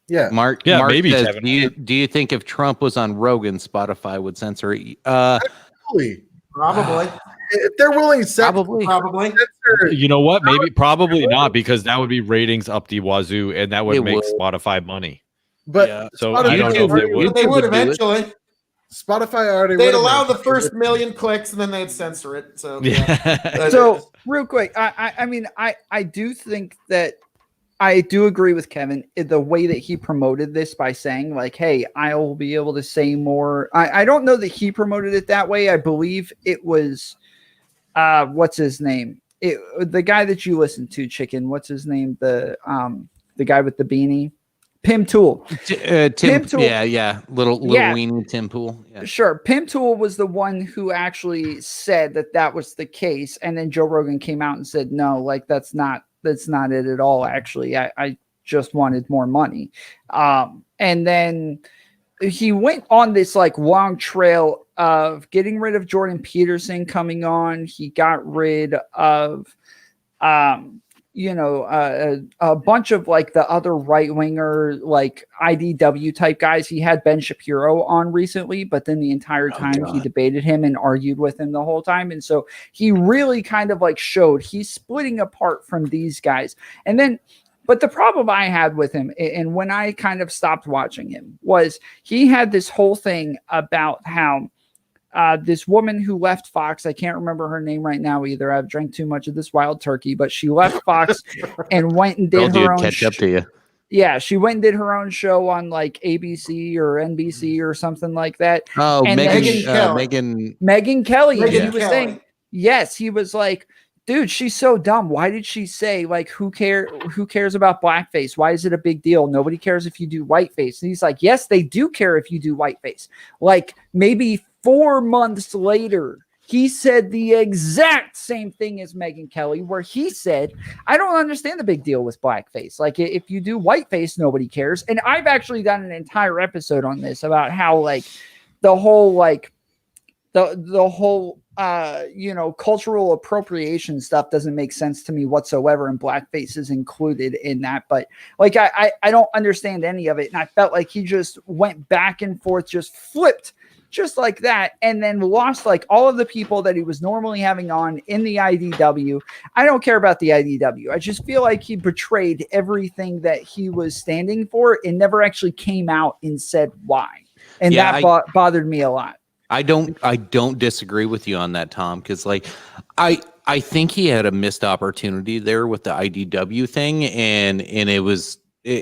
yeah, Mark, Yeah, Mark maybe, says, Kevin. do you think if Trump was on Rogan, Spotify would censor it? probably. Probably. If they're willing to Probably. Probably. censor, You know what? Maybe probably not, because that would be ratings up the wazoo, and that would It make would. Spotify money. but Yeah. So Spotify I don't know if they YouTube- would. They YouTube would would do it. eventually. Spotify already They'd would have allow made the it. first million clicks and then they'd censor it. So Yeah. So real quick, I mean, I do think that I do agree with Kevin. The way that he promoted this by saying like, hey, I'll be able to say more. I don't know that he promoted it that way. I believe it was, what's his name? The guy that you listen to, Chicken. What's his name? The guy with the beanie. Pim Tool. Tim Tool. Yeah. Little weenie Tim Pool. Yeah. Sure. Pim Tool was the one who actually said that was the case. And then Joe Rogan came out and said, no, like that's not it at all. Actually, I just wanted more money. And then he went on this like long trail of getting rid of Jordan Peterson coming on. He got rid of, a bunch of like the other right winger, like IDW type guys. He had Ben Shapiro on recently, but then the entire time he debated him and argued with him the whole time. And so he really kind of like showed he's splitting apart from these guys. And then, but the problem I had with him, and when I kind of stopped watching him, was he had this whole thing about how this woman who left Fox, I can't remember her name right now either. I've drank too much of this wild turkey, but she left Fox and went and did her own catch up to you. Yeah, she went and did her own show on like ABC or NBC or something like that. Oh, and Megyn Kelly. Megyn He was Kelly. saying, yes, he was like, dude, she's so dumb. Why did she say like who cares about blackface? Why is it a big deal? Nobody cares if you do whiteface. And he's like, yes, they do care if you do whiteface. Like maybe 4 months later, he said the exact same thing as Megyn Kelly, where he said, I don't understand the big deal with blackface. Like if you do whiteface, nobody cares. And I've actually done an entire episode on this about how like the whole like the whole cultural appropriation stuff doesn't make sense to me whatsoever, and blackface is included in that. But like I don't understand any of it. And I felt like he just went back and forth, just flipped just like that, and then lost like all of the people that he was normally having on in the IDW. I don't care about the IDW. I just feel like he betrayed everything that he was standing for and never actually came out and said why. And that bothered me a lot. I don't disagree with you on that, Tom, because like I think he had a missed opportunity there with the IDW thing, and it was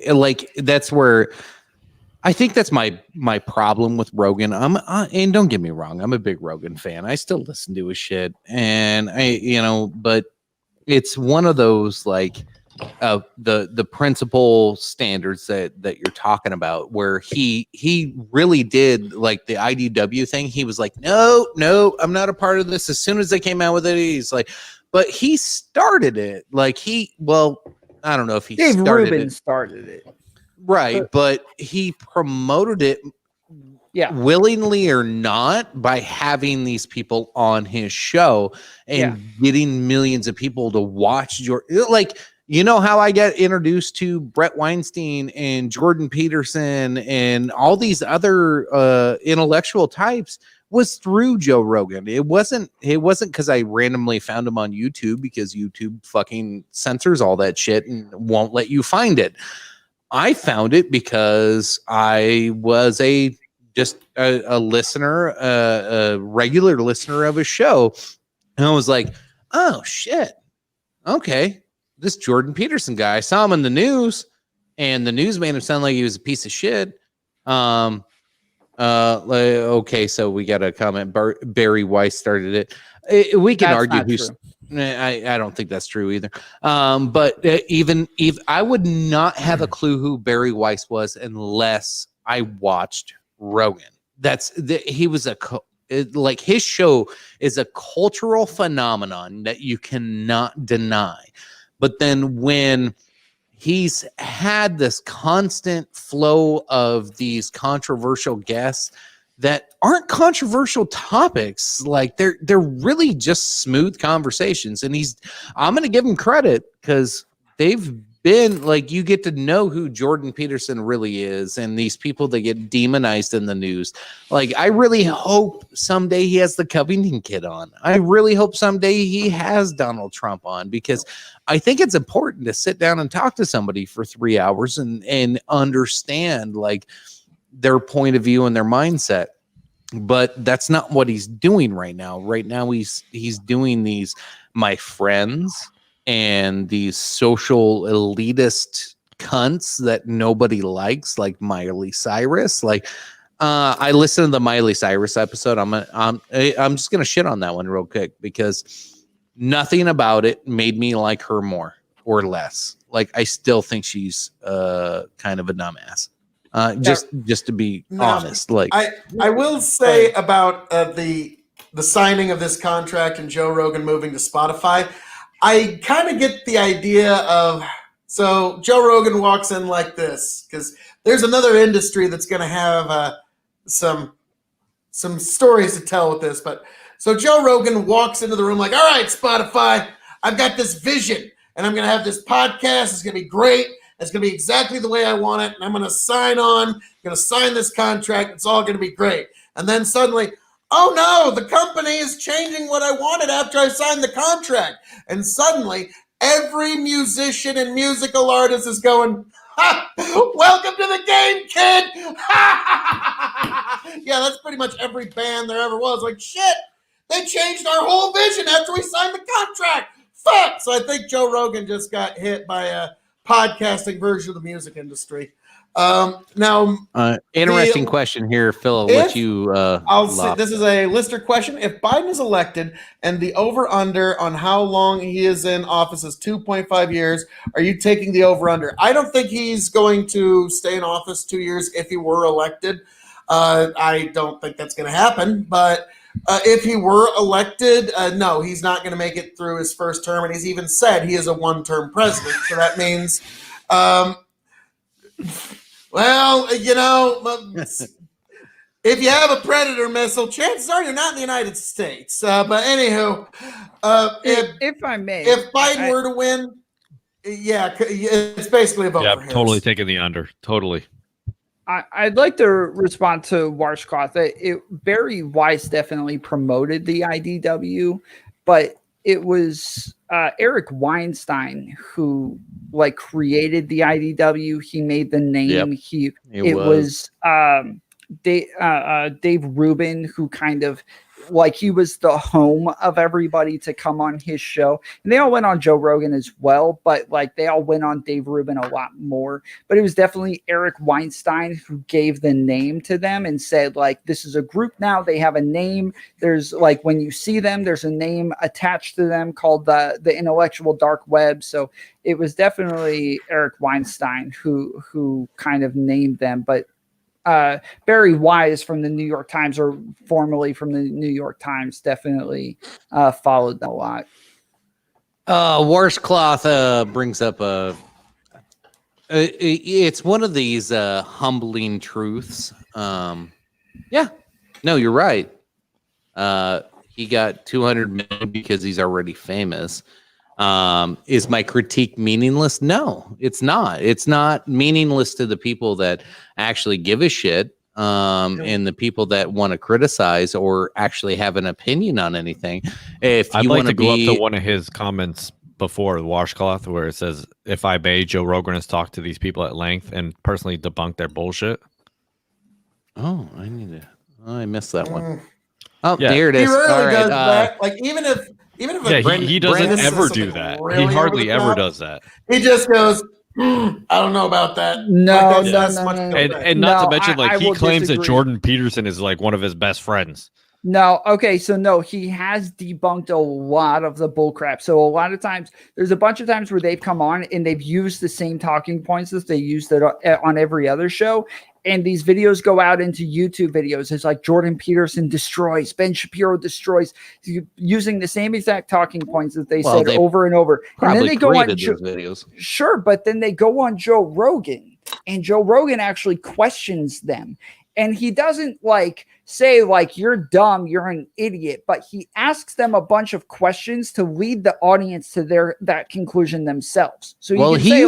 like that's where I think that's my problem with Rogan. And don't get me wrong, I'm a big Rogan fan. I still listen to his shit, and but it's one of those like the principal standards that you're talking about, where he really did like the IDW thing. He was like, no, I'm not a part of this. As soon as they came out with it, he's like, but he started it. Like I don't know if he Dave started Rubin it. started it. Right, but he promoted it willingly or not by having these people on his show and getting millions of people to watch your like. You know how I got introduced to Brett Weinstein and Jordan Peterson and all these other intellectual types was through Joe Rogan. It wasn't because I randomly found him on YouTube, because YouTube fucking censors all that shit and won't let you find it. I found it because I was a listener, a regular listener of his show. And I was like, oh shit. Okay. This Jordan Peterson guy, I saw him in the news, and the news made him sound like he was a piece of shit. Okay, so we got a comment. Barry Weiss started it. We can argue who's. I don't think that's true either. But even if I would not have a clue who Barry Weiss was unless I watched Rogan. He was like his show is a cultural phenomenon that you cannot deny. But then when he's had this constant flow of these controversial guests that aren't controversial topics, like they're really just smooth conversations. And I'm going to give him credit, because they've been like, you get to know who Jordan Peterson really is, and these people that get demonized in the news. Like, I really hope someday he has the Covington kid on. I really hope someday he has Donald Trump on, because I think it's important to sit down and talk to somebody for 3 hours and understand like their point of view and their mindset. But that's not what he's doing right now. Right now he's doing these my friends and these social elitist cunts that nobody likes, like Miley Cyrus. Like, I listened to the Miley Cyrus episode. I'm just gonna shit on that one real quick because nothing about it made me like her more or less. Like, I still think she's kind of a dumbass. Just to be honest, like I will say about the signing of this contract and Joe Rogan moving to Spotify, I kind of get the idea of, so Joe Rogan walks in like this because there's another industry that's going to have some stories to tell with this. But so Joe Rogan walks into the room like, all right, Spotify, I've got this vision and I'm going to have this podcast. It's going to be great. It's going to be exactly the way I want it. And I'm going to sign on, I'm going to sign this contract. It's all going to be great. And then suddenly, oh no, the company is changing what I wanted after I signed the contract. And suddenly every musician and musical artist is going, ha, welcome to the game, kid. Yeah, that's pretty much every band there ever was. Like, shit, they changed our whole vision after we signed the contract. Fuck. So I think Joe Rogan just got hit by a podcasting version of the music industry. Now, interesting question here, Phil. I'll let you. I'll say this is a listener question. If Biden is elected and the over/under on how long he is in office is 2.5 years, are you taking the over/under? I don't think he's going to stay in office 2 years if he were elected. I don't think that's going to happen. But if he were elected, no, he's not going to make it through his first term. And he's even said he is a one-term president. So that means. Well, you know, if you have a Predator missile, chances are you're not in the United States. But anywho, if I may, if Biden were to win, yeah, it's basically a vote for Harris. Totally taking the under. Totally. I'd like to respond to Washcloth. Barry Weiss definitely promoted the IDW, but it was Eric Weinstein who created the IDW. He made the name. Yep. It was Dave Rubin who kind of he was the home of everybody to come on his show. And they all went on Joe Rogan as well, but they all went on Dave Rubin a lot more. But it was definitely Eric Weinstein who gave the name to them and said, this is a group now. They have a name. There's when you see them, there's a name attached to them called the intellectual dark web. So it was definitely Eric Weinstein who kind of named them. But Barry Weiss from the New York Times, or formerly from the New York Times, definitely followed them a lot. Washcloth brings up it's one of these humbling truths. Yeah, no, you're right. He got 200 million because he's already famous. Is my critique meaningless? No, it's not. It's not meaningless to the people that actually give a shit, and the people that want to criticize or actually have an opinion on anything. If you I'd like want to go up to one of his comments before the Washcloth, where it says, "If I may, Joe Rogan has talked to these people at length and personally debunked their bullshit." Oh, I missed that one. Oh, yeah. There it is. He really All right, does that. Even if he doesn't ever do that. Really he hardly over the ever top, does that. He just goes, I don't know about that. No, And not to mention, he will claims that disagree. Jordan Peterson is one of his best friends. No, okay, so no, he has debunked a lot of the bullcrap. So a lot of times, there's a bunch of times where they've come on and they've used the same talking points that they used on every other show. And these videos go out into YouTube videos. It's like Jordan Peterson destroys, Ben Shapiro destroys, using the same exact talking points that they said over and over. And then they go on those videos. Sure, but then they go on Joe Rogan, and Joe Rogan actually questions them. And he doesn't say you're dumb, you're an idiot, but he asks them a bunch of questions to lead the audience to that conclusion themselves. So he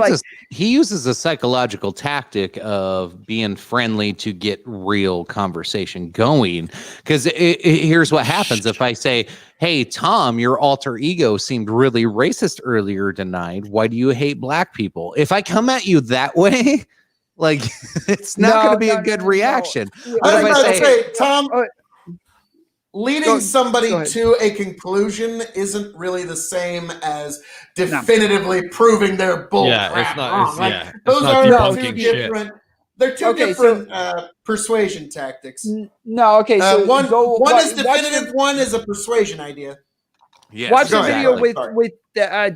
uses a psychological tactic of being friendly to get real conversation going. Because here's what happens if I say, "Hey Tom, your alter ego seemed really racist earlier tonight. Why do you hate black people?" If I come at you that way. It's not going to be a good reaction. I was about to say, Tom. leading somebody to a conclusion isn't really the same as definitively proving their bull crap wrong. Like, those are two different. They're two different persuasion tactics. No, okay. So one is definitive. One is a persuasion idea. Yes. Watch the video with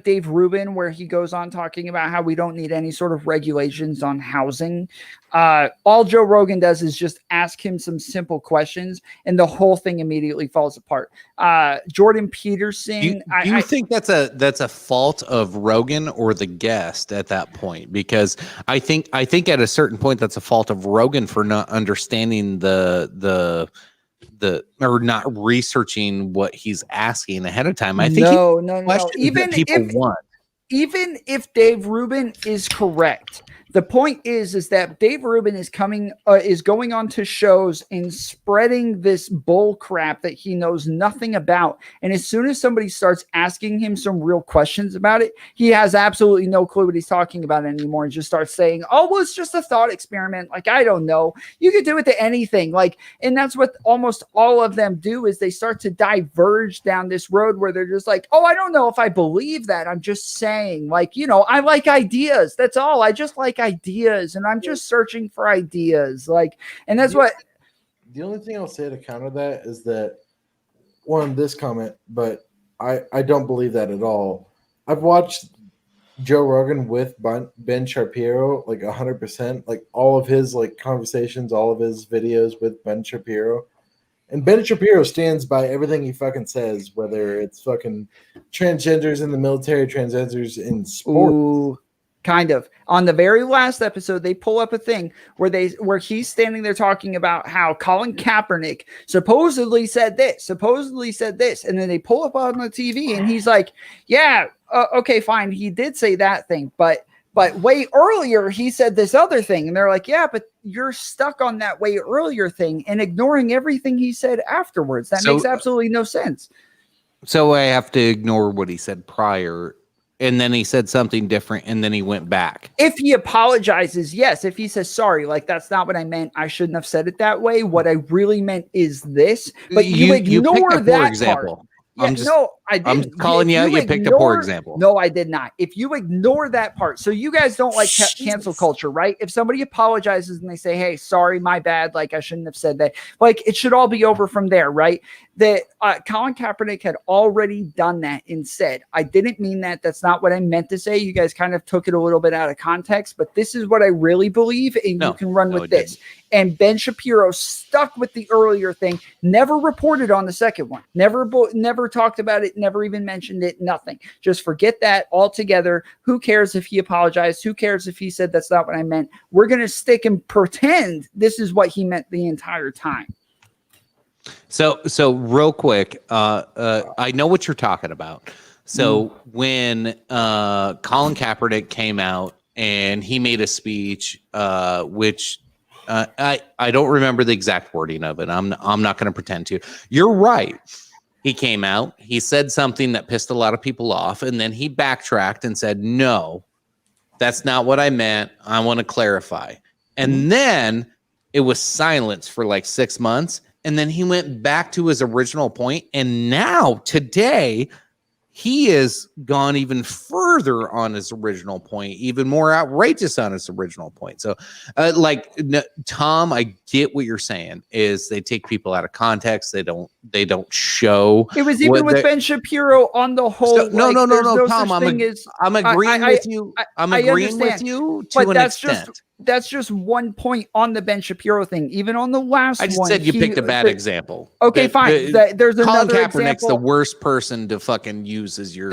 Dave Rubin where he goes on talking about how we don't need any sort of regulations on housing. All Joe Rogan does is just ask him some simple questions, and the whole thing immediately falls apart. Jordan Peterson. Do you think that's a fault of Rogan or the guest at that point? Because I think at a certain point that's a fault of Rogan for not understanding the or not researching what he's asking ahead of time. I think no. Even people want. Even if Dave Rubin is correct, the point is that Dave Rubin is going on to shows and spreading this bull crap that he knows nothing about. And as soon as somebody starts asking him some real questions about it, he has absolutely no clue what he's talking about anymore and just starts saying, "Oh, well, it's just a thought experiment. Like, I don't know. You could do it to anything." Like, and that's what almost all of them do is they start to diverge down this road where they're just like, "Oh, I don't know if I believe that. I'm just saying, like, I like ideas. That's all. I just like ideas, and I'm just searching for ideas." Like, and that's what the only thing I'll say to counter that is that this comment, but I don't believe that at all. I've watched Joe Rogan with Ben Shapiro like 100%, like all of his like conversations, all of his videos with Ben Shapiro. And Ben Shapiro stands by everything he fucking says, whether it's fucking transgenders in the military, transgenders in sports. Ooh, kind of. On the very last episode, they pull up a thing where he's standing there talking about how Colin Kaepernick supposedly said this, and then they pull up on the TV, and he's like, "Yeah, okay, fine, he did say that thing, but way earlier he said this other thing," and they're like, "Yeah, but you're stuck on that way earlier thing and ignoring everything he said afterwards. That makes absolutely no sense." So I have to ignore what he said prior, and then he said something different, and then he went back. If he apologizes, yes. If he says, "Sorry, like that's not what I meant. I shouldn't have said it that way. What I really meant is this." But you ignore that example. Part. Yeah, I'm calling you out. You picked a poor example. No, I did not. If you ignore that part, so you guys don't like cancel culture, right? If somebody apologizes and they say, "Hey, sorry, my bad. Like I shouldn't have said that." Like it should all be over from there, right? That Colin Kaepernick had already done that and said, "I didn't mean that. That's not what I meant to say." You guys kind of took it a little bit out of context, but this is what I really believe, and you can run with this. And Ben Shapiro stuck with the earlier thing, never reported on the second one, never talked about it, never even mentioned it, nothing. Just forget that altogether. Who cares if he apologized? Who cares if he said that's not what I meant? We're going to stick and pretend this is what he meant the entire time. So real quick, I know what you're talking about. So when Colin Kaepernick came out and he made a speech, which I don't remember the exact wording of it. I'm not going to pretend to. You're right. He came out, he said something that pissed a lot of people off, and then he backtracked and said, "No, that's not what I meant. I want to clarify." And then it was silence for like 6 months, and then he went back to his original point, and now today he has gone even further on his original point, even more outrageous on his original point. So, Tom, I get what you're saying. Is they take people out of context. They don't show. It was even with Ben Shapiro on the whole. No, Tom. I'm agreeing with you. I'm agreeing with you to an extent. That's just one point on the Ben Shapiro thing. Even on the last one, I just said you picked a bad example. Okay, fine. There's another Colin Kaepernick's example. The worst person to fucking use as your.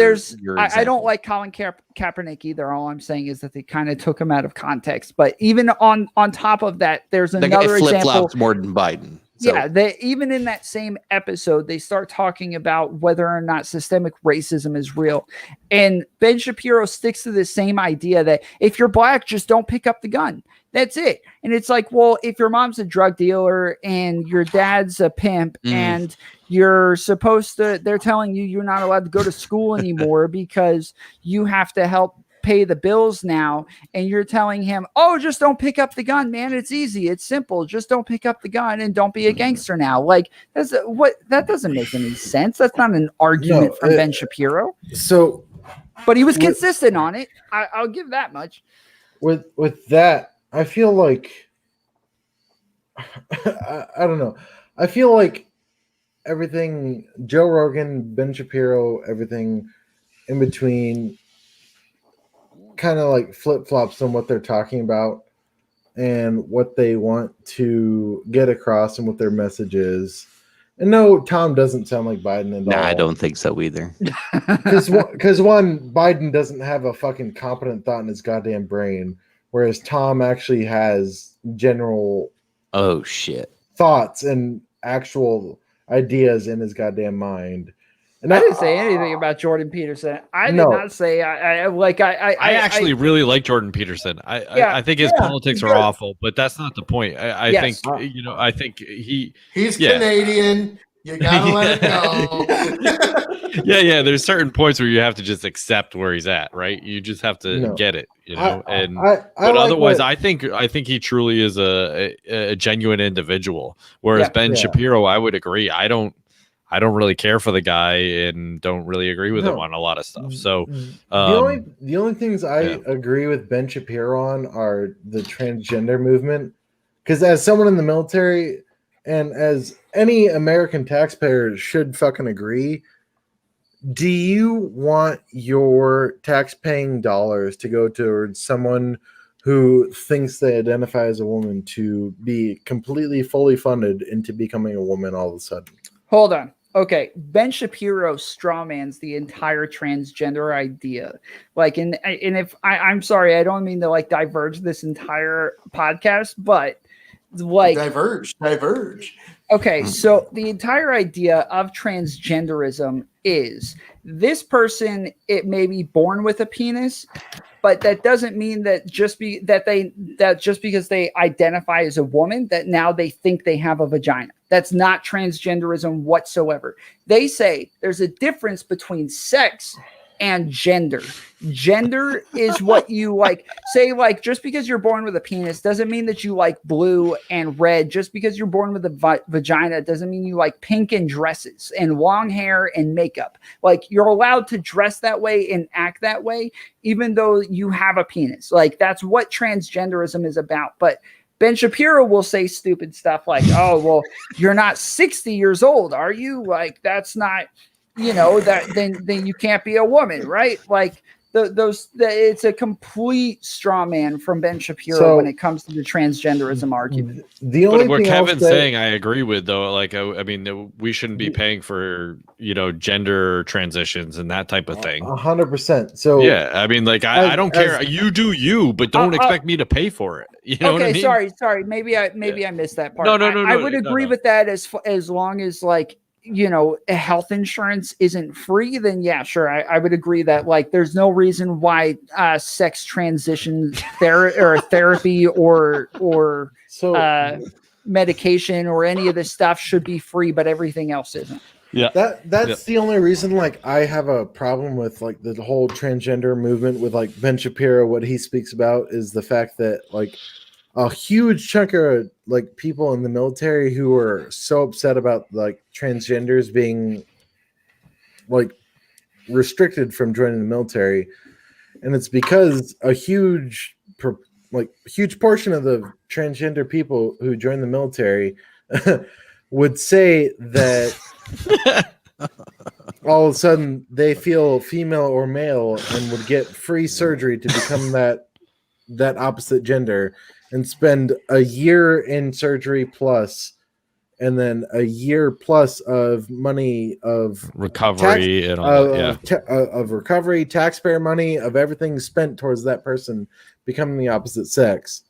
I don't like Colin Kaepernick either. All I'm saying is that they kind of took him out of context. But even on top of that, there's another example. Flip-flops more than Biden. So. Yeah, even in that same episode, they start talking about whether or not systemic racism is real. And Ben Shapiro sticks to the same idea that if you're black, just don't pick up the gun. That's it. And it's like, well, if your mom's a drug dealer and your dad's a pimp and you're supposed to, they're telling you you're not allowed to go to school anymore because you have to help pay the bills now, and you're telling him, oh, just don't pick up the gun, man. It's easy. It's simple. Just don't pick up the gun and don't be a gangster now. Like, that doesn't make any sense. That's not an argument from Ben Shapiro. So, but he was consistent on it. I'll give that much. With that, I feel like I don't know. I feel like everything Joe Rogan, Ben Shapiro, everything in between kind of like flip-flops on what they're talking about and what they want to get across and what their message is. And no, Tom doesn't sound like Biden at all. I don't think so either. Because one, Biden doesn't have a fucking competent thought in his goddamn brain, whereas Tom actually has general thoughts and actual ideas in his goddamn mind. And I didn't say anything about Jordan Peterson. I did not say I actually really like Jordan Peterson. I think his politics are awful, but that's not the point. I think I think he's Canadian. You gotta let it go. Yeah. There's certain points where you have to just accept where he's at, right? You just have to get it, but otherwise, I think he truly is a genuine individual. Whereas Ben Shapiro, I would agree. I don't really care for the guy and don't really agree with him on a lot of stuff. So the only things I agree with Ben Shapiro on are the transgender movement. Because as someone in the military and as any American taxpayer should fucking agree, do you want your tax-paying dollars to go towards someone who thinks they identify as a woman to be completely fully funded into becoming a woman all of a sudden? Hold on. Okay, Ben Shapiro strawmans the entire transgender idea. Like, and if I'm sorry, I don't mean to like diverge this entire podcast, but like diverge. Okay, so the entire idea of transgenderism is this person, it may be born with a penis, but that doesn't mean that just because they identify as a woman, that now they think they have a vagina. That's not transgenderism whatsoever. They say there's a difference between sex and gender. Gender is what you like. Say, like, just because you're born with a penis doesn't mean that you like blue and red. Just because you're born with a vagina doesn't mean you like pink and dresses and long hair and makeup. Like, you're allowed to dress that way and act that way, even though you have a penis. Like, that's what transgenderism is about. But Ben Shapiro will say stupid stuff like, oh, well, you're not 60 years old, are you? Like, that's not, that then you can't be a woman, right? Like, it's a complete straw man from Ben Shapiro when it comes to the transgenderism argument. The only what thing Kevin's saying, I agree with, though. Like, I mean, we shouldn't be paying for gender transitions and that type of thing. 100%. So yeah, I mean, like, I don't care. You do you, but don't expect me to pay for it. You know what I mean? Sorry. Maybe I missed that part. No. I would agree with that as long as like, health insurance isn't free, then yeah, sure. I would agree that like there's no reason why sex transition therapy or medication or any of this stuff should be free, but everything else isn't. Yeah, that's the only reason like I have a problem with like the whole transgender movement with like Ben Shapiro. What he speaks about is the fact that like a huge chunk of like people in the military who are so upset about like transgenders being like restricted from joining the military, and it's because a huge portion of the transgender people who join the military would say that all of a sudden they feel female or male and would get free surgery to become that opposite gender and spend a year in surgery plus, and then a year plus of money of recovery and all that, of recovery, taxpayer money, of everything spent towards that person becoming the opposite sex,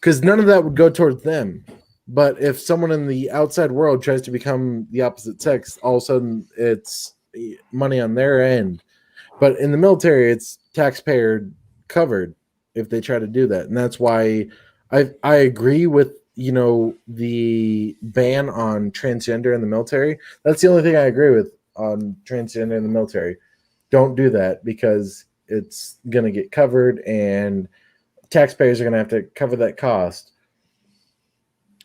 because none of that would go towards them. But if someone in the outside world tries to become the opposite sex, all of a sudden it's money on their end. But in the military, it's taxpayer covered if they try to do that. And that's why I agree with, the ban on transgender in the military. That's the only thing I agree with on transgender in the military. Don't do that, because it's going to get covered and taxpayers are going to have to cover that cost.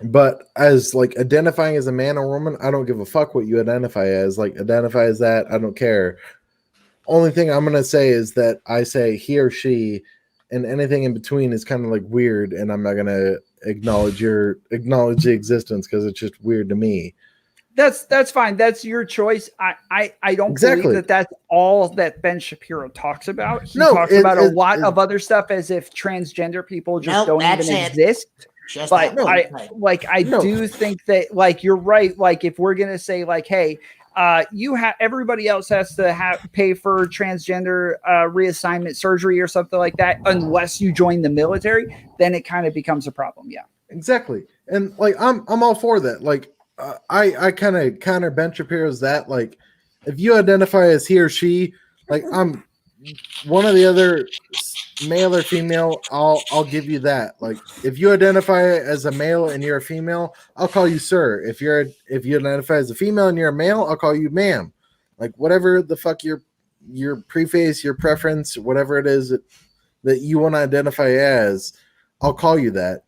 But as like identifying as a man or woman, I don't give a fuck what you identify as. Like identify as that, I don't care. Only thing I'm going to say is that I say he or she, and anything in between is kind of like weird, and I'm not going to acknowledge the existence because it's just weird to me. That's fine. That's your choice. I don't believe that that's all that Ben Shapiro talks about. He talks about a lot of other stuff as if transgender people just don't even exist. But I do think that like you're right. Like if we're gonna say like, hey, everybody else has to pay for transgender reassignment surgery or something like that, unless you join the military, then it kind of becomes a problem. Yeah, exactly. And like I'm all for that. Like. I kind of counter Ben Shapiro's that, like, if you identify as he or she, like I'm one or the other, male or female, I'll give you that. Like if you identify as a male and you're a female, I'll call you sir. If you identify as a female and you're a male, I'll call you ma'am. Like whatever the fuck your preface, your preference, whatever it is that you want to identify as, I'll call you that.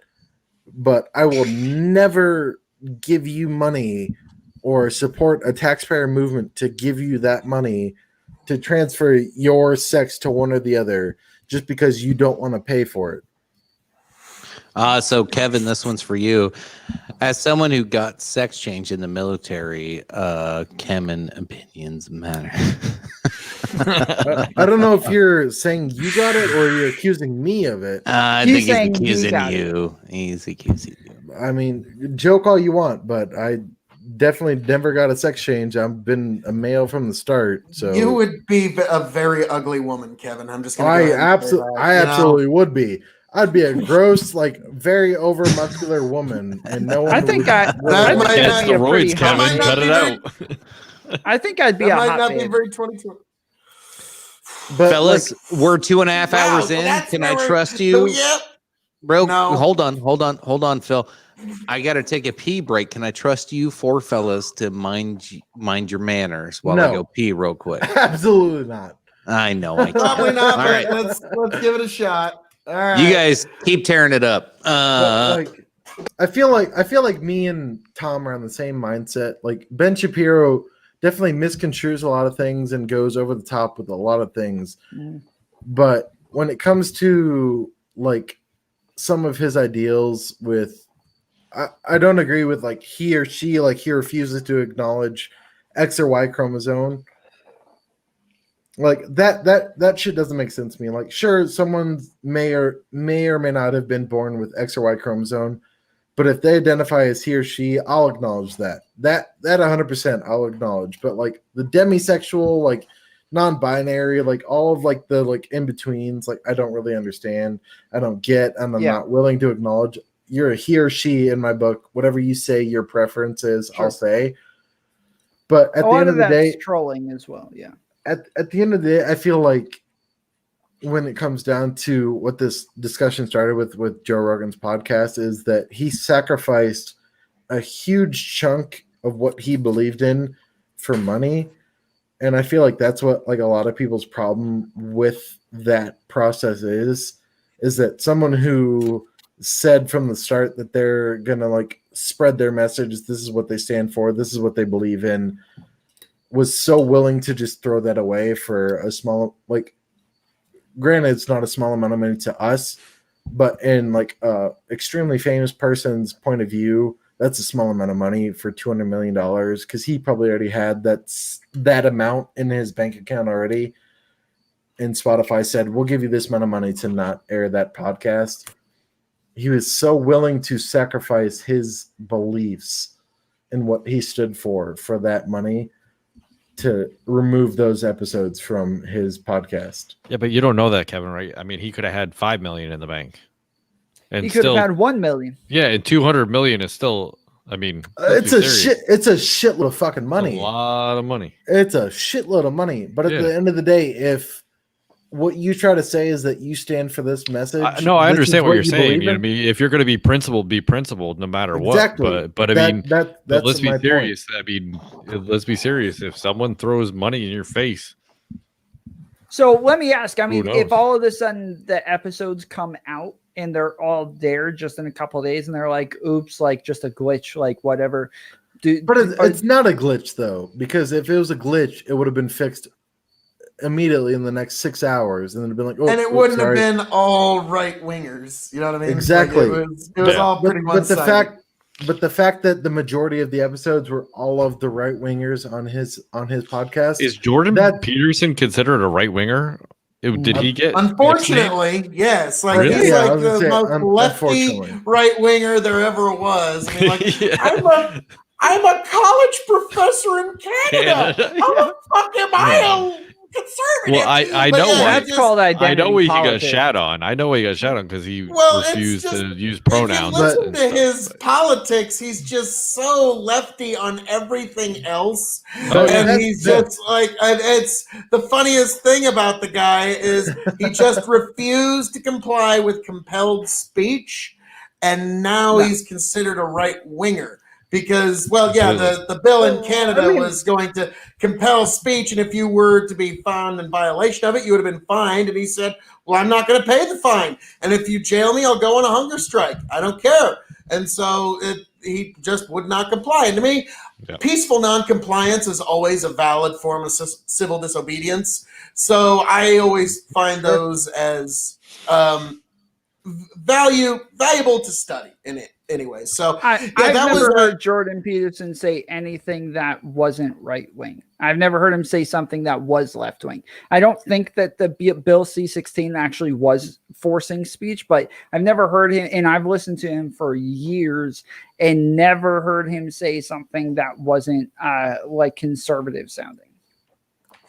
But I will never give you money or support a taxpayer movement to give you that money to transfer your sex to one or the other just because you don't want to pay for it. So Kevin, this one's for you. As someone who got sex change in the military, Kevin, opinions matter. I don't know if you're saying you got it or you're accusing me of it. I think he's accusing you. He's accusing you. I mean, joke all you want, but I definitely never got a sex change. I've been a male from the start. So you would be a very ugly woman, Kevin. I'm just gonna I absolutely would be. I'd be a gross, like very over muscular woman, and no one. I think I'd be a might hot not babe. be very 22. But fellas, we're 2.5 hours in. Can I trust you? Bro, hold on, Phil. I got to take a pee break. Can I trust you four fellas to mind your manners while I go pee real quick? Absolutely not. I know. I Probably can't. not. All But right. let's give it a shot. All right. You guys keep tearing it up. But, like, I feel like me and Tom are on the same mindset. Like Ben Shapiro definitely misconstrues a lot of things and goes over the top with a lot of things. But when it comes to like some of his ideals with, I don't agree with like he or she, like he refuses to acknowledge X or Y chromosome. Like that shit doesn't make sense to me. Like, sure, someone may or may not have been born with X or Y chromosome, but if they identify as he or she, I'll acknowledge that 100% I'll acknowledge. But like the demisexual, like non-binary, like all of like the like in-betweens, like I don't really understand. I don't get, and I'm not willing to acknowledge. You're a he or she in my book. Whatever you say your preference is, I'll say. But at the end of the day, trolling as well. Yeah. At the end of the day, I feel like when it comes down to what this discussion started with Joe Rogan's podcast is that he sacrificed a huge chunk of what he believed in for money. And I feel like that's what like a lot of people's problem with that process is that someone who said from the start that they're going to like spread their message, this is what they stand for, this is what they believe in, was so willing to just throw that away for a small, like, granted, it's not a small amount of money to us, but in like a extremely famous person's point of view, that's a small amount of money for $200 million because he probably already had that amount in his bank account already. And Spotify said, we'll give you this amount of money to not air that podcast. He was so willing to sacrifice his beliefs and what he stood for that money to remove those episodes from his podcast. Yeah, but you don't know that, Kevin, right? I mean, he could have had $5 million in the bank, and He could have had 1 million. Yeah, and 200 million is still. I mean, It's a shitload of fucking money. A lot of money. It's a shitload of money. But at the end of the day, if what you try to say is that you stand for this message, no, I this understand is what you're you saying. believe You know what I in, mean, if you're going to be principled no matter what. Exactly. But I mean, that's let's be my serious. I mean, let's be serious. If someone throws money in your face, So let me ask. I mean, knows? if all of a sudden the episodes come out and they're all there just in a couple of days, and they're like, "Oops," like just a glitch, like whatever. But it's not a glitch though, because if it was a glitch, it would have been fixed immediately in the next 6 hours, and it'd been like, oh, and it wouldn't have been all right wingers. You know what I mean? Exactly. Like it was all pretty one-sided. But the fact that the majority of the episodes were all of the right wingers on his podcast Is Jordan Peterson considered a right winger? Did he get? Unfortunately, yes. Like Really? he's Yeah, like the most lefty right winger there ever was. I mean, like I'm a college professor in Canada. How the fuck am I a conservative? Well, I But know yeah, why. just- called I know identity why he got politics. shat on. I know why he got shat on because he Well, it's refused just- to use If you pronouns. listen and to stuff. his politics, he's just so lefty on everything else, Oh, yeah. and he's just like, and it's the funniest thing about the guy is he just refused to comply with compelled speech, and now he's considered a right winger. Because, well, yeah, the bill in Canada was going to compel speech, and if you were to be found in violation of it, you would have been fined. And he said, well, I'm not going to pay the fine. And if you jail me, I'll go on a hunger strike. I don't care. And so he just would not comply. And to me, peaceful noncompliance is always a valid form of civil disobedience. So I always find those as valuable to study in it anyway. So I've never heard Jordan Peterson say anything that wasn't right wing. I've never heard him say something that was left wing. I don't think that the Bill C-16 actually was forcing speech, but I've never heard him, and I've listened to him for years and never heard him say something that wasn't like conservative sounding.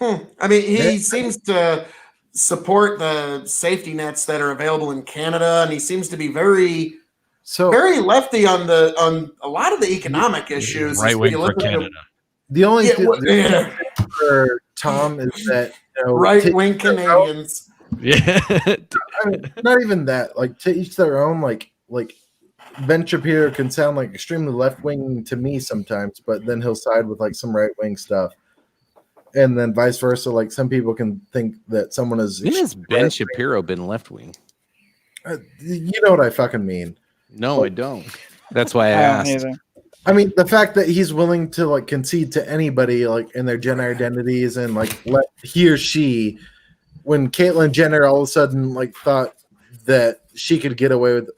I mean, he seems to support the safety nets that are available in Canada, and he seems to be very lefty on a lot of the economic issues. Right wing for Canada. The only Yeah, thing for Tom is that right wing Canadians. Yeah, I mean, not even that. Like to each their own. Like Ben Shapiro can sound like extremely left wing to me sometimes, but then he'll side with like some right wing stuff. And then vice versa, like some people can think that someone is. When has Ben Shapiro been left wing? You know what I fucking mean? No, I don't. That's why I asked. I mean, the fact that he's willing to like concede to anybody, like in their gender identities, and like let he or she, when Caitlyn Jenner all of a sudden like thought that she could get away with,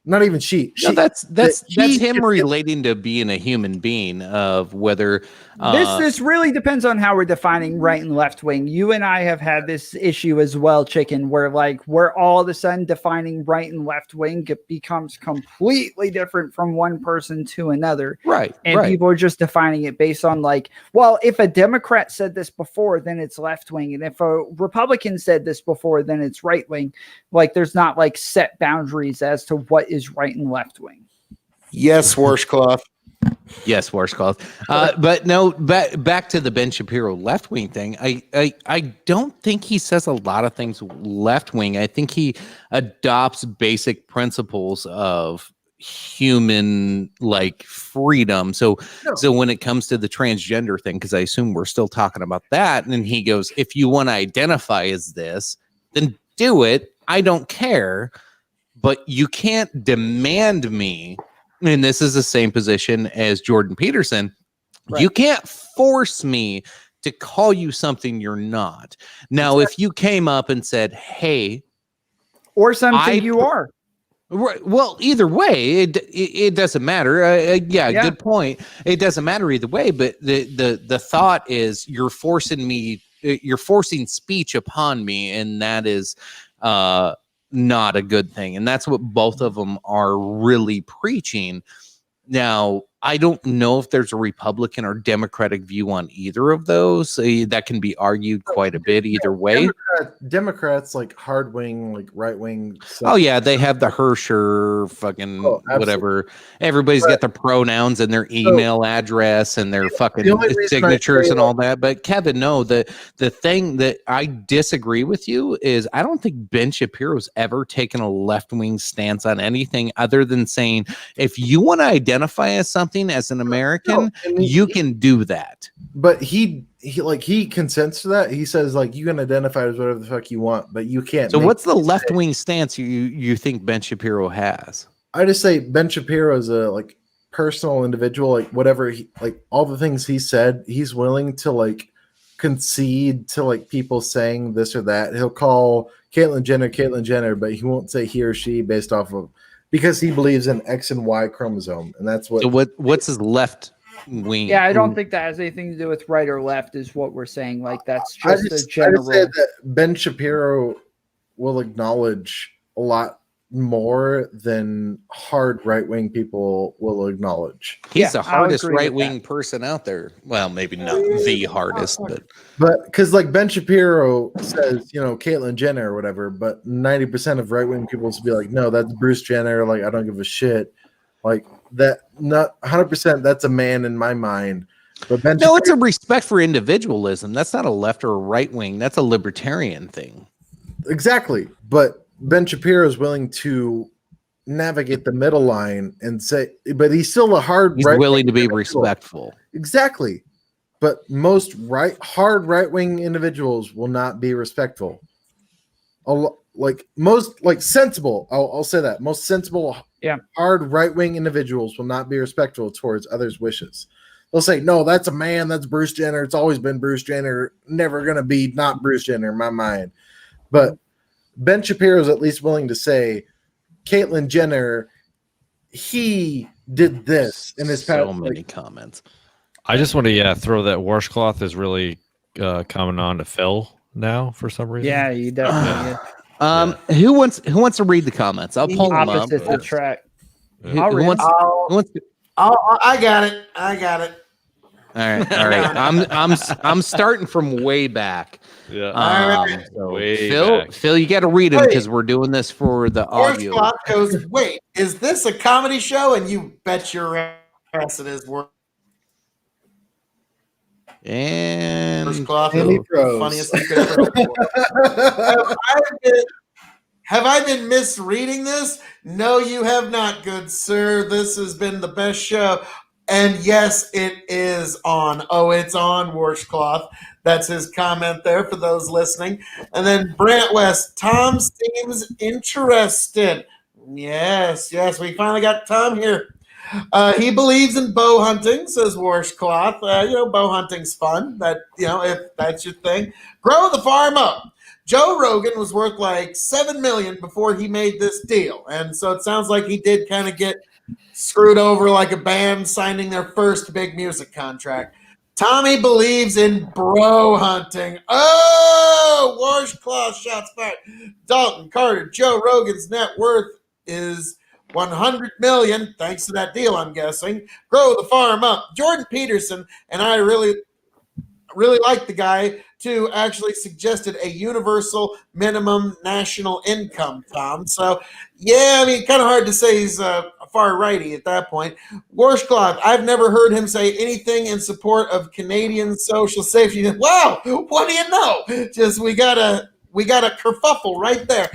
not even she. No, that's him relating to being a human being of whether This really depends on how we're defining right and left wing. You and I have had this issue as well, Chicken, where like we're all of a sudden defining right and left wing. It becomes completely different from one person to another. Right. And people are just defining it based on like, well, if a Democrat said this before, then it's left wing. And if a Republican said this before, then it's right wing. Like there's not like set boundaries as to what is right and left wing. Yes, Washcloth. Yes, Washcloth. But no, back to the Ben Shapiro left wing thing. I don't think he says a lot of things left wing. I think he adopts basic principles of human like freedom. So when it comes to the transgender thing, because I assume we're still talking about that, and then he goes, if you want to identify as this, then do it. I don't care, but you can't demand me. And this is the same position as Jordan Peterson. Right. You can't force me to call you something you're not. Now, if you came up and said, hey, or something you are. Right. Well, either way, it doesn't matter. Yeah, good point. It doesn't matter either way. But the thought is you're forcing speech upon me. And that is not a good thing. And that's what both of them are really preaching. Now, I don't know if there's a Republican or Democratic view on either of those. That can be argued quite a bit either way. Democrats like hard wing, like right wing. Oh yeah, they have the Hersher fucking whatever. Everybody's got their pronouns and their email address and their fucking signatures and all that. But Kevin, no, the thing that I disagree with you is I don't think Ben Shapiro's ever taken a left wing stance on anything other than saying if you want to identify as something as an American, you can do that. But he consents to that. He says like you can identify as whatever the fuck you want, but you can't. So what's the left wing stance you think Ben Shapiro has? I just say Ben Shapiro is a like personal individual, like whatever he, like all the things he said, he's willing to like concede to like people saying this or that. He'll call Caitlyn Jenner, but he won't say he or she based off of because he believes in X and Y chromosome, and that's what. So what's his left wing? Yeah, I don't think that has anything to do with right or left, is what we're saying. Like that's just a general. I just say that Ben Shapiro will acknowledge a lot more than hard right-wing people will acknowledge. He's the hardest right-wing person out there. Well, maybe not the hardest, but because like Ben Shapiro says, you know, Caitlyn Jenner or whatever, but 90% of right-wing people will be like, no, that's Bruce Jenner. Like, I don't give a shit. Like that, not 100%. That's a man in my mind. But Ben no, it's a respect for individualism. That's not a left or a right wing. That's a libertarian thing. Exactly, but Ben Shapiro is willing to navigate the middle line and say, but he's still a hard. He's willing to be respectful. Exactly, but most hard right-wing individuals will not be respectful. Like most like sensible. I'll say that most sensible, hard right-wing individuals will not be respectful towards others' wishes. They'll say, "No, that's a man. That's Bruce Jenner. It's always been Bruce Jenner. Never gonna be not Bruce Jenner in my mind." But Ben Shapiro is at least willing to say, Caitlyn Jenner, he did this in his past. So many comments. I just want to throw that washcloth is really coming on to Phil now for some reason. Yeah, you definitely. Who wants to read the comments? I'll pull them up. Opposite the track. Who wants to? I got it. All right. I'm starting from way back. Yeah. So Phil, you got to read them because we're doing this for the audio. Clock goes, wait, is this a comedy show? And you bet your ass it is. And First Cloth is the funniest you could throw. Have I been misreading this? No, you have not, good sir. This has been the best show. And yes, it is on. Oh, it's on, Washcloth. That's his comment there for those listening. And then Brant West, Tom seems interested. Yes, we finally got Tom here. He believes in bow hunting, says Washcloth. Bow hunting's fun. If that's your thing. Grow the farm up. Joe Rogan was worth like $7 million before he made this deal. And so it sounds like he did kind of get screwed over like a band signing their first big music contract. Tommy believes in bro hunting. Oh, Washcloth shots fired. Dalton Carter, Joe Rogan's net worth is $100 million, thanks to that deal, I'm guessing. Grow the farm up. Jordan Peterson, and I really like the guy, too, actually suggested a universal minimum national income, Tom. So, yeah, kind of hard to say he's a far righty at that point. Washcloth, I've never heard him say anything in support of Canadian social safety. Wow, what do you know? Just we got a kerfuffle right there.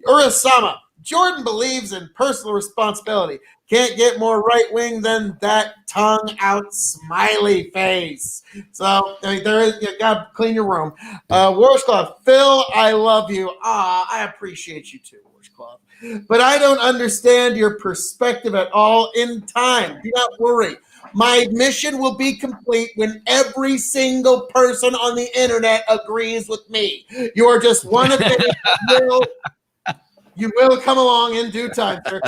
Urasama, Jordan believes in personal responsibility. Can't get more right-wing than that tongue-out smiley face. So, you got to clean your room. Washcloth, Phil, I love you. I appreciate you too, Washcloth. But I don't understand your perspective at all in time. Do not worry. My mission will be complete when every single person on the internet agrees with me. You are just one of many. You will come along in due time, sir.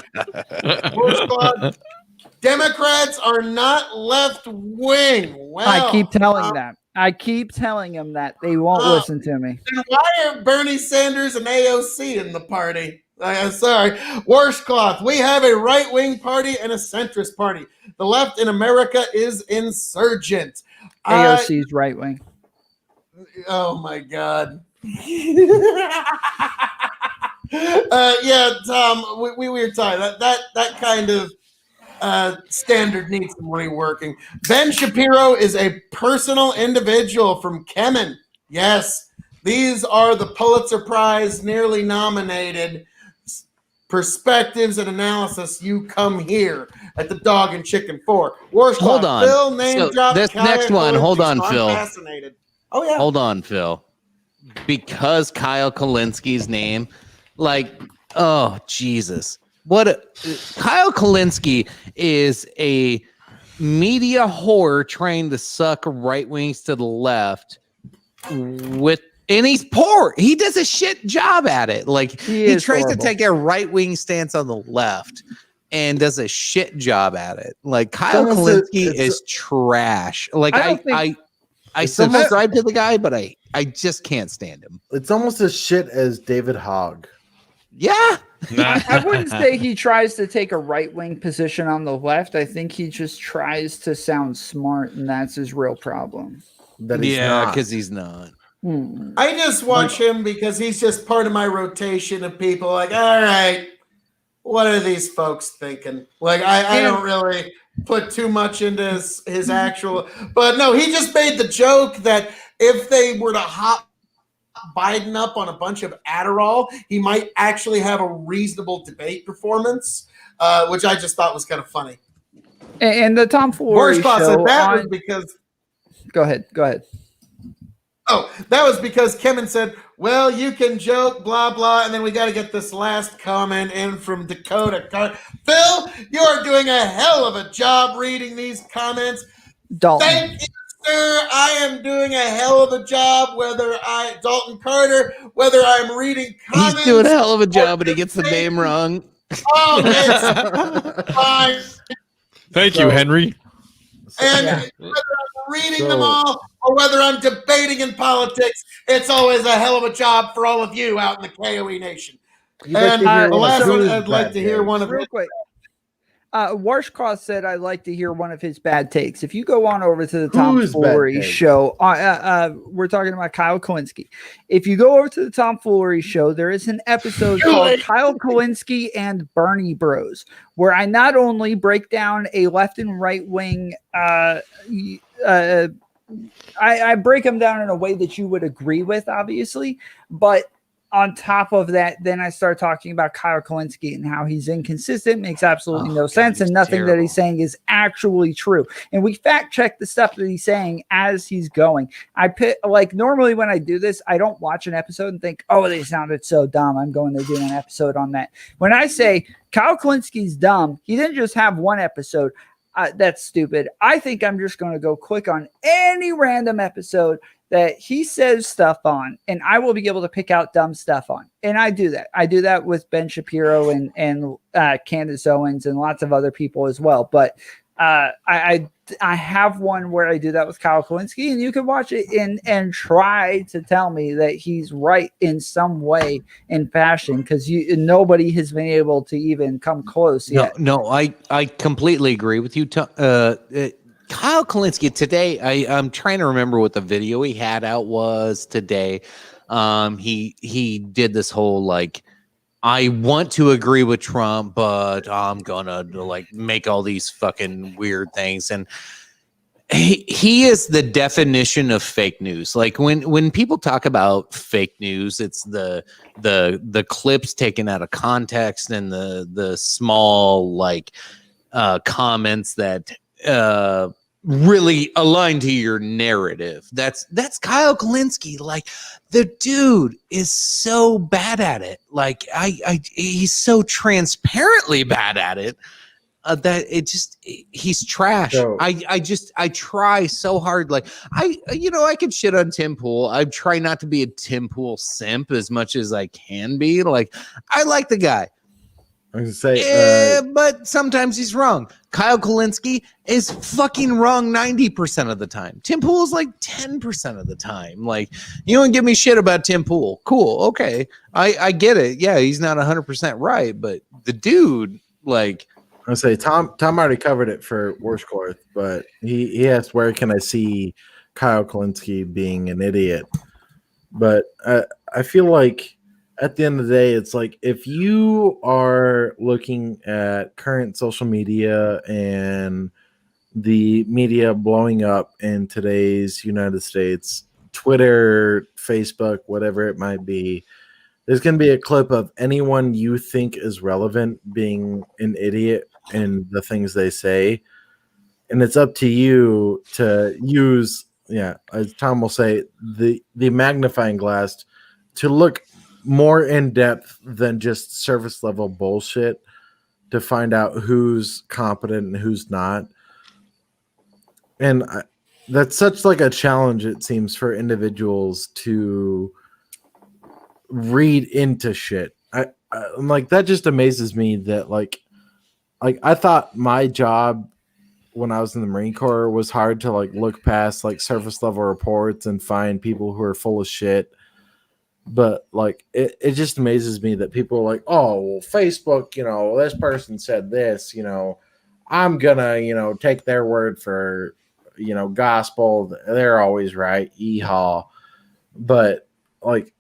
Democrats are not left wing. Well, I keep telling them. I keep telling them that they won't listen to me. Then why are Bernie Sanders and AOC in the party? Sorry. Washcloth, we have a right-wing party and a centrist party. The left in America is insurgent. AOC's right-wing. Oh, my God. Tom, we were talking that kind of standard needs some reworking. Ben Shapiro is a personal individual from Kemen. Yes, these are the Pulitzer Prize nearly nominated perspectives and analysis, you come here at the Dog and Chicken 4. Washcloth, Hold on. Phil, name So drop. this next one, hold on, I'm Phil. fascinated. Oh, yeah. Hold on, Phil. Because Kyle Kalinski's name, like, oh, Jesus. Kyle Kalinski is a media whore trying to suck right wings to the left and he's poor. He does a shit job at it. Like he tries to take a right wing stance on the left and does a shit job at it. Like Kyle Kalinski is trash. Like I subscribe to the guy, but I just can't stand him. It's almost as shit as David Hogg. Yeah. I wouldn't say he tries to take a right wing position on the left. I think he just tries to sound smart, and that's his real problem. Because he's not. I just watch him because he's just part of my rotation of people like, all right, what are these folks thinking? Like, I don't really put too much into his actual, but no, he just made the joke that if they were to hop Biden up on a bunch of Adderall, he might actually have a reasonable debate performance, which I just thought was kind of funny. And the tomfoolery show said that was because. Go ahead. Oh, that was because Kevin said, well, you can joke, blah, blah, and then we got to get this last comment in from Dakota. Phil, you are doing a hell of a job reading these comments. Dalton. Thank you, sir. I am doing a hell of a job, Dalton Carter, whether I'm reading comments. He's doing a hell of a job, but he gets the name wrong. Oh, it's fine. Thank you, Henry. And whether I'm reading them all or whether I'm debating in politics, it's always a hell of a job for all of you out in the KOE Nation. And the last one, I'd like to hear one of real quick. Washcloth said, I'd like to hear one of his bad takes. If you go on over to the Tomfoolery show, we're talking about Kyle Kalinski. If you go over to the Tomfoolery show, there is an episode called Kyle Kalinski and Bernie Bros, where I not only break down a left and right wing, I break them down in a way that you would agree with, obviously, but on top of that, then I start talking about Kyle Kalinski and how he's inconsistent, makes absolutely no sense, and nothing that he's saying is actually true. And we fact check the stuff that he's saying as he's going. Normally when I do this, I don't watch an episode and think, oh, they sounded so dumb, I'm going to do an episode on that. When I say Kyle Kalinski's dumb, he didn't just have one episode. That's stupid. I think I'm just going to go click on any random episode that he says stuff on, and I will be able to pick out dumb stuff on. And I do that. I do that with Ben Shapiro and Candace Owens and lots of other people as well. But I have one where I do that with Kyle Kalinski, and you can watch it and try to tell me that he's right in some way in fashion, because nobody has been able to even come close yet. No, I completely agree with you. Kyle Kalinski today, I'm trying to remember what the video he had out was today. He did this whole like, I want to agree with Trump, but I'm gonna like make all these fucking weird things. And he is the definition of fake news. Like when people talk about fake news, it's the clips taken out of context and the small like comments that really align to your narrative. That's Kyle Kalinski. Like the dude is so bad at it. Like he's so transparently bad at it that he's trash. So, I try so hard. Like I could shit on Tim Pool. I try not to be a Tim Pool simp as much as I can be. Like I like the guy. I was gonna say, but sometimes he's wrong. Kyle Kalinski is fucking wrong 90% of the time. Tim Pool is like 10% of the time. Like, you don't give me shit about Tim Pool. Cool, okay, I get it. Yeah, he's not 100% right, but the dude, like, I was gonna say Tom already covered it for Washcloth, but he asked where can I see Kyle Kalinski being an idiot. But I feel like at the end of the day, it's like if you are looking at current social media and the media blowing up in today's United States, Twitter, Facebook, whatever it might be, There's going to be a clip of anyone you think is relevant being an idiot in the things they say. And it's up to you to use, as Tom will say, the magnifying glass to look more in depth than just surface level bullshit to find out who's competent and who's not. And that's such like a challenge, it seems, for individuals to read into shit. I'm like, that just amazes me that like I thought my job when I was in the Marine Corps was hard to like look past like surface level reports and find people who are full of shit. But like it just amazes me that people are like, oh well, Facebook, this person said this, I'm gonna, take their word for, gospel. They're always right. Yeehaw. But like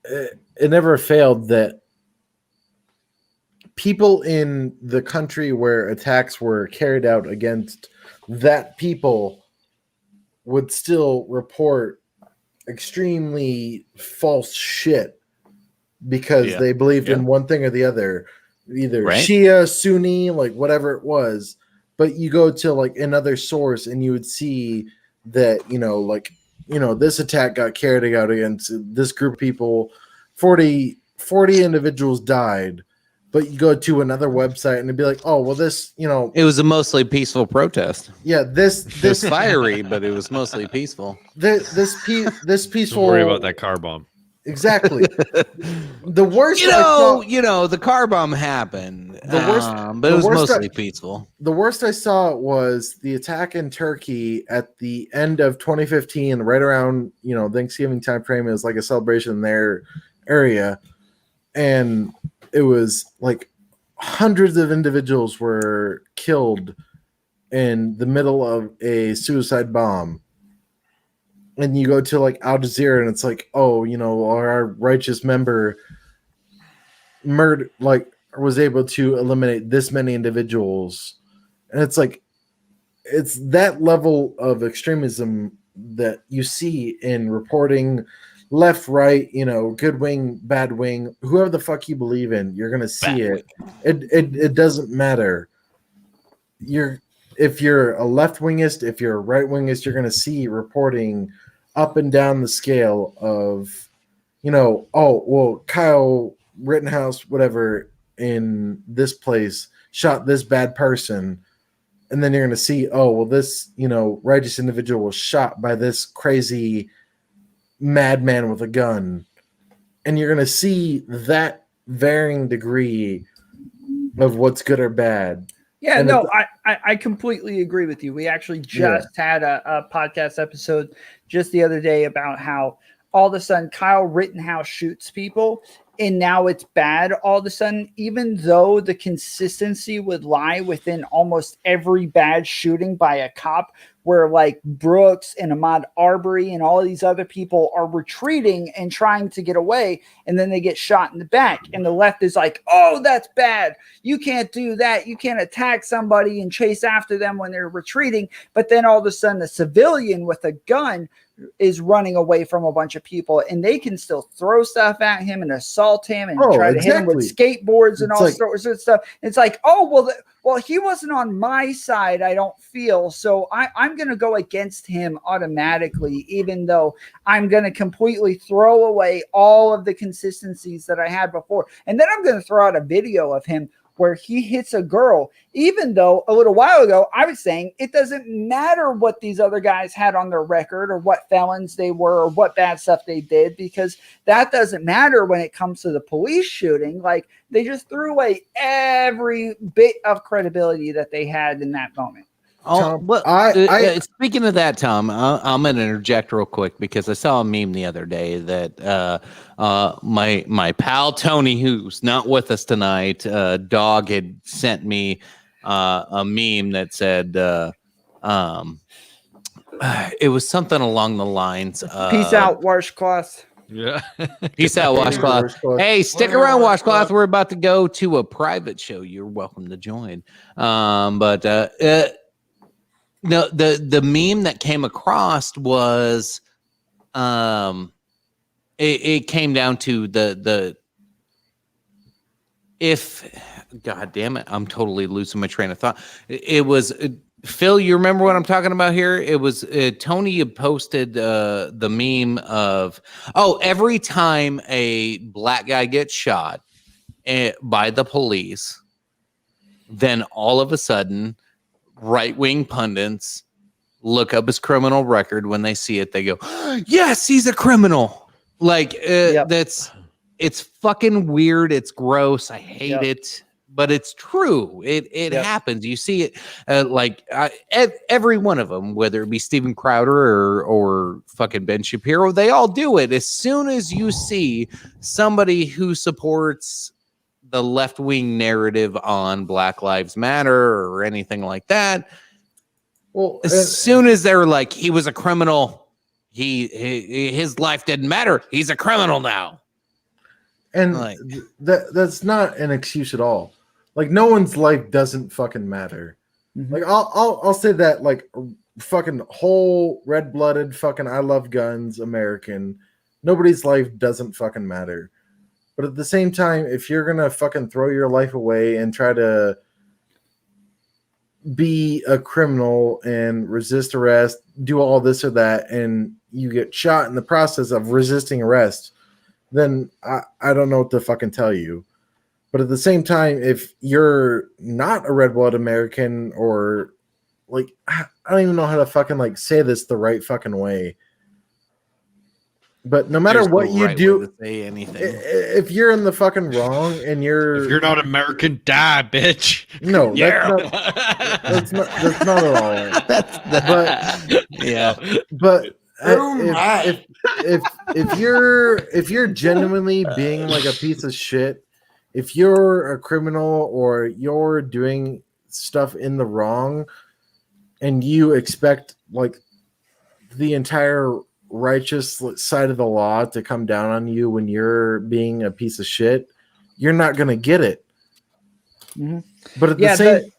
it never failed that people in the country where attacks were carried out against that people would still report extremely false shit because they believed in one thing or the other, either Shia, Sunni, like whatever it was. But you go to like another source and you would see that, this attack got carried out against this group of people, 40 individuals died. But you go to another website and it'd be like, oh, well, this, it was a mostly peaceful protest. Yeah, this fiery, but it was mostly peaceful. This peaceful. Don't worry about that car bomb. Exactly. The worst, the car bomb happened. The worst, but it was mostly peaceful. The worst I saw was the attack in Turkey at the end of 2015, right around Thanksgiving time frame. It was like a celebration in their area, and it was like hundreds of individuals were killed in the middle of a suicide bomb. And you go to like Al Jazeera and it's like, oh, our righteous member was able to eliminate this many individuals. And it's like, it's that level of extremism that you see in reporting left, right, good wing, bad wing, whoever the fuck you believe in, you're going to see it. It doesn't matter. If you're a left wingist, if you're a right wingist, you're going to see reporting up and down the scale of, oh, well, Kyle Rittenhouse, whatever, in this place shot this bad person. And then you're going to see, oh, well, this, righteous individual was shot by this crazy madman with a gun. And you're going to see that varying degree of what's good or bad. Yeah, and I completely agree with you. We actually just had a podcast episode just the other day about how all of a sudden Kyle Rittenhouse shoots people and now it's bad all of a sudden, even though the consistency would lie within almost every bad shooting by a cop, where like Brooks and Ahmaud Arbery and all of these other people are retreating and trying to get away, and then they get shot in the back. And the left is like, oh, that's bad. You can't do that. You can't attack somebody and chase after them when they're retreating. But then all of a sudden, a civilian with a gun is running away from a bunch of people, and they can still throw stuff at him and assault him and try to hit him with skateboards and all sorts of stuff. It's like, oh, well, he wasn't on my side, I don't feel. So I'm going to go against him automatically, even though I'm going to completely throw away all of the consistencies that I had before. And then I'm going to throw out a video of him where he hits a girl, even though a little while ago I was saying it doesn't matter what these other guys had on their record or what felons they were or what bad stuff they did, because that doesn't matter when it comes to the police shooting. Like, they just threw away every bit of credibility that they had in that moment. Oh, well, speaking of that, Tom, I'm going to interject real quick because I saw a meme the other day that my pal Tony, who's not with us tonight, Dog, had sent me a meme that said it was something along the lines of peace out, washcloth. Yeah. Peace out, washcloth. Hey, stick around, washcloth. We're about to go to a private show. You're welcome to join. No, the meme that came across was it came down to God damn it, I'm totally losing my train of thought. It was Phil. You remember what I'm talking about here? It was Tony had posted the meme of, every time a black guy gets shot by the police, then all of a sudden, right-wing pundits look up his criminal record. When they see it, they go, "Yes, he's a criminal." Like it's fucking weird. It's gross. I hate it, but it's true. It happens. You see it every one of them, whether it be Steven Crowder or fucking Ben Shapiro, they all do it. As soon as you see somebody who supports the left-wing narrative on Black Lives Matter or anything like that, well, as soon as they're like, he was a criminal, his life didn't matter, he's a criminal now. And that's not an excuse at all. Like, no one's life doesn't fucking matter. Mm-hmm. Like, I'll say that, like, fucking whole red-blooded fucking I love guns American, nobody's life doesn't fucking matter. But at the same time, if you're gonna fucking throw your life away and try to be a criminal and resist arrest, do all this or that, and you get shot in the process of resisting arrest, then I don't know what to fucking tell you. But at the same time, if you're not a red blood American, or like, I don't even know how to fucking like say this the right fucking way. But no matter what you do, say anything. If you're in the fucking wrong and if you're not American, die, bitch. No, yeah. that's not at all. But if you're genuinely being like a piece of shit, if you're a criminal or you're doing stuff in the wrong, and you expect like the entire righteous side of the law to come down on you when you're being a piece of shit, you're not gonna get it. Mm-hmm. But at the same,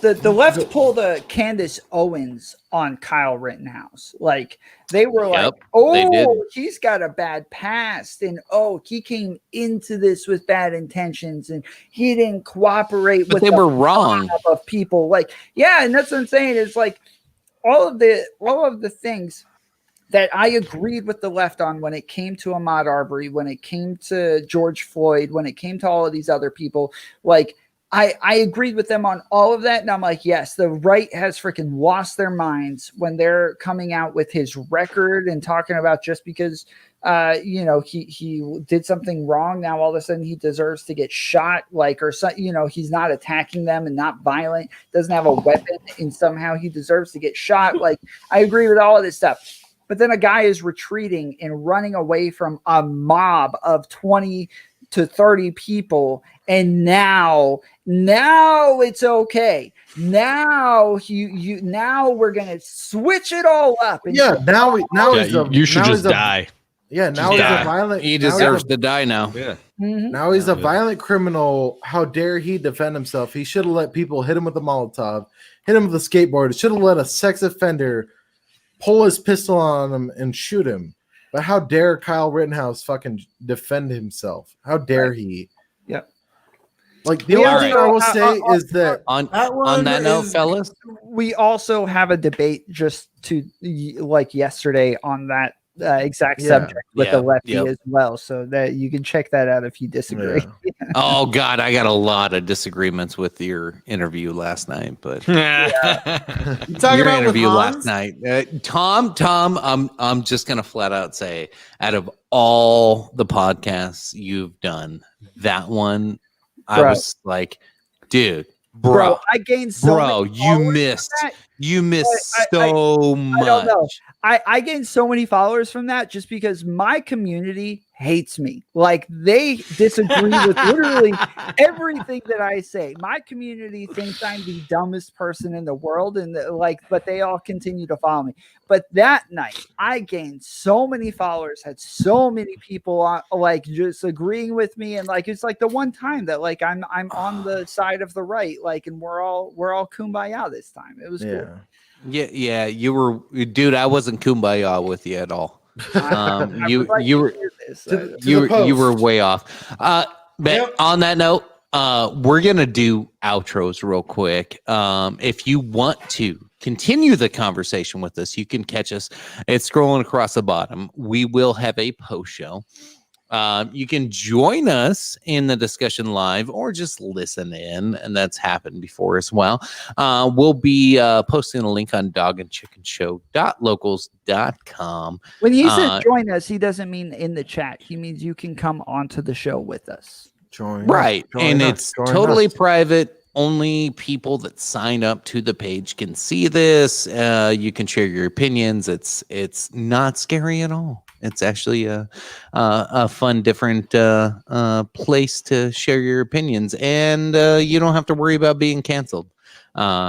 the left pulled a Candace Owens on Kyle Rittenhouse. Like, they were like, he's got a bad past, and he came into this with bad intentions, and he didn't cooperate with. They were wrong of people. Like, and that's what I'm saying. Is like all of the things that I agreed with the left on when it came to Ahmaud Arbery, when it came to George Floyd, when it came to all of these other people. Like, I agreed with them on all of that. And I'm like, yes, the right has freaking lost their minds when they're coming out with his record and talking about just because, he did something wrong. Now, all of a sudden he deserves to get shot, he's not attacking them and not violent, doesn't have a weapon, and somehow he deserves to get shot. Like, I agree with all of this stuff. But then a guy is retreating and running away from a mob of 20 to 30 people. And now it's okay. Now now we're gonna switch it all up. And you should just die. Yeah, now he's a violent. He deserves to die now. Yeah. Mm-hmm. Now he's a violent criminal. How dare he defend himself? He should have let people hit him with a Molotov, hit him with a skateboard. Should have let a sex offender pull his pistol on him and shoot him. But how dare Kyle Rittenhouse fucking defend himself? How dare he? Yep. Like, the only thing I will say is that on that note, fellas, we also have a debate just to like yesterday on that exact subject with the lefty as well, so that you can check that out if you disagree. Oh God, I got a lot of disagreements with your interview last night, but You talking your about interview with last Hans? night, Tom. I'm just gonna flat out say, out of all the podcasts you've done, that one, I was like, dude, bro, I gained so many you missed so much. I don't know. I gained so many followers from that just because my community hates me. Like, they disagree with literally everything that I say. My community thinks I'm the dumbest person in the world, and but they all continue to follow me. But that night, I gained so many followers, had so many people like just agreeing with me, and like it's like the one time that like I'm on the side of the right, like, and we're all kumbaya this time. It was cool. Yeah, you were, dude. I wasn't kumbaya with you at all. You were way off. But on that note, we're gonna do outros real quick. If you want to continue the conversation with us, you can catch us. It's scrolling across the bottom. We will have a post show. You can join us in the discussion live or just listen in, and that's happened before as well. We'll be posting a link on dogandchickenshow.locals.com. When he says join us, he doesn't mean in the chat. He means you can come onto the show with us. Right. And it's totally private. Only people that sign up to the page can see this. You can share your opinions. It's not scary at all. It's actually a fun, different place to share your opinions, and you don't have to worry about being canceled.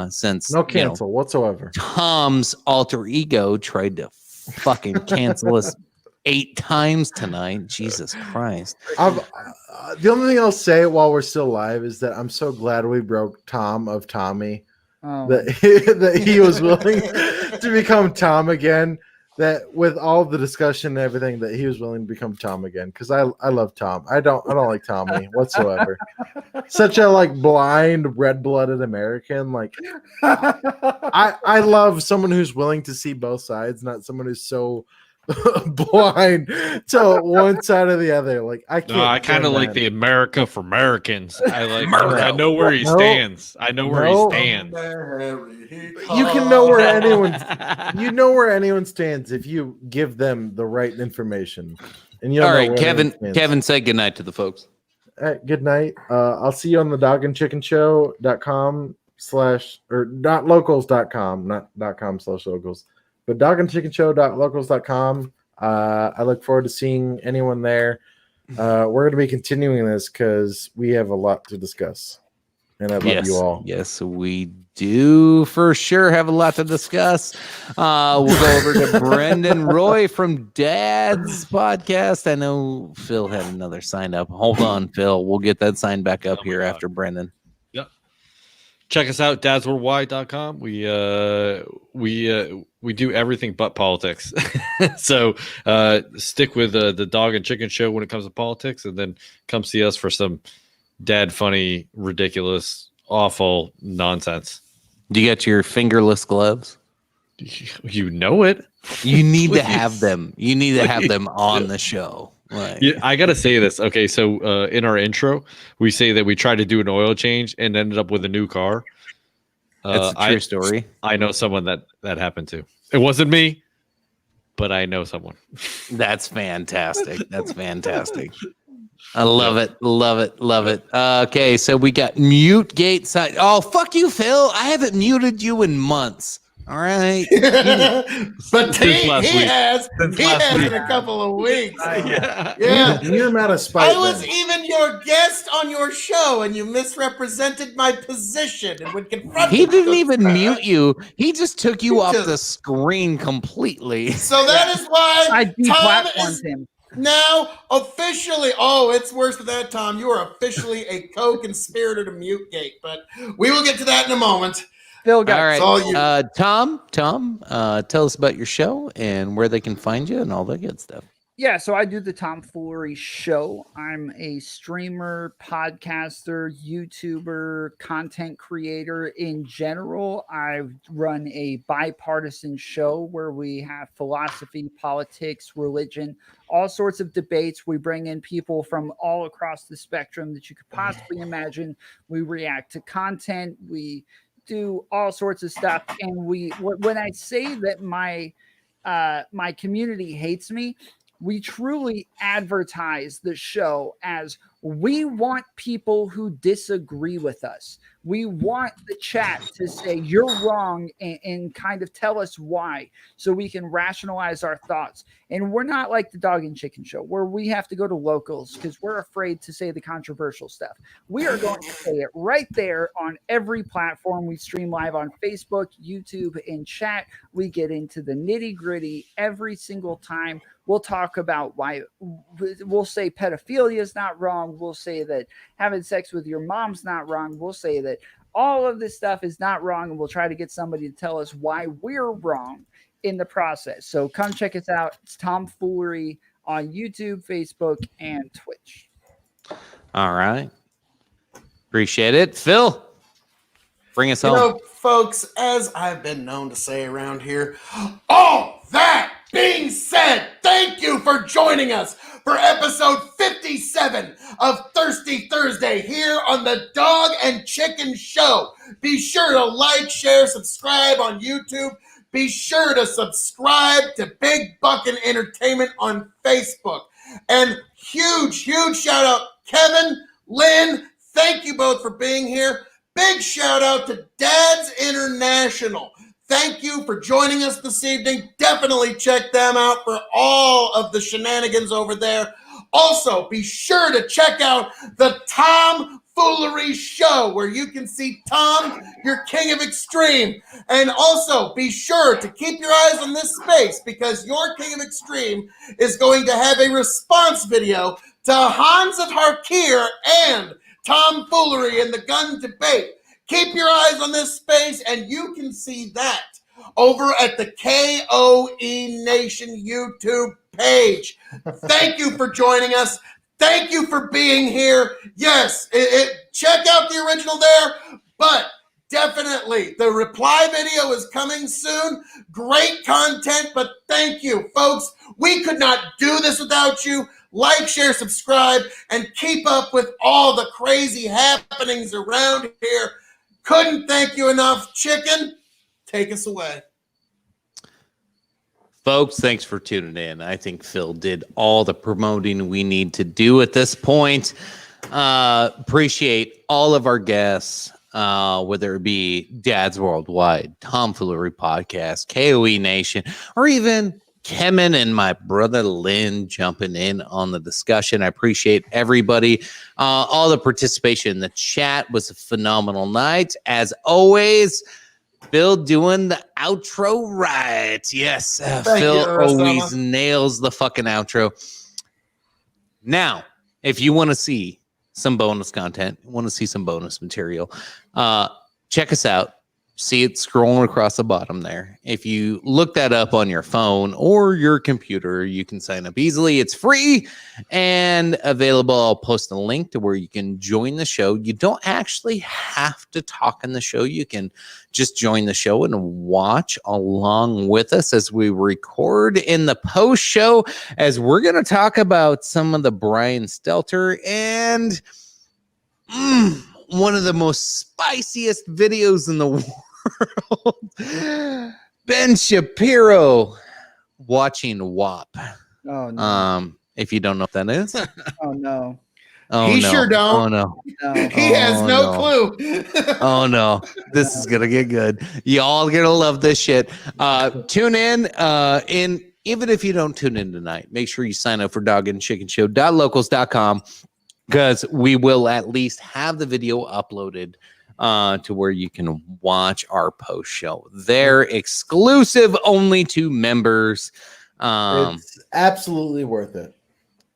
Since no cancel whatsoever. Tom's alter ego tried to fucking cancel us 8 times tonight. Jesus Christ! The only thing I'll say while we're still live is that I'm so glad we broke Tom of Tommy. That he was willing to become Tom again. That with all the discussion and everything, that he was willing to become Tom again, because I love Tom. I don't like Tommy whatsoever. Such a blind, red-blooded American. I love someone who's willing to see both sides, not someone who's so blind to one side or the other. I can't. No, I kind of like the America for Americans. I know where he stands. I know where he stands. You can know where anyone stands if you give them the right information. And all right, Kevin, say goodnight to the folks. Good night. I'll see you on the dogandchickenshow.com/ or .locals.com, not .com/locals. But dogandchickenshow.locals.com. I look forward to seeing anyone there. We're going to be continuing this because we have a lot to discuss. And I love you all. Yes, we do for sure have a lot to discuss. We'll go over to Brendan Roy from Dad's podcast. I know Phil had another sign up. Hold on, Phil. We'll get that sign back up here after Brendan. Yep. Check us out, dadsworldwide.com. We do everything but politics. So stick with the Dog and Chicken Show when it comes to politics, and then come see us for some dad funny, ridiculous, awful nonsense. Do you got your fingerless gloves? You know it. You need to have them. You need to have them on the show. Right. Yeah, I gotta say this. Okay, so in our intro, we say that we tried to do an oil change and ended up with a new car. That's a true story. I know someone that happened to. It wasn't me, but I know someone. That's fantastic. That's fantastic. I love it. Love it. Love it. Okay, so we got mute gate side. Oh, fuck you, Phil. I haven't muted you in months. All right. But he has in a couple of weeks. Yeah. You're not a spite. I was even your guest on your show, and you misrepresented my position. And when confronted, he didn't even mute you. He just took you off the screen completely. So that is why I Tom deplatformed is him. now officially. Oh, it's worse than that, Tom. You are officially a co-conspirator to Mutegate, but we will get to that in a moment. Phil got all right. Tom, tell us about your show and where they can find you and all that good stuff. Yeah, so I do the Tom Foolery Show. I'm a streamer, podcaster, YouTuber, content creator. In general, I run a bipartisan show where we have philosophy, politics, religion, all sorts of debates. We bring in people from all across the spectrum that you could possibly imagine. We react to content. We do all sorts of stuff. And when I say that my community hates me, we truly advertise the show as we want people who disagree with us. We want the chat to say you're wrong and kind of tell us why so we can rationalize our thoughts. And we're not like the Dog and Chicken Show where we have to go to locals because we're afraid to say the controversial stuff. We are going to say it right there on every platform. We stream live on Facebook, YouTube, and chat. We get into the nitty-gritty every single time. We'll talk about why we'll say pedophilia is not wrong. We'll say that having sex with your mom's not wrong. We'll say that all of this stuff is not wrong. And we'll try to get somebody to tell us why we're wrong. in the process. So come check us out. It's Tomfoolery on YouTube, Facebook, and Twitch. All right. Appreciate it. Phil, bring us home. know, folks, as I've been known to say around here, all that being said, thank you for joining us for episode 57 of Thirsty Thursday here on the Dog and Chicken Show. Be sure to like, share, subscribe on YouTube. Be sure to subscribe to Big Buckin' Entertainment on Facebook. And huge shout out, Kevin, Lynn, thank you both for being here. Big shout out to Dads International. Thank you for joining us this evening. Definitely check them out for all of the shenanigans over there. Also, be sure to check out the Tomfoolery Show, where you can see Tom, your king of extreme. And also, be sure to keep your eyes on this space, because your king of extreme is going to have a response video to Hans of Harkir and Tomfoolery in the gun debate. Keep your eyes on this space, and you can see that over at the KOE Nation YouTube page. Thank you for joining us. Thank you for being here. Yes, check out the original there, but definitely the reply video is coming soon. Great content, but thank you, folks. We could not do this without you. Like, share, subscribe, and keep up with all the crazy happenings around here. Couldn't thank you enough. Chicken, take us away. Folks, thanks for tuning in. I think Phil did all the promoting we need to do at this point. Appreciate all of our guests, whether it be Dads Worldwide, Tomfoolery Podcast, KOE Nation, or even Kevin and my brother Lynn jumping in on the discussion. I appreciate everybody. All the participation in the chat was a phenomenal night. As always, Phil doing the outro right. Yes, Phil always nails the fucking outro. Now, if you want to see some bonus content, want to see some bonus material, check us out. See it scrolling across the bottom there. If you look that up on your phone or your computer, you can sign up easily. It's free and available. I'll post a link to where you can join the show. You don't actually have to talk in the show. You can just join the show and watch along with us as we record in the post show, as we're going to talk about some of the Brian Stelter and one of the most spiciest videos in the world. Ben Shapiro watching WAP. Oh no. If you don't know what that is. Oh no. Oh, he no. sure don't. Oh no. He has no clue. Oh no. This is gonna get good. Y'all gonna love this shit. Tune in. Even if you don't tune in tonight, make sure you sign up for dogandchickenshow.locals.com, because we will at least have the video uploaded to where you can watch our post show. They're exclusive only to members. It's absolutely worth it.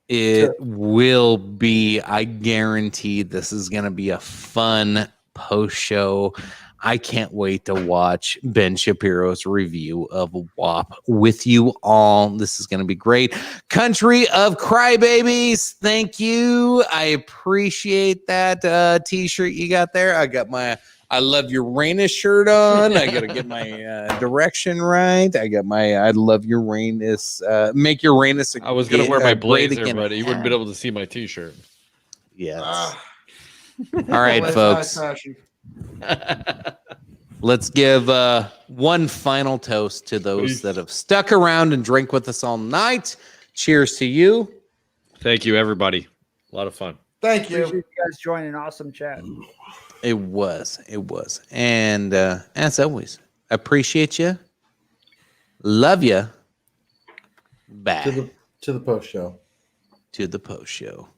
It will be. I guarantee this is going to be a fun post show. I can't wait to watch Ben Shapiro's review of WAP with you all. This is going to be great. Country of Crybabies, thank you. I appreciate that t-shirt you got there. I got my I Love Uranus shirt on. I got to get my direction right. I got my I Love Uranus. Make Uranus. I was going to wear my blazer, but you wouldn't be able to see my t-shirt. Yes. All right, folks. Let's give one final toast to those that have stuck around and drank with us all night. Cheers to you. Thank you, everybody. A lot of fun. Thank you. Appreciate you guys joining. Awesome chat. It was. And as always, appreciate you. Love you. Bye. To the post show. To the post show.